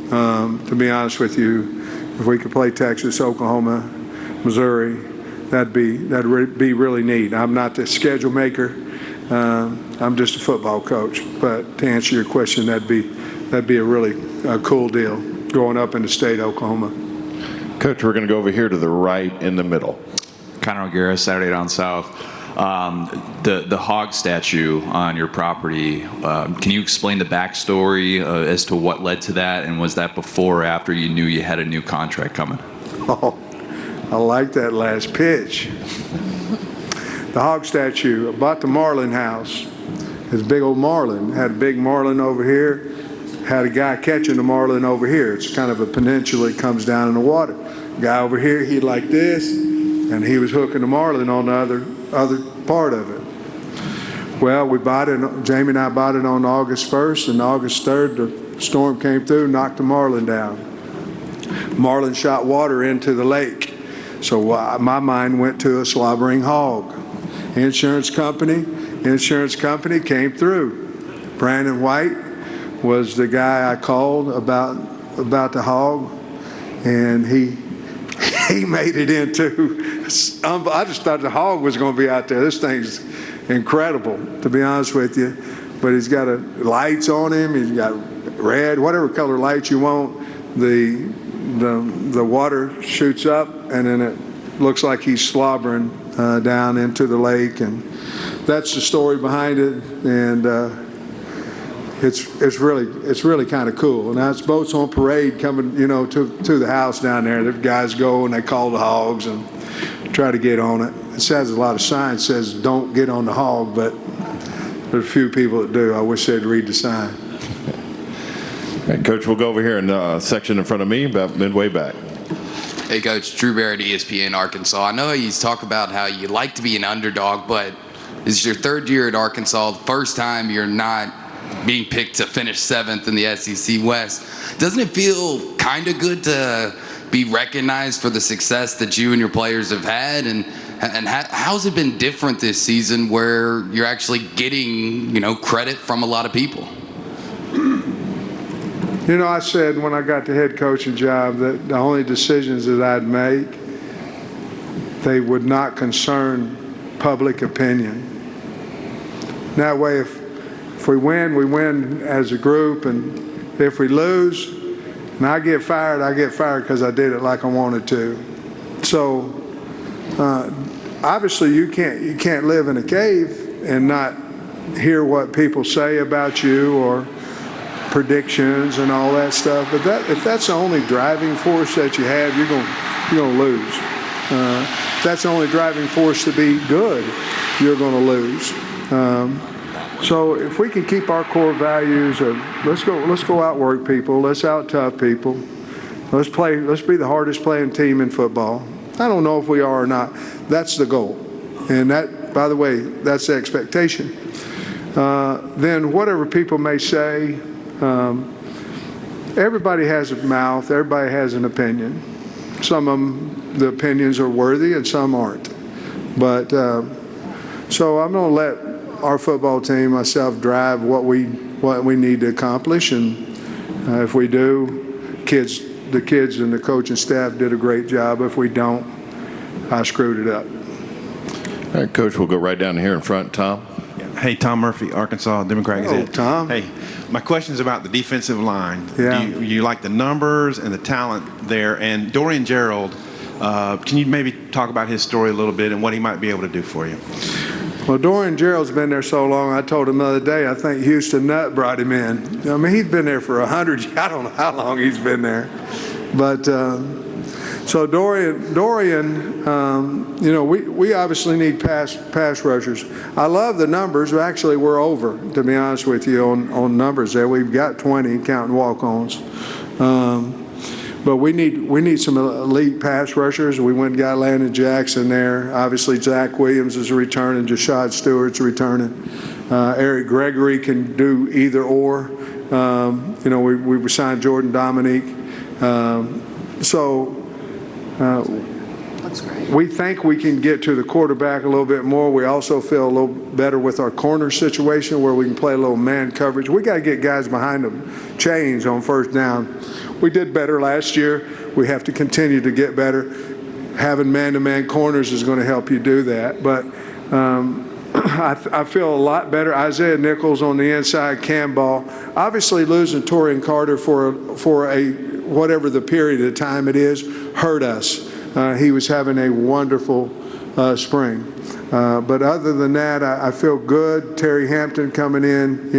To be honest with you, if we could play Texas, Oklahoma, Missouri, that'd be really neat. I'm not the schedule maker. I'm just a football coach. But to answer your question, that'd be a really cool deal growing up in the state of Oklahoma. Coach, we're going to go over here to the right in the middle. Conor O'Gara, Saturday Down South. The hog statue on your property, can you explain the backstory as to what led to that, and was that before or after you knew you had a new contract coming? Oh, I like that last pitch. The hog statue, I bought the marlin house. It's a big old marlin. Had a big marlin over here. Had a guy catching the marlin over here. It's kind of a peninsula. It comes down in the water. Guy over here, he like this, and he was hooking the marlin on the other part of it. Well, we bought it. Jamie and I bought it on August 1st, and August 3rd, the storm came through, knocked the marlin down. Marlin shot water into the lake. So my mind went to a slobbering hog. Insurance company came through. Brandon White was the guy I called about the hog, and he made it into, I just thought the hog was going to be out there. This thing's incredible, to be honest with you. But he's got lights on him. He's got red, whatever color lights you want. The water shoots up, and then it looks like he's slobbering down into the lake. And that's the story behind it. And it's really kind of cool. And now it's boats on parade coming, you know, to the house down there. The guys go and they call the hogs and try to get on it. It says a lot of signs says don't get on the hog, but there's a few people that do. I wish they'd read the sign. Right, Coach, we'll go over here in the section in front of me, about midway back. Hey, Coach, Drew Barrett, ESPN Arkansas. I know you talk about how you like to be an underdog, but this is your third year at Arkansas, the first time you're not being picked to finish 7th in the SEC West. Doesn't it feel kind of good to be recognized for the success that you and your players have had? And how's it been different this season where you're actually getting, you know, credit from a lot of people? You know, I said when I got the head coaching job that the only decisions that I'd make, they would not concern public opinion. That way, if we win as a group, and if we lose and I get fired because I did it like I wanted to. So obviously you can't live in a cave and not hear what people say about you or predictions and all that stuff. But if that's the only driving force that you have, you're gonna lose. If that's the only driving force to be good, you're gonna lose. So if we can keep our core values of let's go outwork people, let's out tough people, let's be the hardest playing team in football. I don't know if we are or not. That's the goal, and that, by the way, that's the expectation. Then whatever people may say, everybody has a mouth, everybody has an opinion. Some of them, the opinions are worthy, and some aren't. But so I'm going to let our football team, myself, drive what we need to accomplish, and if we do, the kids and the coaching staff did a great job. If we don't, I screwed it up. All right, Coach, we'll go right down here in front. Tom. Hey, Tom Murphy, Arkansas Democrat Gazette. Tom. Hey, my question is about the defensive line. Yeah. You like the numbers and the talent there, and Dorian Gerald. Can you maybe talk about his story a little bit and what he might be able to do for you? Well, Dorian Gerald's been there so long, I told him the other day, I think Houston Nutt brought him in. I mean, he's been there for 100 years. I don't know how long he's been there. But so Dorian, you know, we obviously need pass rushers. I love the numbers. Actually, we're over, to be honest with you, on numbers there. We've got 20, counting walk-ons. But we need some elite pass rushers. We went and got Landon Jackson there. Obviously, Zach Williams is returning. Jashad Stewart's returning. Eric Gregory can do either or. We signed Jordan Dominique. We think we can get to the quarterback a little bit more. We also feel a little better with our corner situation where we can play a little man coverage. We got to get guys behind the chains on first down. We did better last year. We have to continue to get better. Having man-to-man corners is going to help you do that. But I feel a lot better. Isaiah Nichols on the inside, Cam Ball. Obviously, losing Torian Carter for a whatever the period of time it is hurt us. He was having a wonderful spring. But other than that, I feel good. Terry Hampton coming in.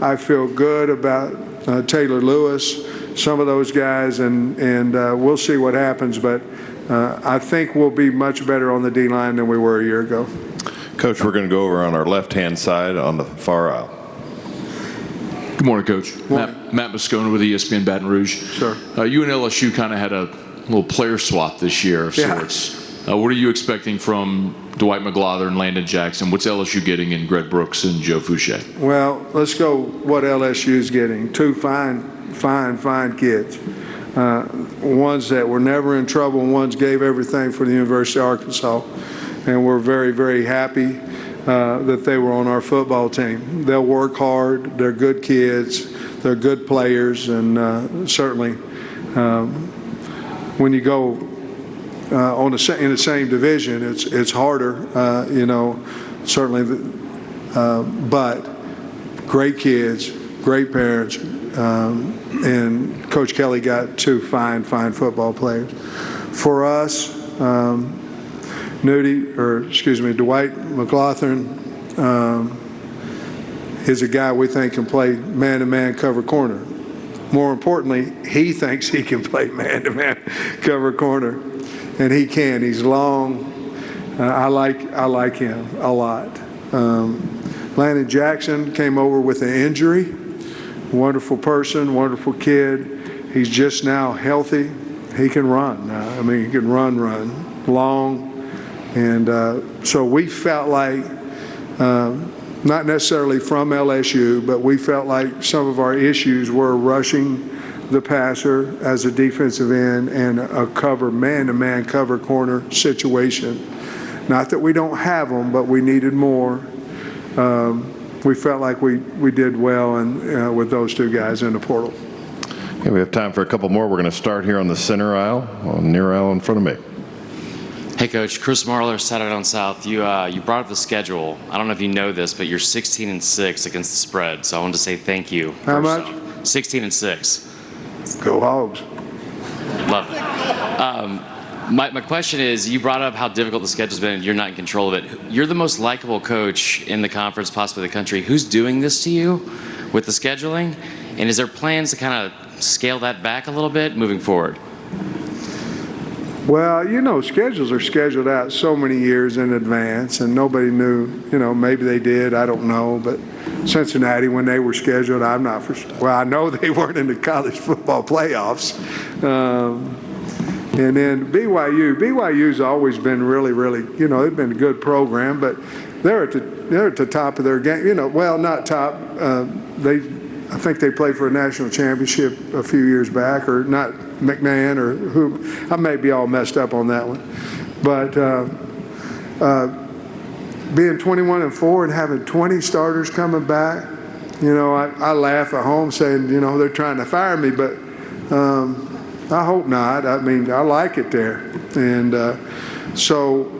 I feel good about Taylor Lewis, some of those guys, and we'll see what happens. But I think we'll be much better on the D-line than we were a year ago. Coach, we're going to go over on our left-hand side on the far aisle. Good morning, Coach. Matt Moscona with ESPN Baton Rouge. Sure. You and LSU kind of had a little player swap this year of sorts. What are you expecting from Dwight McGlothern and Landon Jackson? What's LSU getting in Greg Brooks and Joe Fouché? Well, let's go what LSU's getting. Two fine kids. Ones that were never in trouble, and ones gave everything for the University of Arkansas. And we're very, very happy that they were on our football team. They'll work hard. They're good kids. They're good players. And certainly when you go in the same division, it's harder, certainly. But great kids, great parents. And Coach Kelly got two fine football players. For us, Dwight McGlothern is a guy we think can play man-to-man cover corner. More importantly, he thinks he can play man-to-man cover corner, and he can. He's long. I like him a lot. Landon Jackson came over with an injury. Wonderful person, wonderful kid. He's just now healthy. He can run. He can run long. And so we felt like, not necessarily from LSU, but we felt like some of our issues were rushing the passer as a defensive end and a man-to-man cover corner situation. Not that we don't have them, but we needed more. We felt like we did well with those two guys in the portal. Okay, we have time for a couple more. We're going to start here on the center aisle, near aisle in front of me. Hey, Coach. Chris Marler, Saturday Down South. You brought up the schedule. I don't know if you know this, but you're 16-6 against the spread. So I wanted to say thank you. How much? 16-6. Go Hogs. Love it. My question is, you brought up how difficult the schedule's been and you're not in control of it. You're the most likable coach in the conference, possibly the country. Who's doing this to you with the scheduling? And is there plans to kind of scale that back a little bit moving forward? Well, schedules are scheduled out so many years in advance, and nobody knew, maybe they did, I don't know. But Cincinnati, when they were scheduled, I'm not for sure. Well, I know they weren't in the college football playoffs. And then BYU's always been really, they've been a good program, but they're at the top of their game. Well, not top. I think they played for a national championship a few years back, or not McMahon or who. I may be all messed up on that one. But being 21-4 and having 20 starters coming back, I laugh at home saying, they're trying to fire me, but I hope not. I like it there. And so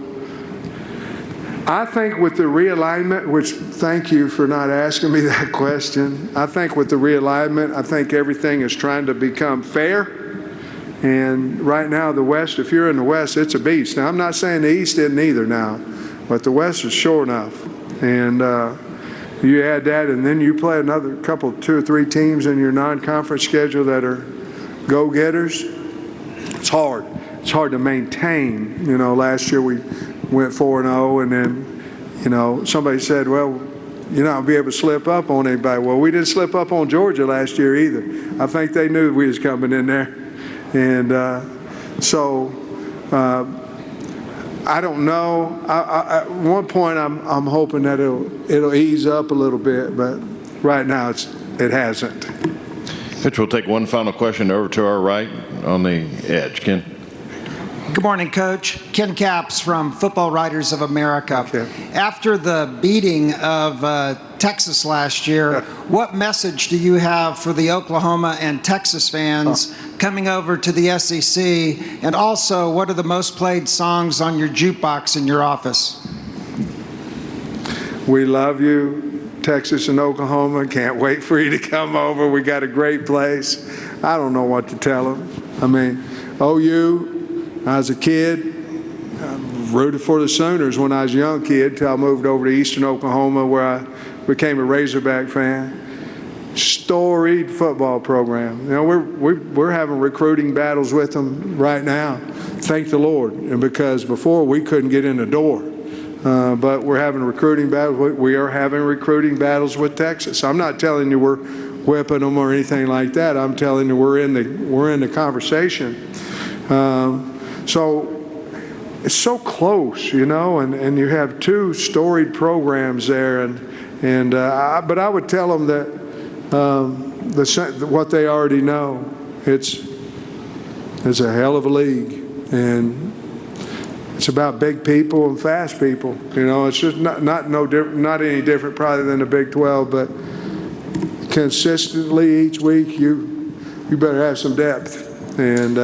I think with the realignment, which thank you for not asking me that question. I think with the realignment, I think everything is trying to become fair. And right now, the West, if you're in the West, it's a beast. Now, I'm not saying the East isn't either now, but the West is sure enough. And you add that, and then you play another couple, 2 or 3 teams in your non-conference schedule that are go-getters. It's hard. It's hard to maintain. Last year we went 4-0, and then, somebody said, well, you're not going to be able to slip up on anybody. Well, we didn't slip up on Georgia last year either. I think they knew we was coming in there. And so I don't know. At one point, I'm hoping that it'll ease up a little bit, but right now it hasn't. Mitch, we'll take one final question over to our right on the edge. Ken. Good morning, Coach. Ken Capps from Football Writers of America. Okay. After the beating of Texas last year, what message do you have for the Oklahoma and Texas fans coming over to the SEC? And also, what are the most played songs on your jukebox in your office? We love you, Texas and Oklahoma. Can't wait for you to come over. We got a great place. I don't know what to tell them. I mean, OU, I was a kid, rooted for the Sooners when I was a young kid till I moved over to eastern Oklahoma where I became a Razorback fan. Storied football program. You know, we're having recruiting battles with them right now. Thank the Lord. And because before we couldn't get in the door. But we're having recruiting battles. We are having recruiting battles with Texas. I'm not telling you we're whipping them or anything like that. I'm telling you we're in the conversation. So it's so close, you know, and you have two storied programs there, but I would tell them that what they already know, it's a hell of a league, and it's about big people and fast people. You know, it's just not any different probably than the Big 12, but consistently each week you better have some depth. And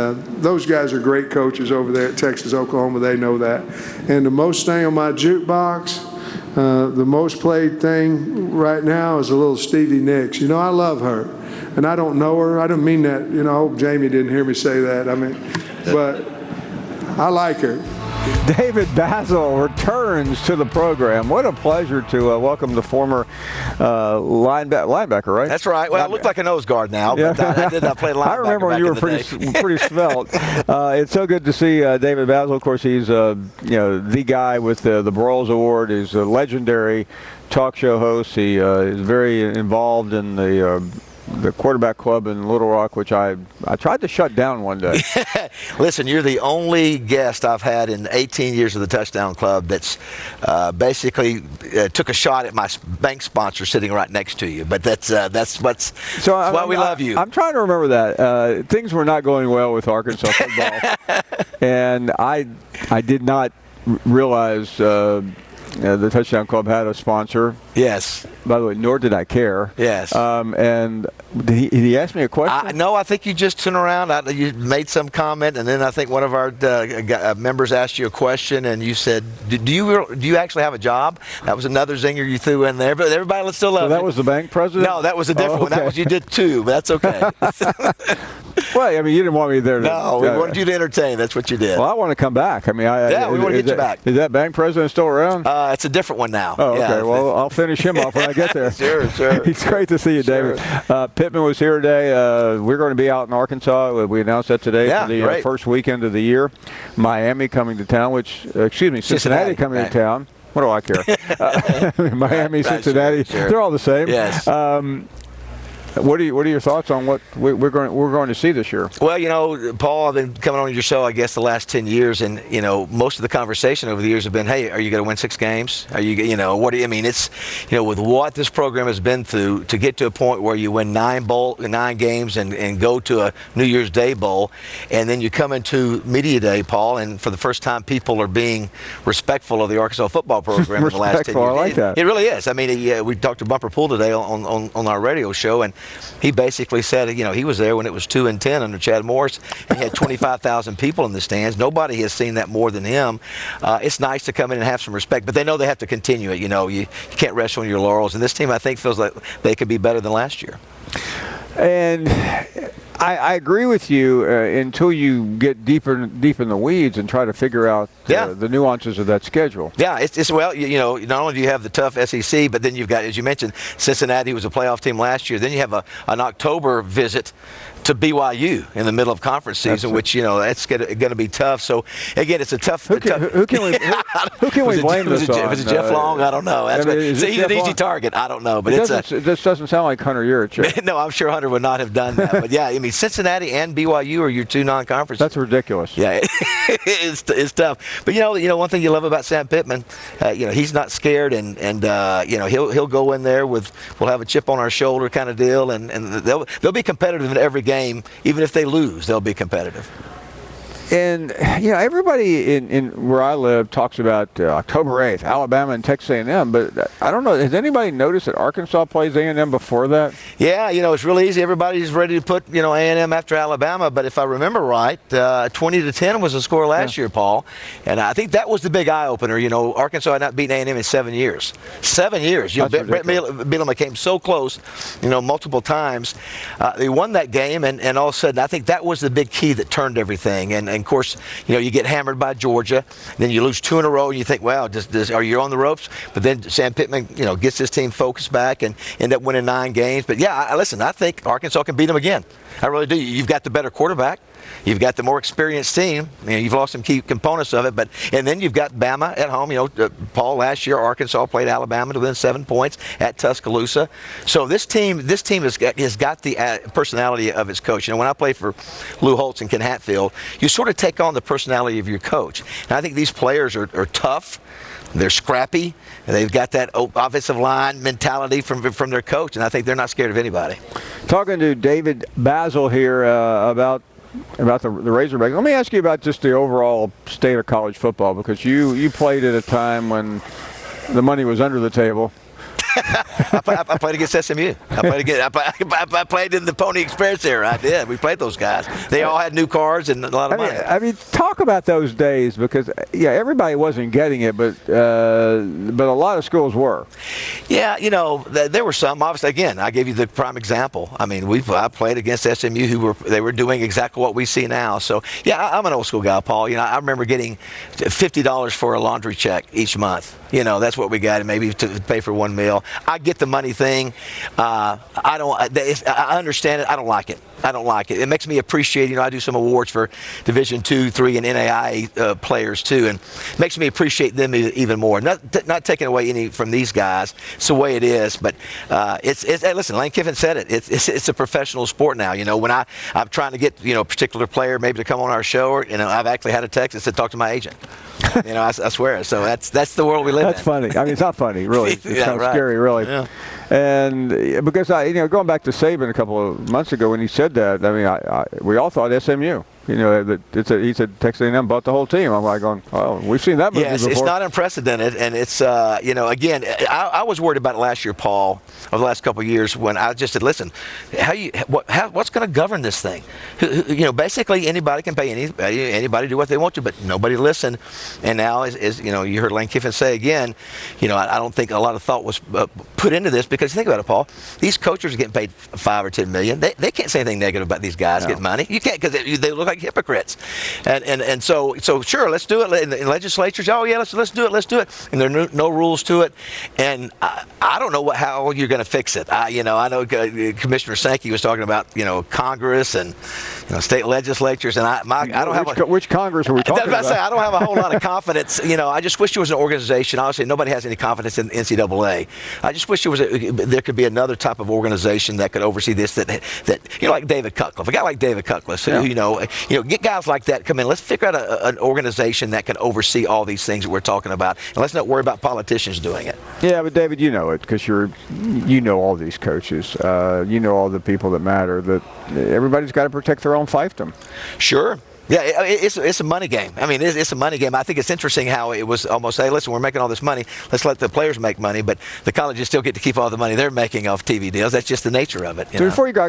those guys are great coaches over there at Texas, Oklahoma. They know that. And the most thing on my jukebox, the most played thing right now is a little Stevie Nicks. You know, I love her. And I don't know her. I don't mean that. You know, I hope Jamie didn't hear me say that. I mean, but I like her. David Basil returns to the program. What a pleasure to welcome the former linebacker, right? That's right. Well, I look like a nose guard now, but I played linebacker. I remember when you were pretty svelte. It's so good to see David Basil. Of course, he's the guy with the Broyles Award. He's a legendary talk show host. He is very involved in the quarterback club in Little Rock, which I tried to shut down one day. Listen, you're the only guest I've had in 18 years of the Touchdown Club that's basically took a shot at my bank sponsor sitting right next to you. But that's why we love you. I'm trying to remember that. Things were not going well with Arkansas football. And I did not realize the Touchdown Club had a sponsor. Yes. By the way, nor did I care. Yes. And did he ask me a question? No, I think you just turned around. You made some comment, and then I think one of our members asked you a question, and you said, "Do you actually have a job?" That was another zinger you threw in there. But everybody still loves So that was the bank president? No, that was a different one. That was you did too, but that's okay. Well, I mean, you didn't want me there. No, we wanted you to entertain. That's what you did. Well, I want to come back. I mean, we want to get you back. Is that bank president still around? It's a different one now. Oh, okay. Well, I'll finish him off when I get there. Sure. It's great to see you, David. Pittman was here today. We're going to be out in Arkansas. We announced that today for the first weekend of the year. Miami coming to town, Cincinnati coming to town. What do I care? Miami, Cincinnati, sure. They're all the same. Yes. What are your thoughts on what we're going to see this year? Well, Paul, I've been coming on your show, I guess, the last 10 years, and most of the conversation over the years have been, hey, are you going to win 6 games? Are you, what do you mean? It's, with what this program has been through, to get to a point where you win 9 games and go to a New Year's Day bowl, and then you come into media day, Paul, and for the first time, people are being respectful of the Arkansas football program in the last 10 years. I like that. It really is. I mean, we talked to Bumper Pool today on our radio show, and he basically said, he was there when it was 2-10 under Chad Morris. He had 25,000 people in the stands. Nobody has seen that more than him. It's nice to come in and have some respect, but they know they have to continue it. You can't rest on your laurels. And this team, I think, feels like they could be better than last year. And I agree with you until you get deep in the weeds and try to figure out the nuances of that schedule. Yeah, it's not only do you have the tough SEC, but then you've got, as you mentioned, Cincinnati was a playoff team last year. Then you have an October visit to BYU in the middle of conference season, which that's going to be tough. So again, it's a tough. Who can we blame this on? Was it Jeff Long? I don't know. He's an easy target. I don't know, but this doesn't sound like Hunter Yurachek. No, I'm sure Hunter would not have done that. But yeah, I mean, Cincinnati and BYU are your two non-conference. That's ridiculous. Yeah, it's tough. But one thing you love about Sam Pittman, he's not scared, and he'll go in there we'll have a chip on our shoulder kind of deal, and they'll be competitive in every game. Even if they lose, they'll be competitive. And everybody in where I live talks about October 8th, Alabama and Texas A&M, but I don't know. Has anybody noticed that Arkansas plays A&M before that? Yeah, it's really easy. Everybody's ready to put A&M after Alabama, but if I remember right, 20-10 was the score last year, Paul, and I think that was the big eye opener. Arkansas had not beaten A&M in 7 years. 7 years. Brett Bielema came so close, multiple times. They won that game, and all of a sudden, I think that was the big key that turned everything. And of course, you get hammered by Georgia, then you lose 2 in a row, and you think, well, are you on the ropes? But then Sam Pittman, gets his team focused back and end up winning 9 games. But yeah, listen, I think Arkansas can beat them again. I really do. You've got the better quarterback. You've got the more experienced team. You've lost some key components of it, and then you've got Bama at home. Paul, last year Arkansas played Alabama to win 7 points at Tuscaloosa. So this team has got the personality of its coach. When I played for Lou Holtz and Ken Hatfield, you sort of take on the personality of your coach. And I think these players are tough. They're scrappy. And they've got that offensive line mentality from their coach, and I think they're not scared of anybody. Talking to David Basil here about the Razorbacks. Let me ask you about just the overall state of college football, because you played at a time when the money was under the table. I played against SMU. I played in the Pony Express era. I did. We played those guys. They all had new cars and a lot of money. I mean, talk about those days, because everybody wasn't getting it, but a lot of schools were. Yeah, there were some. Obviously, again, I gave you the prime example. I mean, I played against SMU they were doing exactly what we see now. So yeah, I'm an old school guy, Paul. I remember getting $50 for a laundry check each month. That's what we got, and maybe to pay for one meal. I get the money thing. I understand it. I don't like it. It makes me appreciate. I do some awards for Division II, III, and NAIA players too, and it makes me appreciate them even more. Not taking away any from these guys. It's the way it is. But hey, listen, Lane Kiffin said it. It's a professional sport now. When I'm trying to get a particular player maybe to come on our show, or I've actually had a text that said talk to my agent. I swear. So that's the world we live in. That's funny. I mean, it's not funny, really. It's kind of scary, really. Yeah. And because going back to Saban a couple of months ago when he said that, I mean, we all thought SMU. He said Texas A&M bought the whole team. I'm like going, oh, we've seen that movie before. It's not unprecedented, and it's again, I was worried about it last year, Paul, over the last couple of years, when I just said, listen, what's going to govern this thing? Basically anybody can pay anybody do what they want to, but nobody listened. And now, you heard Lane Kiffin say again, I don't think a lot of thought was put into this, because think about it, Paul. These coaches are getting paid $5 or $10 million. They can't say anything negative about these guys getting money. You can't, because they look like hypocrites. And so sure, let's do it. In legislatures, oh yeah, let's do it. And there are no rules to it. And I don't know how you're going to fix it. I know Commissioner Sankey was talking about Congress and state legislatures, and I don't have which Congress are we talking about? I don't have a whole lot of confidence. I just wish there was an organization. Obviously, nobody has any confidence in NCAA. I just wish there could be another type of organization that could oversee this. That like David Cutcliffe, a guy like David Cutcliffe, who get guys like that come in. Let's figure out an organization that can oversee all these things that we're talking about, and let's not worry about politicians doing it. Yeah, but David, it because you know all these coaches, all the people that matter. That everybody's got to protect their own fiefdom. Sure. Yeah, it's a money game. I mean, it's a money game. I think it's interesting how it was almost, hey, listen, we're making all this money. Let's let the players make money, but the colleges still get to keep all the money they're making off TV deals. That's just the nature of it. So before you go,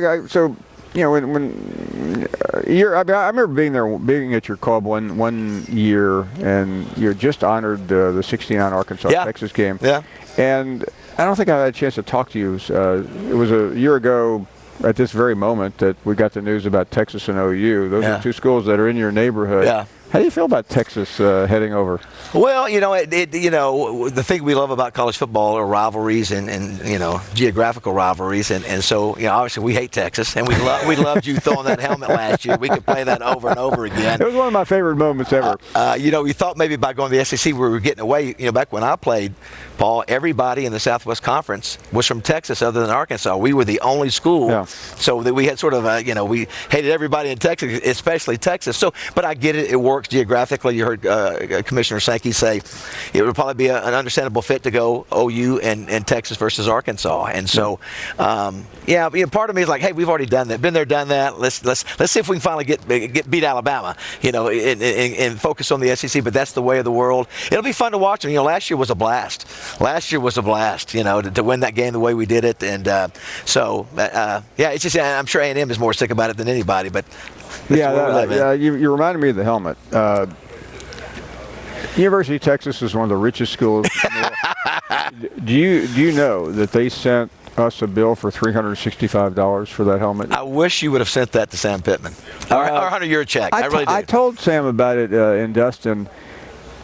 when I remember being at your club one year, and you just honored the '69 Arkansas-Texas game. Yeah. And I don't think I had a chance to talk to you. It was a year ago at this very moment that we got the news about Texas and OU. Those are two schools that are in your neighborhood. Yeah. How do you feel about Texas heading over? Well, the thing we love about college football are rivalries and geographical rivalries, and so obviously we hate Texas, and we loved you throwing that helmet last year. We could play that over and over again. It was one of my favorite moments ever. We thought maybe by going to the SEC we were getting away. Back when I played, Paul, everybody in the Southwest Conference was from Texas other than Arkansas. We were the only school, so that we had sort of we hated everybody in Texas, especially Texas. So, but I get it. It works geographically. You heard Commissioner Sankey say it would probably be an understandable fit to go OU and Texas versus Arkansas. And so, part of me is like, hey, we've already done that, been there, done that. Let's see if we can finally get beat Alabama, and focus on the SEC. But that's the way of the world. It'll be fun to watch. And last year was a blast. To win that game the way we did it. And it's just I'm sure A&M is more sick about it than anybody. But you reminded me of the helmet. University of Texas is one of the richest schools in the world. Do you know that they sent us a bill for $365 for that helmet? I wish you would have sent that to Sam Pittman. Or Hunter, your check. I really did. I told Sam about it in Dustin,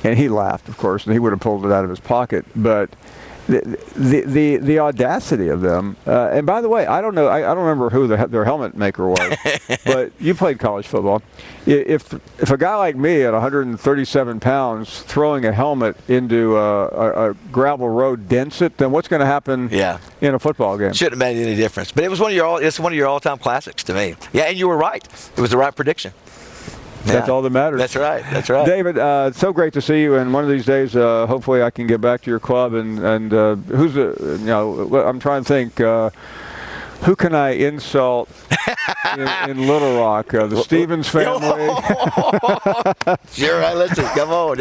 and he laughed, of course, and he would have pulled it out of his pocket. But the audacity of them, and by the way, I don't know, I don't remember who their helmet maker was, but you played college football. If a guy like me at 137 pounds throwing a helmet into a gravel road dents it, then what's going to happen in a football game? Shouldn't have made any difference. But it's one of your all-time classics to me. Yeah, and you were right. It was the right prediction. That's all that matters. That's right. David, it's so great to see you. And one of these days, hopefully, I can get back to your club. And who's I'm trying to think. Who can I insult in Little Rock? The Stevens family. Sure, listen. Come on,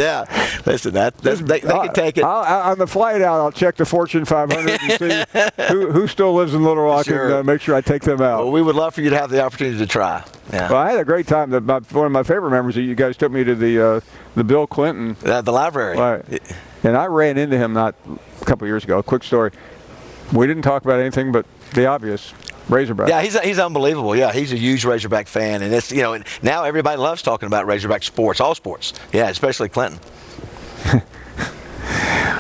listen. They can take it. On the flight out, I'll check the Fortune 500 and see who still lives in Little Rock, and make sure I take them out. Well, we would love for you to have the opportunity to try. Yeah. Well, I had a great time. One of my favorite memories that you guys took me to the Bill Clinton. The library. Right. And I ran into him not a couple of years ago. Quick story. We didn't talk about anything but the obvious. Razorback. Yeah, he's unbelievable. Yeah, he's a huge Razorback fan, and it's now everybody loves talking about Razorback sports, all sports. Yeah, especially Clinton.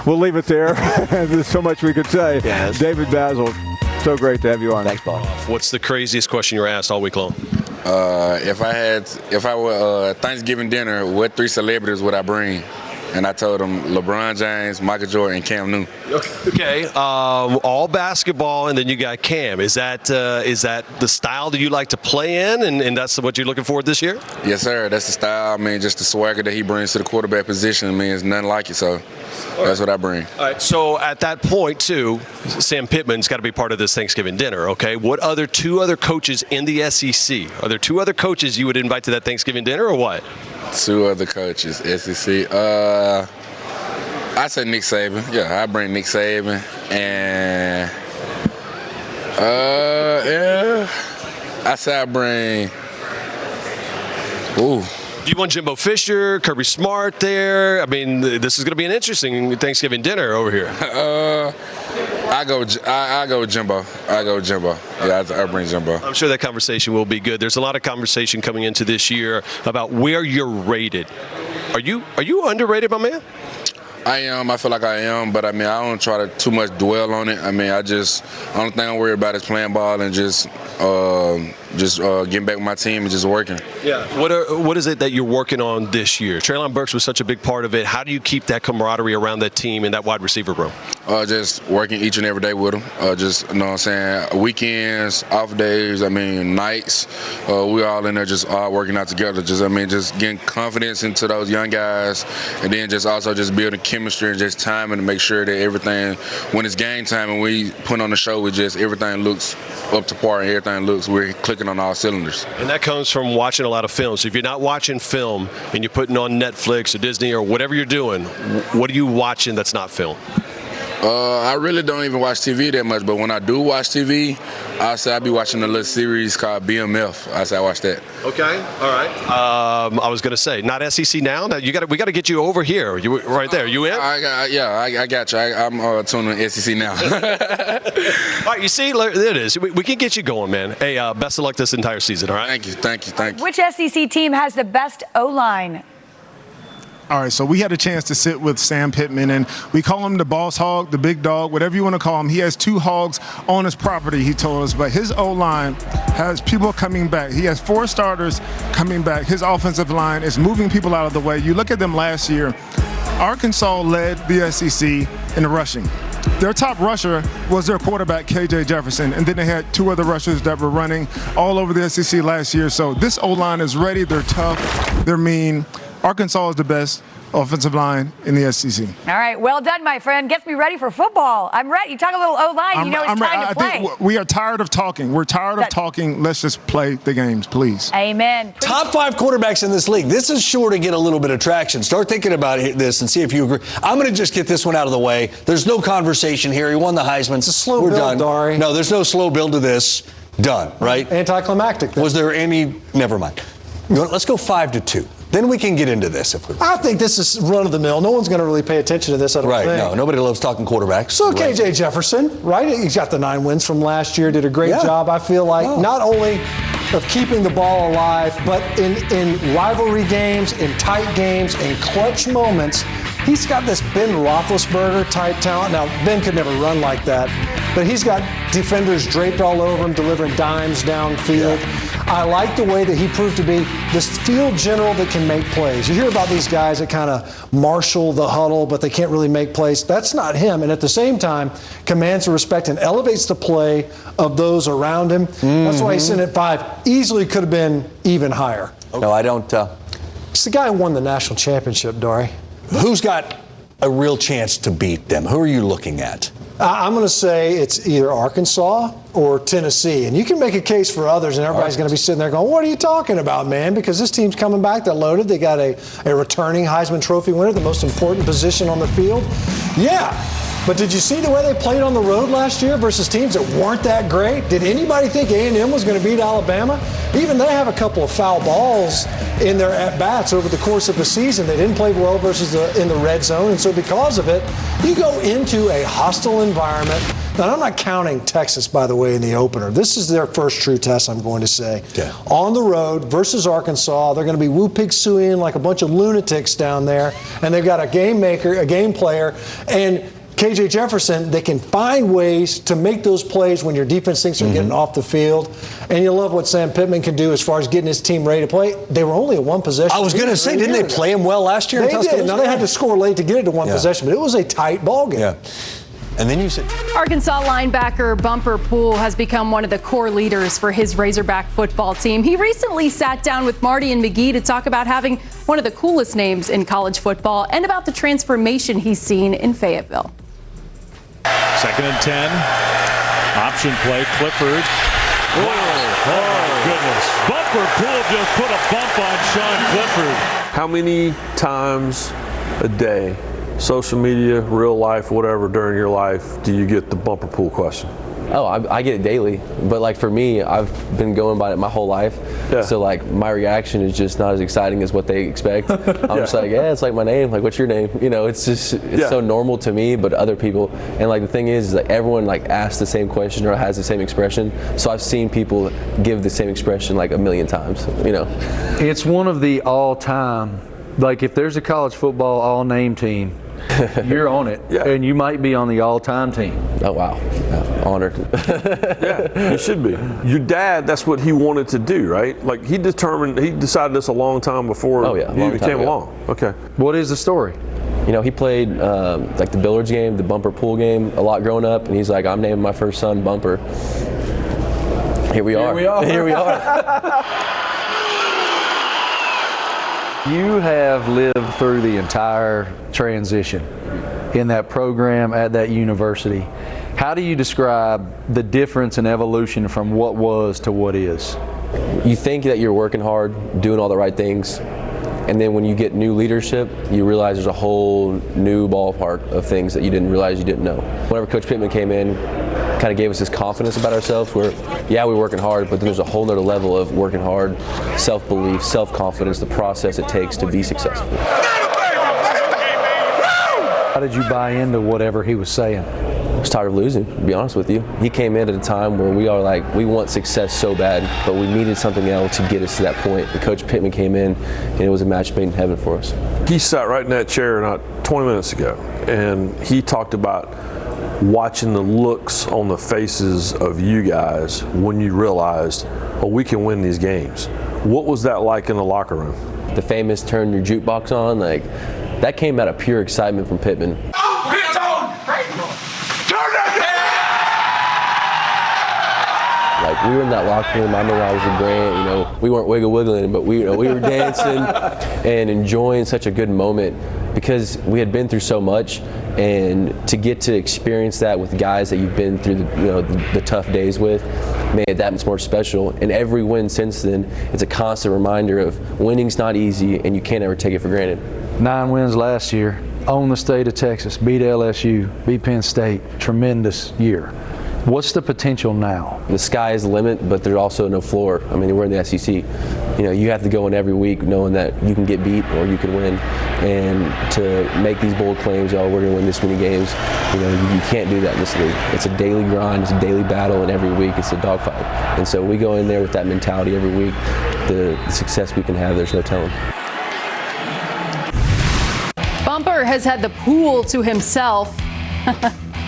We'll leave it there. There's so much we could say. Yes. David Basil, so great to have you on. Thanks, Paul. What's the craziest question you were asked all week long? If I were Thanksgiving dinner, what 3 celebrities would I bring? And I told him LeBron James, Michael Jordan, and Cam Newton. Okay. All basketball, and then you got Cam. Is that the style that you like to play in, and that's what you're looking for this year? Yes, sir. That's the style. I mean, just the swagger that he brings to the quarterback position. I mean, it's nothing like it. So that's what I bring. All right. So at that point, too, Sam Pittman's got to be part of this Thanksgiving dinner. Okay. What two other coaches in the SEC? Are there 2 other coaches you would invite to that Thanksgiving dinner, or what? 2 other coaches, SEC. I say Nick Saban. Yeah, I bring Nick Saban. And I say I bring. Ooh. Do you want Jimbo Fisher, Kirby Smart there? I mean, this is going to be an interesting Thanksgiving dinner over here. I go Jimbo. Yeah, I bring Jimbo. I'm sure that conversation will be good. There's a lot of conversation coming into this year about where you're rated. Are you underrated, my man? I am. I feel like I am, but I mean, I don't try to too much dwell on it. I mean, only thing I worry about is playing ball and just getting back with my team and just working. Yeah. What is it that you're working on this year? Treylon Burks was such a big part of it. How do you keep that camaraderie around that team and that wide receiver room? Just working each and every day with them. Just, you know what I'm saying, weekends, off days, I mean, nights. We all in there just all working out together. Just getting confidence into those young guys, and then just also just building chemistry and just timing to make sure that everything, when it's game time and we put on the show, everything looks up to par and everything we're clicking on all cylinders. And that comes from watching a lot of film. So if you're not watching film and you're putting on Netflix or Disney or whatever you're doing, what are you watching that's not film? I really don't even watch TV that much, but when I do watch TV, I'll be watching a little series called BMF. I watch that. Okay, all right. I was going to say, not SEC now. We got to get you over here. You right there. You in? I got you. I'm tuning in SEC now. All right, you see, there it is. We can get you going, man. Hey, best of luck this entire season. All right. Thank you. Which SEC team has the best O-line? All right, so we had a chance to sit with Sam Pittman, and we call him the boss hog, the big dog, whatever you want to call him. He has 2 hogs on his property, he told us, but his O-line has people coming back. He has 4 starters coming back. His offensive line is moving people out of the way. You look at them last year, Arkansas led the SEC in the rushing. Their top rusher was their quarterback, KJ Jefferson, and then they had 2 other rushers that were running all over the SEC last year. So this O-line is ready. They're tough. They're mean. Arkansas is the best offensive line in the SEC. All right, well done, my friend. Gets me ready for football. I'm ready. You talk a little O-line, you know it's time to play. I think we are tired of talking. We're tired of talking. Let's just play the games, please. Amen. Top 5 quarterbacks in this league. This is sure to get a little bit of traction. Start thinking about this and see if you agree. I'm going to just get this one out of the way. There's no conversation here. He won the Heisman. It's a slow build, done. Dari. No, there's no slow build to this. Done, right? Anticlimactic. Was there any? Never mind. Let's go 5-2. Then we can get into this if we want. I think this is run-of-the-mill. No one's going to really pay attention to this, I don't think. Right, no. Nobody loves talking quarterbacks. So KJ Jefferson, right? He's got the 9 wins from last year, did a great job, I feel like, not only of keeping the ball alive, but in rivalry games, in tight games, in clutch moments. He's got this Ben Roethlisberger-type talent. Now, Ben could never run like that, but he's got defenders draped all over him, delivering dimes downfield. I like the way that he proved to be this field general that can make plays. You hear about these guys that kind of marshal the huddle, but they can't really make plays. That's not him. And at the same time, commands the respect and elevates the play of those around him. That's why he's sitting at 5. Easily could have been even higher. No, I don't. It's the guy who won the national championship, Dari. Who's got a real chance to beat them? Who are you looking at? I'm going to say it's either Arkansas or Tennessee. And you can make a case for others, and everybody's going to be sitting there going, what are you talking about, man? Because this team's coming back. They're loaded. They got a returning Heisman Trophy winner, the most important position on the field. Yeah. But did you see the way they played on the road last year versus teams that weren't that great? Did anybody think A&M was going to beat Alabama? Even they have a couple of foul balls in their at-bats over the course of the season. They didn't play well versus in the red zone. And so because of it, you go into a hostile environment. Now, I'm not counting Texas, by the way, in the opener. This is their first true test, I'm going to say. Yeah. On the road versus Arkansas, they're going to be woo-pig-suing like a bunch of lunatics down there. And they've got a game maker, a game player, and KJ Jefferson, they can find ways to make those plays when your defense thinks they're getting off the field. And you love what Sam Pittman can do as far as getting his team ready to play. They were only a 1 possession. I was going to say, didn't they play him well last year? They did. Now, they had to score late to get it to 1 possession, but it was a tight ball game. Yeah. And then you said Arkansas linebacker Bumper Poole has become one of the core leaders for his Razorback football team. He recently sat down with Marty and McGee to talk about having one of the coolest names in college football and about the transformation he's seen in Fayetteville. 2nd and 10. Option play, Clifford. Oh, goodness. Bumper Poole just put a bump on Sean Clifford. How many times a day, social media, real life, whatever, during your life, do you get the Bumper Poole question? Oh, I get it daily. But, like, for me, I've been going by it my whole life. Yeah. So, like, my reaction is just not as exciting as what they expect. I'm just like, yeah, it's like my name. Like, what's your name? You know, it's just, it's so normal to me, but other people. And, like, the thing is like, everyone, like, asks the same question or has the same expression. So I've seen people give the same expression, like, a million times, you know. It's one of the all-time, like, if there's a college football all-name team, you're on it, and you might be on the all-time team. Oh, wow. Honored. Yeah, you should be. Your dad, that's what he wanted to do, right? Like, he decided this a long time before you came along. Okay. What is the story? You know, he played like the billiards game, the Bumper Pool game a lot growing up, and he's like, I'm naming my first son Bumper. Here we are. Here we are. You have lived through the entire transition in that program at that university. How do you describe the difference in evolution from what was to what is? You think that you're working hard, doing all the right things, and then when you get new leadership, you realize there's a whole new ballpark of things that you didn't realize you didn't know. Whenever Coach Pittman came in, kind of gave us this confidence about ourselves where, yeah, we're working hard, but then there's a whole nother level of working hard, self-belief, self-confidence, the process it takes to be successful. How did you buy into whatever he was saying? was tired of losing, to be honest with you. He came in at a time where we are like, we want success so bad, but we needed something else to get us to that point. And Coach Pittman came in, and it was a match made in heaven for us. He sat right in that chair not 20 minutes ago, and he talked about watching the looks on the faces of you guys when you realized, oh, we can win these games. What was that like in the locker room? The famous turn your jukebox on, like, that came out of pure excitement from Pittman. Like, we were in that locker room. I remember I was with Grant. We weren't wiggling, but we were dancing and enjoying such a good moment because we had been through so much, and to get to experience that with guys that you've been through the tough days with made it that much more special. And every win since then, it's a constant reminder of winning's not easy, and you can't ever take it for granted. 9 wins last year, own the state of Texas, beat LSU, beat Penn State. Tremendous year. What's the potential now? The sky is the limit, but there's also no floor. I mean, we're in the SEC. You have to go in every week knowing that you can get beat or you can win. And to make these bold claims, we're going to win this many games, you can't do that in this league. It's a daily grind, it's a daily battle, and every week it's a dogfight. And so we go in there with that mentality every week. The success we can have, there's no telling. Bumper has had the pool to himself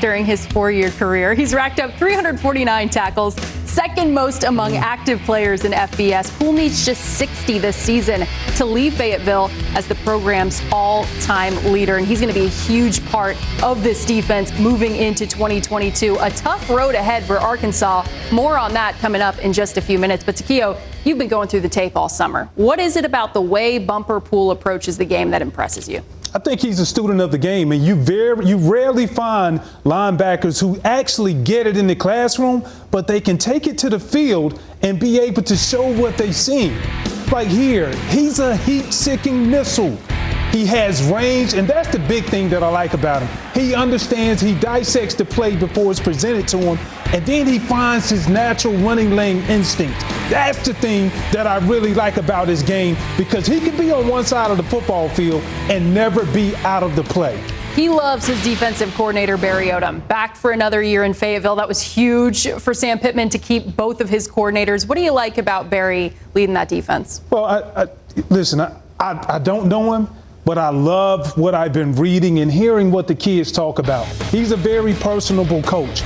during his 4-year career. He's racked up 349 tackles, second most among active players in FBS. Poole needs just 60 this season to leave Fayetteville as the program's all-time leader. And he's going to be a huge part of this defense moving into 2022. A tough road ahead for Arkansas. More on that coming up in just a few minutes. But Takeo, you've been going through the tape all summer. What is it about the way Bumper Poole approaches the game that impresses you? I think he's a student of the game, and you rarely find linebackers who actually get it in the classroom, but they can take it to the field and be able to show what they've seen. Like here, he's a heat-seeking missile. He has range, and that's the big thing that I like about him. He understands, he dissects the play before it's presented to him, and then he finds his natural running lane instinct. That's the thing that I really like about his game, because he can be on one side of the football field and never be out of the play. He loves his defensive coordinator, Barry Odom. Back for another year in Fayetteville. That was huge for Sam Pittman to keep both of his coordinators. What do you like about Barry leading that defense? Well, listen, I don't know him, but I love what I've been reading and hearing what the kids talk about. He's a very personable coach.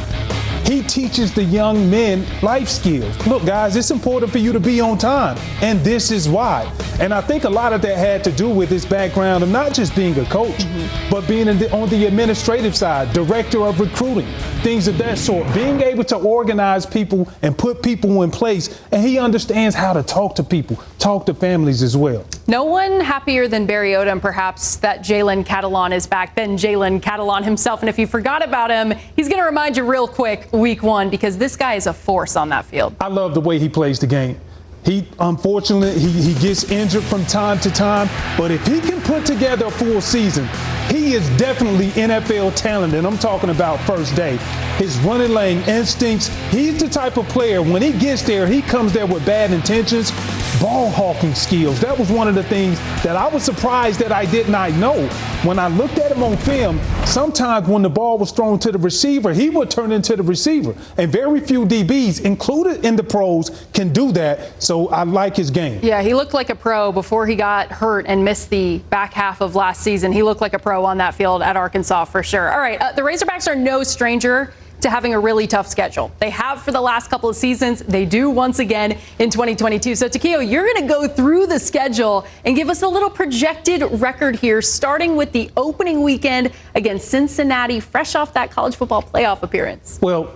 He teaches the young men life skills. Look, guys, it's important for you to be on time, and this is why. And I think a lot of that had to do with his background of not just being a coach, but being on the administrative side, director of recruiting, things of that sort. Being able to organize people and put people in place, and he understands how to talk to people, talk to families as well. No one happier than Barry Odom, perhaps, that Jalen Catalon is back than Jalen Catalon himself. And if you forgot about him, he's going to remind you real quick week 1, because this guy is a force on that field. I love the way he plays the game. He, unfortunately, he gets injured from time to time, but if he can put together a full season, he is definitely NFL talent, and I'm talking about first day. His running lane instincts, he's the type of player, when he gets there, he comes there with bad intentions. Ball hawking skills, that was one of the things that I was surprised that I did not know. When I looked at him on film, sometimes when the ball was thrown to the receiver, he would turn into the receiver. And very few DBs, included in the pros, can do that. So I like his game. Yeah, he looked like a pro before he got hurt and missed the back half of last season. He looked like a pro on that field at Arkansas for sure. All right, the Razorbacks are no stranger to having a really tough schedule. They have for the last couple of seasons. They do once again in 2022. So, Takeo, you're going to go through the schedule and give us a little projected record here, starting with the opening weekend against Cincinnati, fresh off that college football playoff appearance. Well,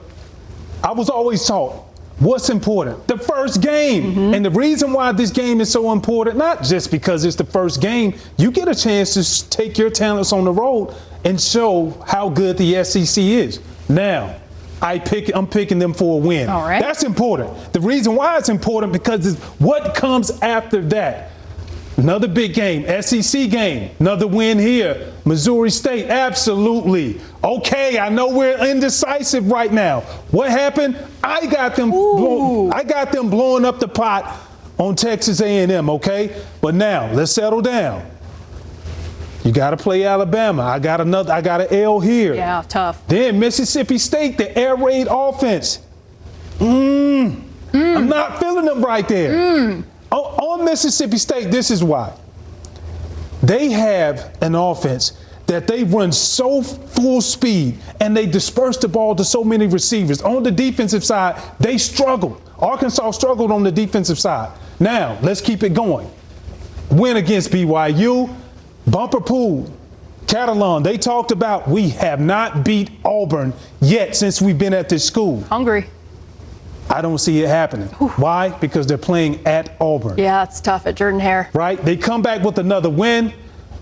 I was always taught what's important? The first game. And the reason why this game is so important, not just because it's the first game, you get a chance to take your talents on the road and show how good the SEC is. Now, I'm picking them for a win. All right. That's important. The reason why it's important because it's what comes after that. Another big game, SEC game, another win here. Missouri State, absolutely. Okay, I know we're indecisive right now. What happened? I got them blowing up the pot on Texas A&M, okay? But now, let's settle down. You got to play Alabama. I got an L here. Yeah, tough. Then Mississippi State, the air raid offense. I'm not feeling them right there. On Mississippi State, this is why. They have an offense that they run so full speed and they disperse the ball to so many receivers. On the defensive side, they struggled. Arkansas struggled on the defensive side. Now, let's keep it going. Win against BYU, bumper pool, Catalan. They talked about we have not beat Auburn yet since we've been at this school. Hungry. I don't see it happening. Why? Because they're playing at Auburn. Yeah, it's tough at Jordan-Hare. Right? They come back with another win.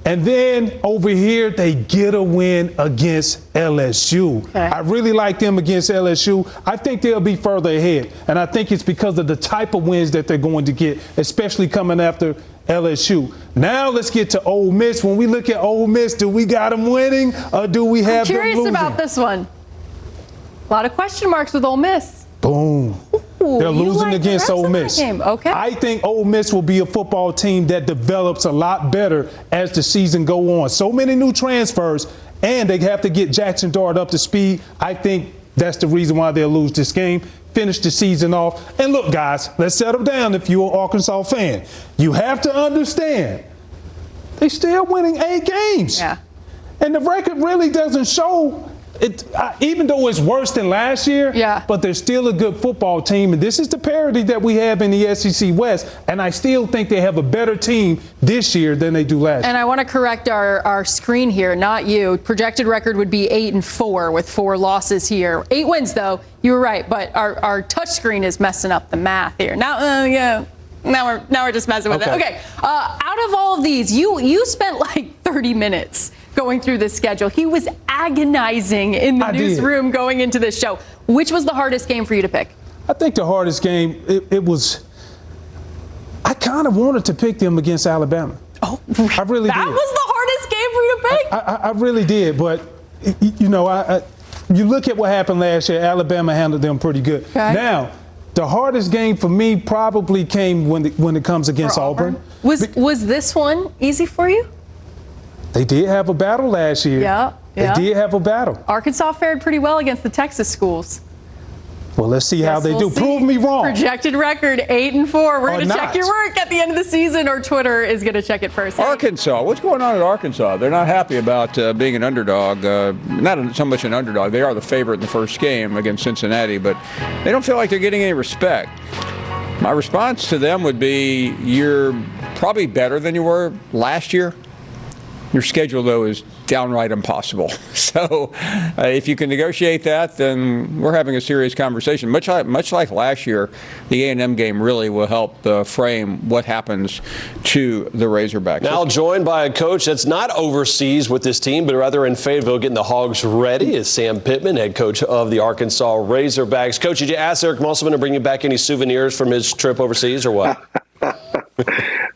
And then over here, they get a win against LSU. Okay. I really like them against LSU. I think they'll be further ahead. And I think it's because of the type of wins that they're going to get, especially coming after LSU. Now let's get to Ole Miss. When we look at Ole Miss, do we got them winning or do we have them losing? I'm curious about this one. A lot of question marks with Ole Miss. Boom. They're losing against Ole Miss. Okay. I think Ole Miss will be a football team that develops a lot better as the season go on. So many new transfers, and they have to get Jackson Dart up to speed. I think that's the reason why they'll lose this game. Finish the season off. And look, guys, let's settle down if you're an Arkansas fan. You have to understand, they're still winning 8 games. Yeah. And the record really doesn't show it, even though it's worse than last year, but they're still a good football team. And this is the parity that we have in the SEC West. And I still think they have a better team this year than they do last year. And I want to correct our screen here, not you. Projected record would be 8-4 with 4 losses here. 8 wins, though. You were right. But our touch screen is messing up the math here. Now, now we're just messing with it. Okay. Out of all of these, you spent like 30 minutes going through this schedule. He was agonizing in the newsroom going into this show. Which was the hardest game for you to pick? I think the hardest game, it was, I kind of wanted to pick them against Alabama. Oh, I really did. That was the hardest game for you to pick? I really did, but, you look at what happened last year, Alabama handled them pretty good. Okay. Now, the hardest game for me probably came when it comes against Auburn. Was this one easy for you? They did have a battle last year. Yeah. They did have a battle. Arkansas fared pretty well against the Texas schools. Well, let's see how they do. See. Prove me wrong. Projected record 8-4. We're going to check your work at the end of the season, or Twitter is going to check it first. Arkansas. What's going on at Arkansas? They're not happy about being an underdog. Not so much an underdog. They are the favorite in the first game against Cincinnati, but they don't feel like they're getting any respect. My response to them would be, you're probably better than you were last year. Your schedule, though, is downright impossible. So if you can negotiate that, then we're having a serious conversation. Much like last year, the A&M game really will help frame what happens to the Razorbacks. Now joined by a coach that's not overseas with this team, but rather in Fayetteville getting the Hogs ready, is Sam Pittman, head coach of the Arkansas Razorbacks. Coach, did you ask Eric Musselman to bring you back any souvenirs from his trip overseas or what?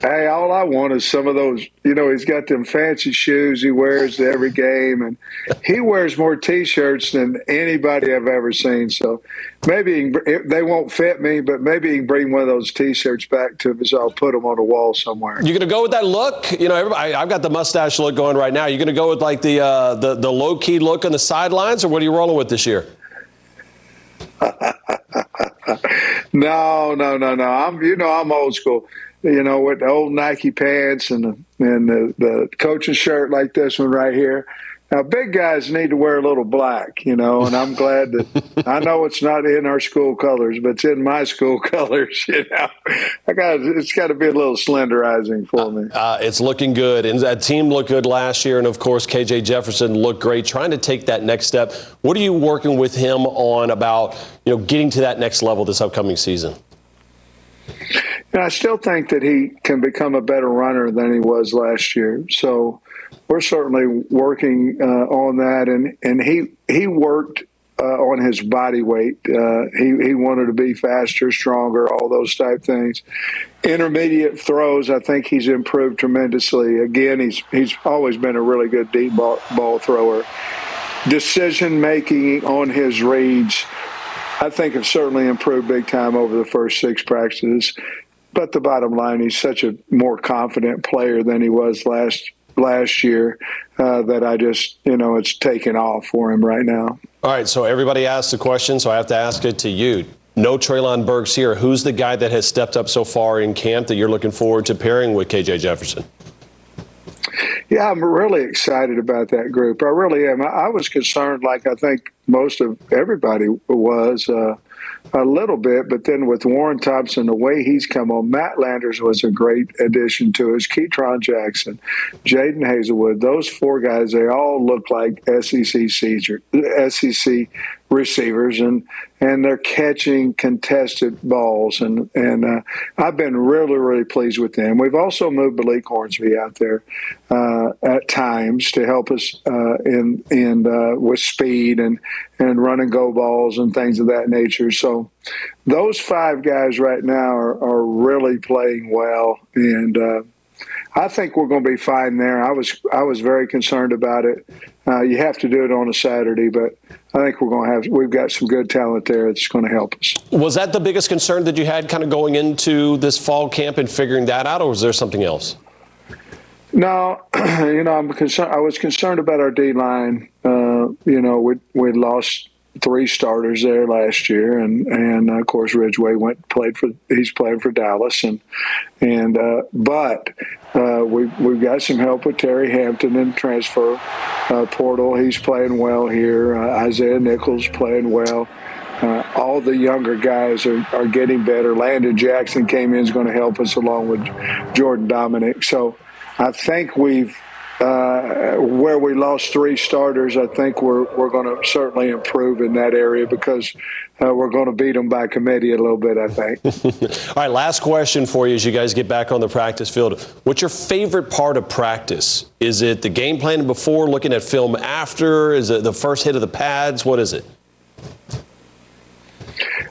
Hey, all I want is some of those. He's got them fancy shoes he wears to every game, and he wears more T-shirts than anybody I've ever seen. So maybe they won't fit me, but maybe he can bring one of those T-shirts back to me, so I'll put them on the wall somewhere. You going to go with that look? Everybody, I've got the mustache look going right now. You going to go with like the low-key look on the sidelines, or what are you rolling with this year? No. I'm old school. With the old Nike pants and the coaching shirt like this one right here. Now, big guys need to wear a little black, and I'm glad that I know it's not in our school colors, but it's in my school colors, It's got to be a little slenderizing for me. It's looking good, and that team looked good last year, and of course, KJ Jefferson looked great, trying to take that next step. What are you working with him on about, getting to that next level this upcoming season? And I still think that he can become a better runner than he was last year. So we're certainly working on that. And he worked on his body weight. He wanted to be faster, stronger, all those type things. Intermediate throws, I think he's improved tremendously. Again, he's always been a really good deep ball thrower. Decision making on his reads, I think, have certainly improved big time over the first 6 practices. But the bottom line, he's such a more confident player than he was last last year that I just, it's taken off for him right now. All right, so everybody asked the question, so I have to ask it to you. No Treylon Burks here. Who's the guy that has stepped up so far in camp that you're looking forward to pairing with KJ Jefferson? Yeah, I'm really excited about that group. I really am. I was concerned, like I think most of everybody was, a little bit, but then with Warren Thompson, the way he's come on, Matt Landers was a great addition to us. Ketron Jackson, Jaden Hazelwood, those four guys, they all look like SEC receivers, and they're catching contested balls, and I've been really pleased with them. We've also moved Malik Hornsby out there at times to help us with speed and run and go balls and things of that nature. So those five guys right now are really playing well, and I think we're going to be fine there. I was very concerned about it. You have to do it on a Saturday, but I think we've got some good talent there that's going to help us. Was that the biggest concern that you had kind of going into this fall camp and figuring that out, or was there something else? No, I'm concerned. I was concerned about our D-line. We lost 3 starters there last year, and of course Ridgeway he's playing for Dallas, but we've got some help with Terry Hampton in transfer portal. He's playing well here. Isaiah Nichols playing well. All the younger guys are getting better. Landon Jackson came in, is going to help us along with Jordan Dominic. So I think we've where we lost 3 starters, I think we're going to certainly improve in that area because we're going to beat them by committee a little bit, I think. All right, last question for you as you guys get back on the practice field. What's your favorite part of practice? Is it the game plan before, looking at film after? Is it the first hit of the pads? What is it?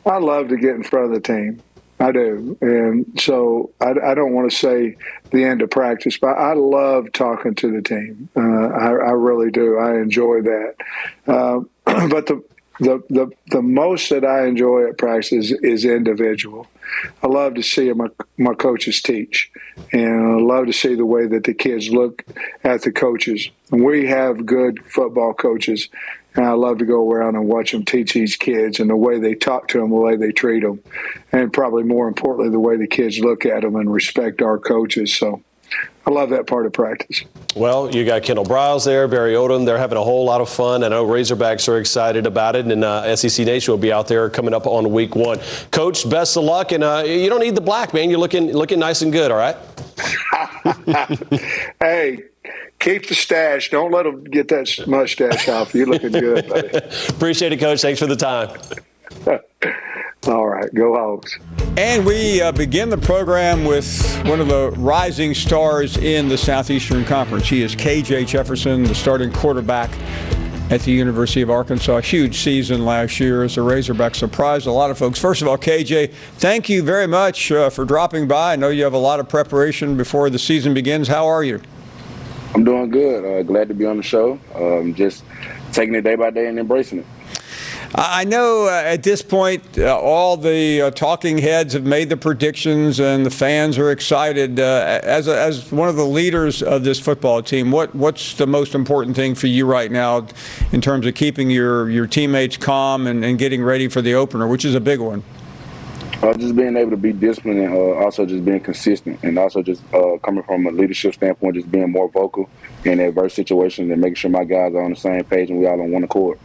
I love to get in front of the team. I do. And so I don't want to say the end of practice, but I love talking to the team. I really do. I enjoy that. But the most that I enjoy at practice is individual. I love to see my coaches teach, and I love to see the way that the kids look at the coaches. We have good football coaches, and I love to go around and watch them teach these kids and the way they talk to them, the way they treat them, and probably more importantly, the way the kids look at them and respect our coaches. So I love that part of practice. Well, you got Kendall Briles there, Barry Odom. They're having a whole lot of fun. I know Razorbacks are excited about it, and SEC Nation will be out there coming up on week 1. Coach, best of luck, and you don't need the black, man. You're looking nice and good, all right? Hey, keep the stash. Don't let them get that mustache off. You're looking good, buddy. Appreciate it, Coach. Thanks for the time. All right, go Hogs. And we begin the program with one of the rising stars in the Southeastern Conference. He is KJ Jefferson, the starting quarterback at the University of Arkansas. Huge season last year as a Razorback. Surprised a lot of folks. First of all, KJ, thank you very much for dropping by. I know you have a lot of preparation before the season begins. How are you? I'm doing good. Glad to be on the show. Just taking it day by day and embracing it. I know at this point all the talking heads have made the predictions and the fans are excited. As one of the leaders of this football team, what's the most important thing for you right now in terms of keeping your teammates calm and getting ready for the opener, which is a big one? Just being able to be disciplined and also just being consistent, and also just coming from a leadership standpoint, just being more vocal in adverse situations and making sure my guys are on the same page and we all on one accord.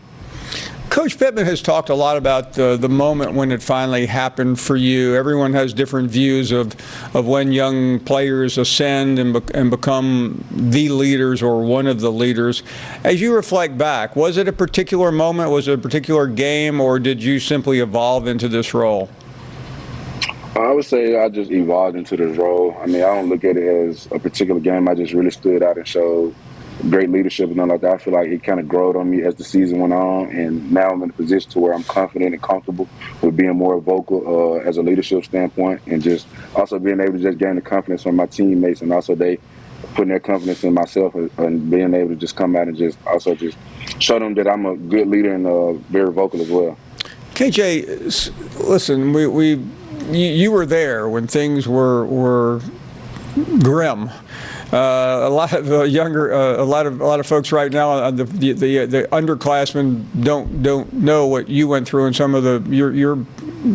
Coach Pittman has talked a lot about the moment when it finally happened for you. Everyone has different views of when young players ascend and become the leaders or one of the leaders. As you reflect back, was it a particular moment, was it a particular game, or did you simply evolve into this role? I would say I just evolved into this role. I mean, I don't look at it as a particular game. I just really stood out and showed great leadership and all like that. I feel like it kind of growed on me as the season went on, and now I'm in a position to where I'm confident and comfortable with being more vocal as a leadership standpoint, and just also being able to just gain the confidence from my teammates, and also they putting their confidence in myself and being able to just come out and just also just show them that I'm a good leader and very vocal as well. KJ, listen, you were there when things were grim. A lot of a lot of folks right now, the underclassmen don't know what you went through, and some of your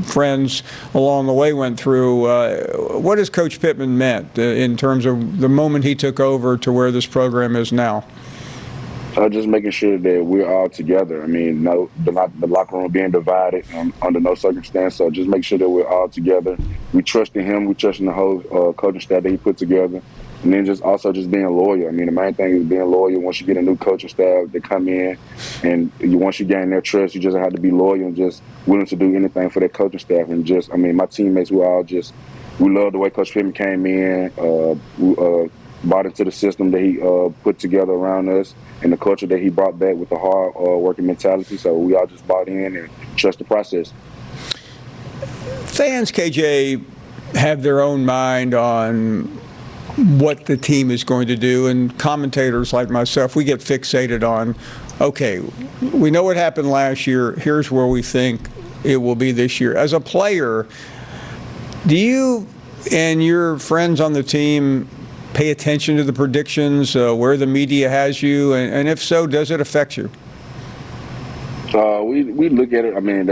friends along the way went through. What has Coach Pittman meant in terms of the moment he took over to where this program is now? Just making sure that we're all together. I mean, the locker room being divided under no circumstance. So just make sure that we're all together. We trust in him. We trust in the whole coaching staff that he put together. And then just being loyal. I mean, the main thing is being loyal. Once you get a new coaching staff that come in, and once you gain their trust, you just have to be loyal and just willing to do anything for that coaching staff. And just, I mean, my teammates, we love the way Coach Pittman came in. We bought into the system that he put together around us and the culture that he brought back with the hard working mentality. So we all just bought in and trust the process. Fans, KJ, have their own mind on what the team is going to do, and commentators like myself, we get fixated on, okay, we know what happened last year, here's where we think it will be this year. As a player, do you and your friends on the team pay attention to the predictions, where the media has you, and if so, does it affect you? We look at it. I mean,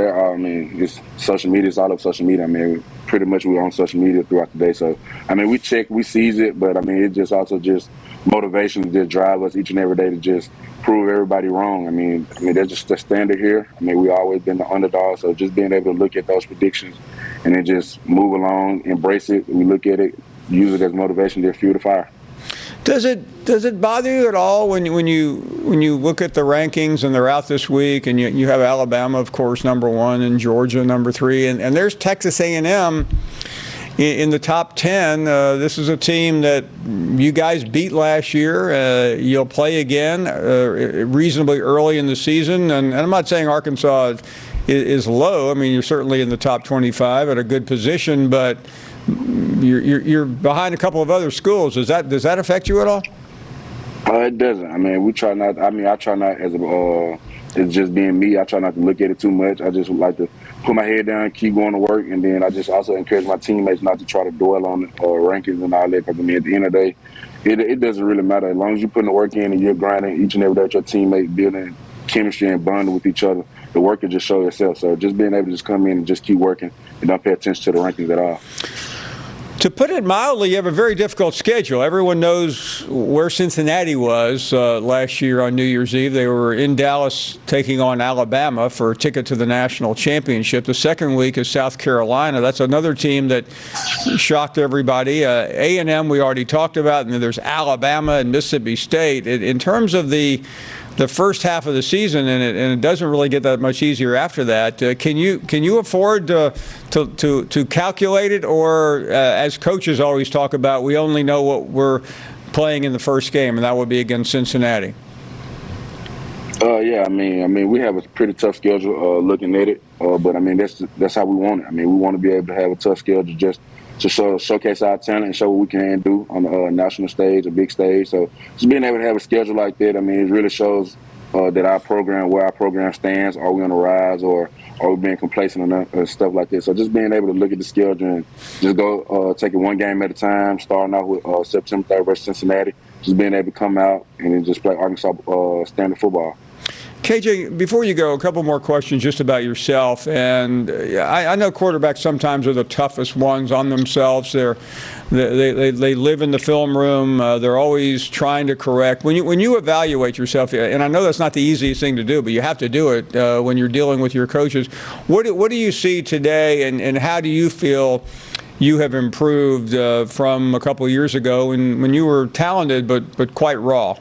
it's social media. It's all of social media. I mean, pretty much we're on social media throughout the day. So, I mean, we check, we seize it, but I mean, it just also just motivation to just drive us each and every day to just prove everybody wrong. I mean, that's just the standard here. I mean, we always been the underdog. So just being able to look at those predictions and then just move along, embrace it. We look at it, use it as motivation to fuel the fire. Does it bother you at all when you look at the rankings and they're out this week, and you have Alabama, of course, number 1, and Georgia number 3, and there's Texas A&M in the top 10? This is a team that you guys beat last year. You'll play again reasonably early in the season, and I'm not saying Arkansas is low. I mean, you're certainly in the top 25 at a good position, but you're behind a couple of other schools. Does that affect you at all? It doesn't. I mean, we try not. I mean, I try not as it's just being me. I try not to look at it too much. I just like to put my head down, keep going to work, and then I just also encourage my teammates not to try to dwell on rankings and all that. Because I mean, at the end of the day, it doesn't really matter as long as you're putting the work in and you're grinding each and every day with your teammate, building chemistry and bonding with each other. The work can just show itself. So just being able to just come in and just keep working and don't pay attention to the rankings at all. To put it mildly, you have a very difficult schedule. Everyone knows where Cincinnati was last year on New Year's Eve. They were in Dallas taking on Alabama for a ticket to the national championship. The second week is South Carolina. That's another team that shocked everybody. A&M we already talked about, and then there's Alabama and Mississippi State. In terms of the first half of the season, and it doesn't really get that much easier after that. Can you afford to calculate it, or as coaches always talk about, we only know what we're playing in the first game, and that would be against Cincinnati? Yeah, I mean, we have a pretty tough schedule looking at it, but I mean that's how we want it. I mean, we want to be able to have a tough schedule just to showcase our talent and show what we can do on the national stage, a big stage. So just being able to have a schedule like that, I mean, it really shows that where our program stands. Are we on the rise, or are we being complacent and stuff like that? So just being able to look at the schedule and just go take it one game at a time, starting out with September 3rd versus Cincinnati, just being able to come out and then just play Arkansas standard football. KJ, before you go, a couple more questions just about yourself. And I know quarterbacks sometimes are the toughest ones on themselves. They live in the film room. They're always trying to correct. When you evaluate yourself, and I know that's not the easiest thing to do, but you have to do it when you're dealing with your coaches. What do you see today, and how do you feel you have improved from a couple of years ago when you were talented but quite raw?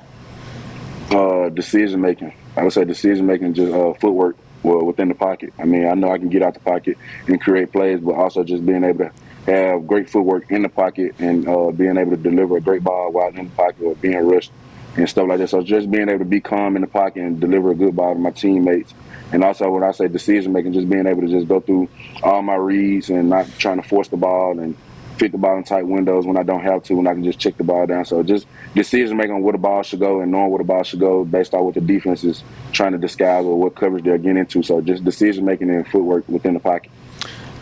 Decision making. I would say decision making, just footwork within the pocket. I mean, I know I can get out the pocket and create plays, but also just being able to have great footwork in the pocket and being able to deliver a great ball while in the pocket or being rushed and stuff like that. So just being able to be calm in the pocket and deliver a good ball to my teammates. And also when I say decision making, just being able to just go through all my reads and not trying to force the ball and fit the ball in tight windows when I don't have to, when I can just check the ball down. So just decision making on where the ball should go and knowing where the ball should go based on what the defense is trying to disguise or what coverage they're getting into. So just decision making and footwork within the pocket.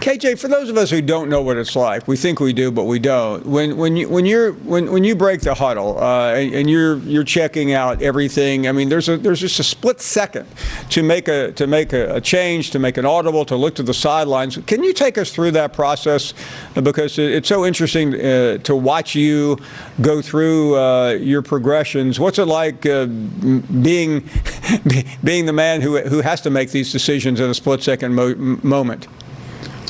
KJ, for those of us who don't know what it's like, we think we do, but we don't. When you break the huddle and you're checking out everything, I mean, there's just a split second to make a change, to make an audible, to look to the sidelines. Can you take us through that process? Because it's so interesting to watch you go through your progressions. What's it like being the man who has to make these decisions at a split-second moment?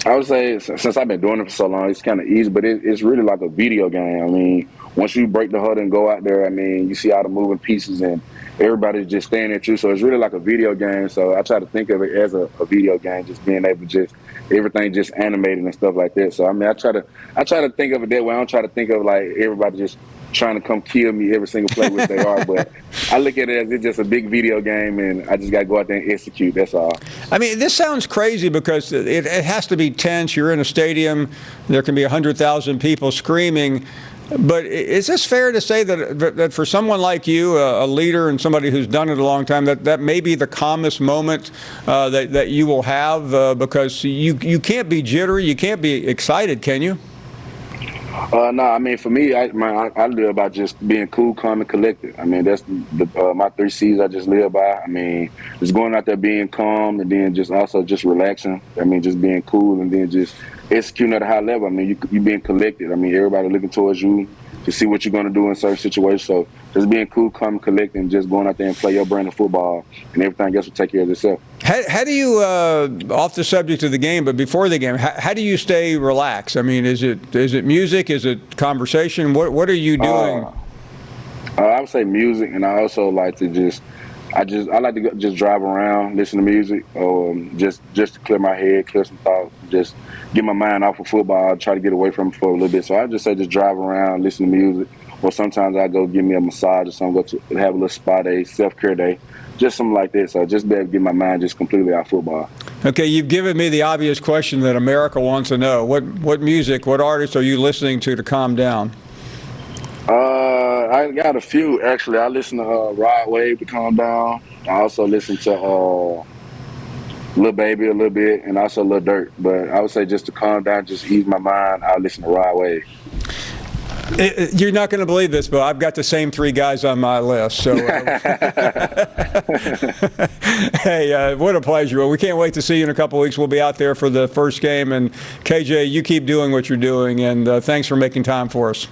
I would say since I've been doing it for so long, it's kind of easy, but it's really like a video game. I mean, once you break the huddle and go out there, I mean, you see all the moving pieces and everybody's just staring at you. So it's really like a video game. So I try to think of it as a video game, just being able to just everything just animated and stuff like that. So I mean, I try to think of it that way. I don't try to think of like everybody just trying to come kill me every single play, which they are. But I look at it as it's just a big video game, and I just got to go out there and execute. That's all. I mean, this sounds crazy because it has to be tense. You're in a stadium. There can be 100,000 people screaming. But is this fair to say that for someone like you, a leader and somebody who's done it a long time, that may be the calmest moment that you will have because you can't be jittery, you can't be excited, can you? No, I mean, for me, I live about just being cool, calm, and collected. I mean, that's my 3 C's I just live by. I mean, just going out there being calm and then just also just relaxing. I mean, just being cool and then just executing at a high level. I mean, you being collected. I mean, everybody looking towards you to see what you're going to do in certain situations. So just being cool, calm, and collected and just going out there and play your brand of football and everything else will take care of itself. How do you, off the subject of the game, but before the game, how do you stay relaxed? I mean, is it music? Is it conversation? What are you doing? I would say music, and I also like to I like to just drive around, listen to music, just to clear my head, clear some thoughts, just get my mind off of football, try to get away from it for a little bit. So I just say just drive around, listen to music, or sometimes I go give me a massage or something, go to have a little spa day, self-care day, just something like that. So just be able to get my mind just completely off football. Okay, you've given me the obvious question that America wants to know. What music, what artists are you listening to calm down? I got a few, actually. I listen to Rod Wave to calm down. I also listen to Lil Baby a little bit and also Lil Durk. But I would say just to calm down, just ease my mind, I listen to Rod Wave. You're not going to believe this, but I've got the same 3 guys on my list. So, hey, what a pleasure. Well, we can't wait to see you in a couple of weeks. We'll be out there for the first game. And, KJ, you keep doing what you're doing, and thanks for making time for us.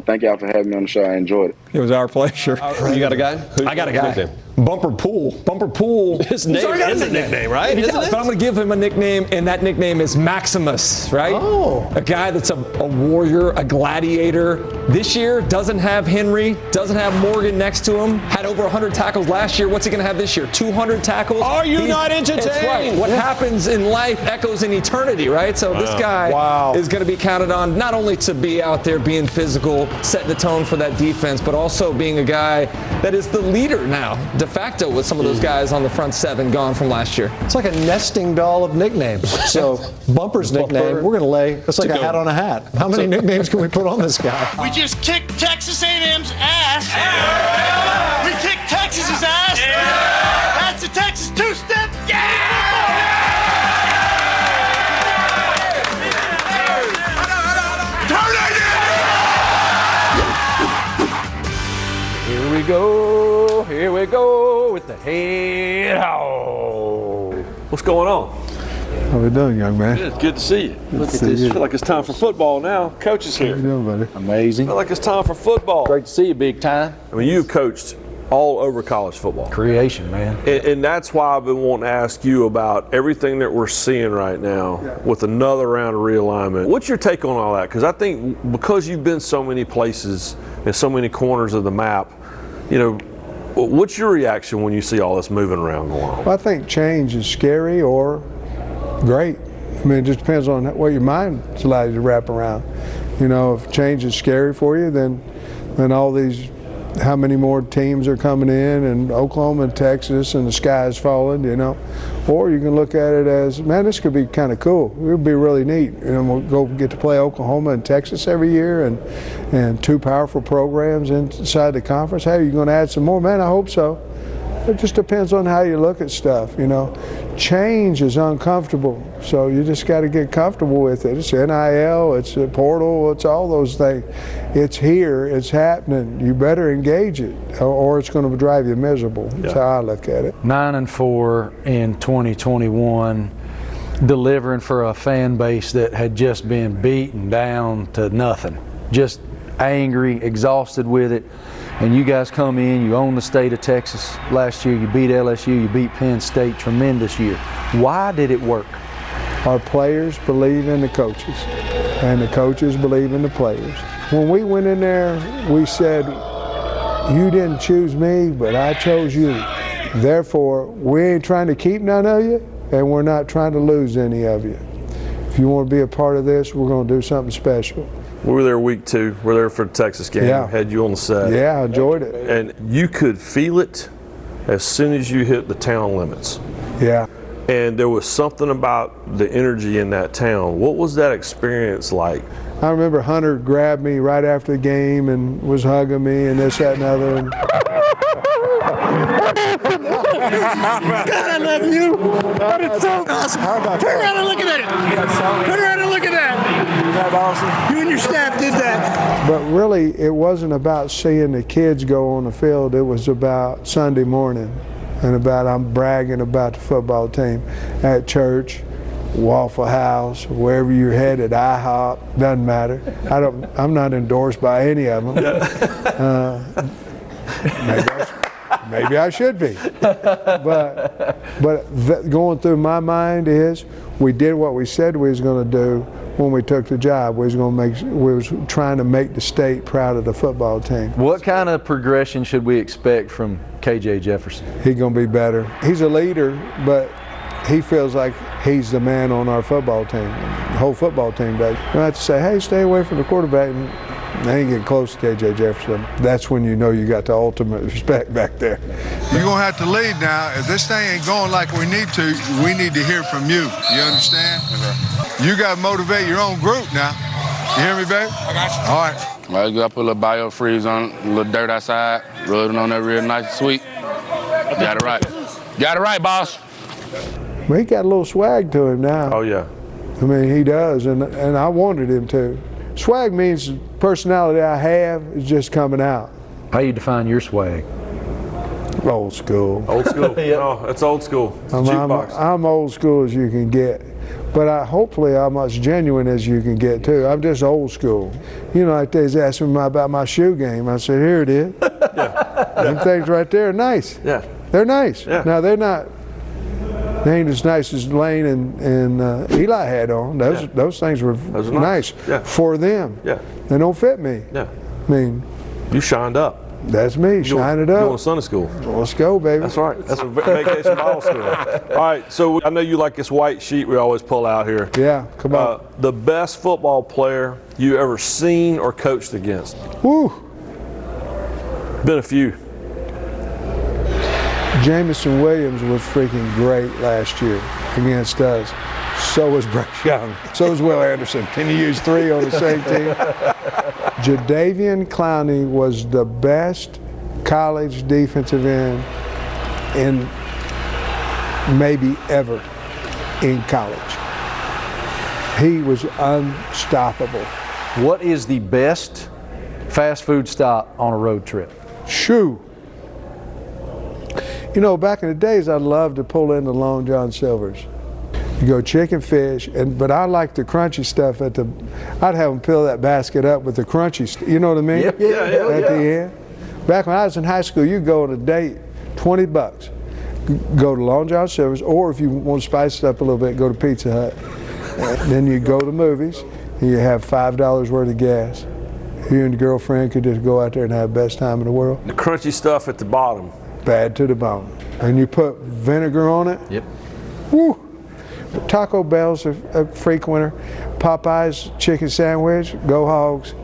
Thank y'all for having me on the show. I enjoyed it. It was our pleasure. You got a guy? I got a guy. Bumper Pool. Bumper Pool. His name is a nickname, right? He does, but I'm going to give him a nickname, and that nickname is Maximus, right? Oh. A guy that's a warrior, a gladiator. This year doesn't have Henry, doesn't have Morgan next to him. Had over 100 tackles last year. What's he going to have this year? 200 tackles? Are you not entertained? That's right. What happens in life echoes in eternity, right? So this guy is going to be counted on not only to be out there being physical, setting the tone for that defense, but also being a guy that is the leader now, de facto, with some of those guys on the front 7 gone from last year. It's like a nesting doll of nicknames. So Bumper's nickname, we're going to lay, it's like a hat on a hat. How many nicknames can we put on this guy? We just kicked Texas A&M's ass. Yeah. We kicked Texas's ass. Yeah. That's the Texas two-step. Here we go with the head hog. What's going on? How we doing, young man? It's good to see you. Look at this. I feel like it's time for football now. Coach is here. How you doing, buddy? Amazing. I feel like it's time for football. Great to see you, big time. I mean, you've coached all over college football. Creation, man. And that's why I've been wanting to ask you about everything that we're seeing right now with another round of realignment. What's your take on all that? Because I think because you've been so many places and so many corners of the map, you know, what's your reaction when you see all this moving around going on? Well, I think change is scary or great. I mean, it just depends on what your mind's allowed you to wrap around. You know, if change is scary for you, then all these, how many more teams are coming in, and Oklahoma and Texas, and the sky is falling, you know. Or you can look at it as, man, this could be kind of cool. It would be really neat. You know, we'll go get to play Oklahoma and Texas every year, and 2 powerful programs inside the conference. Hey, you're going to add some more? Man, I hope so. It just depends on how you look at stuff, you know. Change is uncomfortable, so you just got to get comfortable with it. It's NIL, it's a portal, it's all those things. It's here, it's happening. You better engage it, or it's going to drive you miserable. That's how I look at it. 9-4 in 2021, delivering for a fan base that had just been beaten down to nothing, just angry, exhausted with it. And you guys come in, you own the state of Texas last year, you beat LSU, you beat Penn State, tremendous year. Why did it work? Our players believe in the coaches, and the coaches believe in the players. When we went in there, we said, you didn't choose me, but I chose you. Therefore, we ain't trying to keep none of you, and we're not trying to lose any of you. If you want to be a part of this, we're going to do something special. We were there week 2. We're there for the Texas game. Yeah. Had you on the set. Yeah, I enjoyed it. And you could feel it as soon as you hit the town limits. Yeah. And there was something about the energy in that town. What was that experience like? I remember Hunter grabbed me right after the game and was hugging me and this, that, and other. And God, I love you. That is so awesome. Turn around and look at that. Turn around and look at that. That awesome. You and your staff did that. But really, it wasn't about seeing the kids go on the field. It was about Sunday morning and about I'm bragging about the football team at church, Waffle House, wherever you're headed, IHOP, doesn't matter. I'm not endorsed by any of them. Maybe I should be. But going through my mind is we did what we said we was going to do when we took the job. We was trying to make the state proud of the football team. What kind of progression should we expect from KJ Jefferson? He's going to be better. He's a leader, but he feels like he's the man on our football team. The whole football team does. You don't have to say, hey, stay away from the quarterback. And they ain't getting close to KJ Jefferson. That's when you know you got the ultimate respect back there. You're going to have to lead now. If this thing ain't going like we need to hear from you. You understand? Okay. You got to motivate your own group now. You hear me, baby? I got you. All right. Well, you got to put a little biofreeze on it, a little dirt outside, rub it on there real nice and sweet. Got it right. Got it right, boss. Well, he got a little swag to him now. Oh, yeah. I mean, he does, and I wanted him to. Swag means the personality I have is just coming out. How you define your swag? Old school. Old school. No, it's old school. It's I'm old school as you can get. But hopefully I'm as genuine as you can get too. I'm just old school. You know, like they was asking me about my shoe game. I said, here it is. Them things right there are nice. Yeah. They're nice. Yeah. Now they ain't as nice as Lane and Eli had on. Those things were nice for them. Yeah. They don't fit me. Yeah. I mean, you shined up. That's me, shine it up. Going to Sunday school. Let's go, baby. That's right. That's a vacation Bible school. All right, so I know you like this white sheet we always pull out here. Yeah, come on. The best football player you ever seen or coached against? Woo. Been a few. Jameson Williams was freaking great last year against us. So was Bryce Young. So was Will Anderson. Can you use 3 on the same team? Jadeveon Clowney was the best college defensive end in maybe ever in college. He was unstoppable. What is the best fast food stop on a road trip? Shoe. You know, back in the days, I'd love to pull into Long John Silver's. You go chicken, fish, but I like the crunchy stuff I'd have them fill that basket up with the crunchy you know what I mean? Yeah. At the end. Back when I was in high school, you go on a date, $20. Go to Long John Silver's, or if you want to spice it up a little bit, go to Pizza Hut. Then you go to the movies, and you have $5 worth of gas. You and your girlfriend could just go out there and have the best time in the world. The crunchy stuff at the bottom. Bad to the bone. And you put vinegar on it. Yep. Woo! Taco Bell's a frequenter. Popeye's chicken sandwich, go Hogs.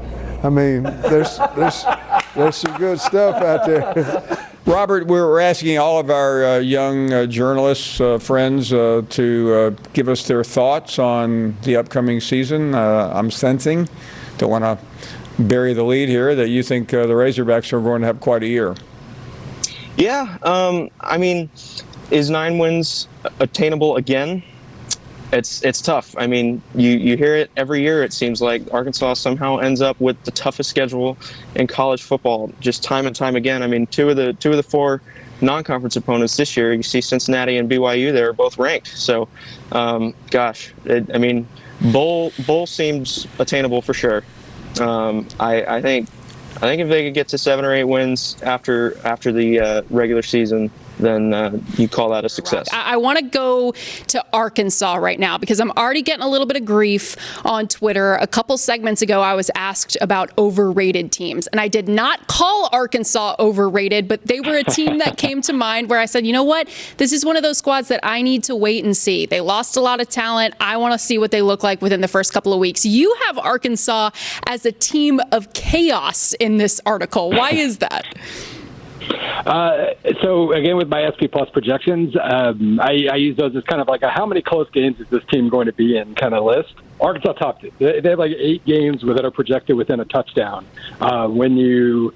I mean, there's some good stuff out there. Robert, we're asking all of our young journalists, friends, to give us their thoughts on the upcoming season. I'm sensing, don't want to bury the lead here, that you think the Razorbacks are going to have quite a year. Yeah, I mean, is 9 wins attainable again? It's tough. I mean, you hear it every year. It seems like Arkansas somehow ends up with the toughest schedule in college football, just time and time again. I mean, two of the 4 non-conference opponents this year, you see Cincinnati and BYU, they're both ranked. So, I mean, bowl seems attainable for sure. I think if they could get to 7 or 8 wins after the regular season, then you call that a success. I want to go to Arkansas right now because I'm already getting a little bit of grief on Twitter. A couple segments ago, I was asked about overrated teams, and I did not call Arkansas overrated, but they were a team that came to mind where I said, you know what? This is one of those squads that I need to wait and see. They lost a lot of talent. I want to see what they look like within the first couple of weeks. You have Arkansas as a team of chaos in this article. Why is that? So again, with my SP Plus projections, I use those as kind of like a how many close games is this team going to be in kind of list. Arkansas topped it. They have like 8 games that are projected within a touchdown. When you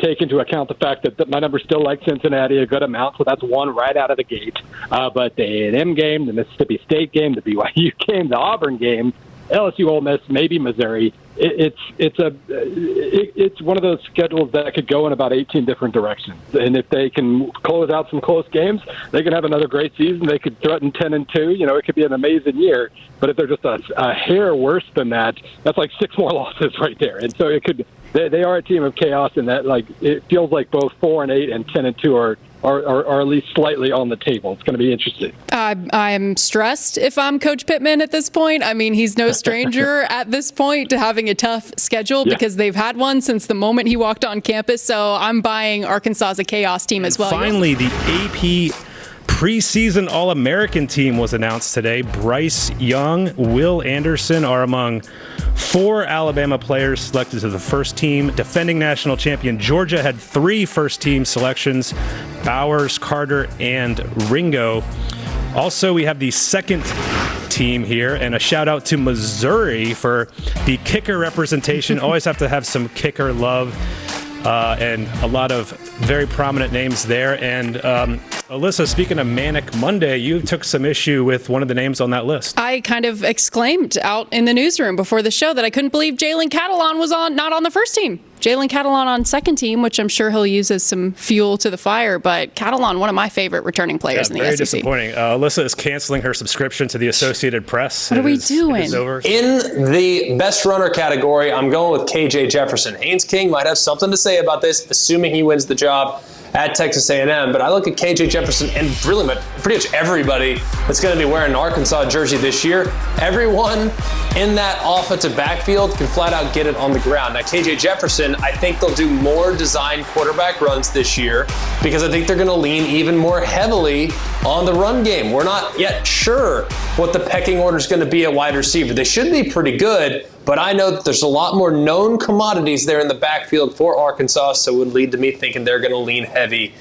take into account the fact that my numbers still like Cincinnati a good amount, so that's 1 right out of the gate. But the A&M game, the Mississippi State game, the BYU game, the Auburn game, LSU, Ole Miss, maybe Missouri. It's one of those schedules that could go in about 18 different directions. And if they can close out some close games, they can have another great season. They could threaten 10-2. You know, it could be an amazing year. But if they're just a hair worse than that, that's like 6 more losses right there. And so it could. They are a team of chaos in that, like, it feels like both 4-8 and 10-2 are at least slightly on the table. It's going to be interesting. I'm stressed if I'm Coach Pittman at this point. I mean, he's no stranger at this point to having a tough schedule because they've had one since the moment he walked on campus. So I'm buying Arkansas as a chaos team as well. Finally, the AP preseason All-American team was announced today. Bryce Young, Will Anderson are among 4 Alabama players selected to the first team. Defending national champion Georgia had 3 first-team selections, Bowers, Carter, and Ringo. Also, we have the second team here, and a shout-out to Missouri for the kicker representation. Always have to have some kicker love. And a lot of very prominent names there. And Alyssa, speaking of Manic Monday, you took some issue with one of the names on that list. I kind of exclaimed out in the newsroom before the show that I couldn't believe Jalen Catalon was not on the first team. Jalen Catalon on second team, which I'm sure he'll use as some fuel to the fire. But Catalon, one of my favorite returning players in the very SEC. Disappointing. Alyssa is canceling her subscription to the Associated Press. What are we doing? It is over. In the best runner category, I'm going with KJ Jefferson. Haynes King might have something to say about this, assuming he wins the job at Texas A&M. But I look at KJ Jefferson and really pretty much everybody that's going to be wearing an Arkansas jersey this year. Everyone in that offensive backfield can flat out get it on the ground. Now, KJ Jefferson, I think they'll do more design quarterback runs this year because I think they're going to lean even more heavily on the run game. We're not yet sure what the pecking order is going to be at wide receiver. They should be pretty good, but I know that there's a lot more known commodities there in the backfield for Arkansas, so it would lead to me thinking they're going to lean heavy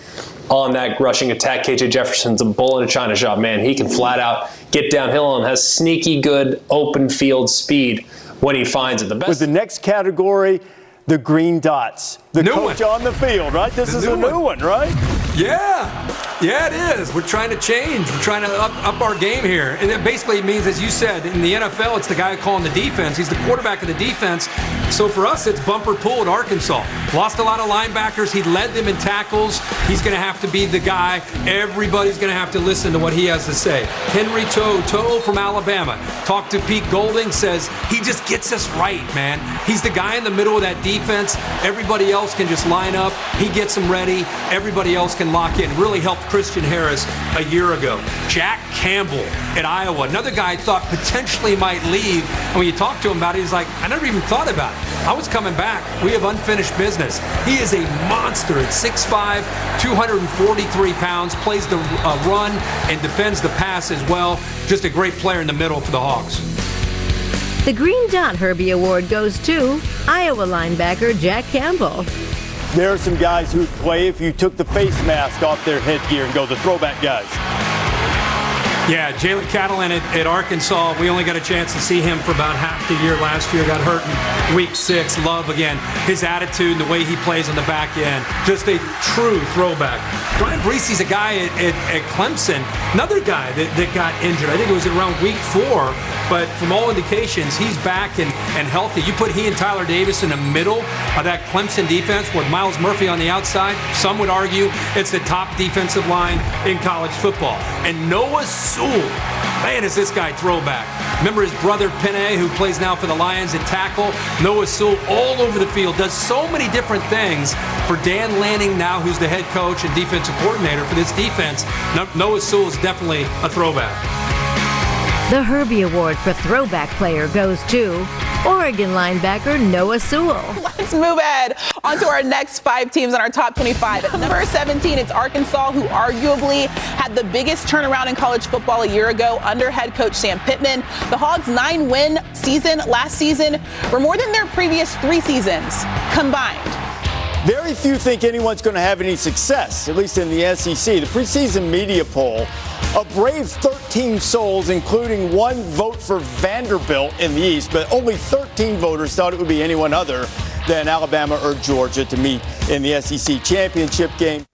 on that rushing attack. KJ Jefferson's a bull in a china shop, man. He can flat out get downhill and has sneaky good open field speed when he finds it. The best. With the next category, the green dots. The coach on the field, right? This is a new one, right? Yeah, it is. We're trying to change. We're trying to up our game here. And it basically means, as you said, in the NFL, it's the guy calling the defense. He's the quarterback of the defense. So for us, it's bumper pool at Arkansas. Lost a lot of linebackers. He led them in tackles. He's going to have to be the guy. Everybody's going to have to listen to what he has to say. Henry Toe from Alabama. Talked to Pete Golding, says he just gets us right, man. He's the guy in the middle of that defense. Everybody else can just line up. He gets them ready. Everybody else can lock in. Really helped Christian Harris a year ago. Jack Campbell at Iowa. Another guy I thought potentially might leave. And when you talk to him about it, he's like, I never even thought about it. I was coming back. We have unfinished business. He is a monster at 6'5", 243 pounds, plays the run and defends the pass as well. Just a great player in the middle for the Hawks. The Green Dot Herbie Award goes to Iowa linebacker Jack Campbell. There are some guys who'd play if you took the face mask off their headgear and go the throwback guys. Yeah, Jalen Catalan at Arkansas, we only got a chance to see him for about half the year last year. Got hurt in week 6. Love, again, his attitude and the way he plays on the back end. Just a true throwback. Brian Breesy's a guy at Clemson, another guy that got injured. I think it was around week 4, but from all indications, he's back and healthy. You put he and Tyler Davis in the middle of that Clemson defense with Miles Murphy on the outside. Some would argue it's the top defensive line in college football. And Noah Sewell, man, is this guy throwback. Remember his brother Penei, who plays now for the Lions at tackle? Noah Sewell all over the field, does so many different things for Dan Lanning now, who's the head coach and defensive coordinator for this defense. Noah Sewell is definitely a throwback. The Herbie Award for Throwback Player goes to Oregon linebacker Noah Sewell. Let's move ahead onto our next 5 teams on our top 25. At number 17, it's Arkansas, who arguably had the biggest turnaround in college football a year ago under head coach Sam Pittman. The Hogs' 9-win season last season were more than their previous 3 seasons combined. Very few think anyone's going to have any success, at least in the SEC. The preseason media poll, a brave 13 souls, including 1 vote for Vanderbilt in the East, but only 13 voters thought it would be anyone other than Alabama or Georgia to meet in the SEC championship game.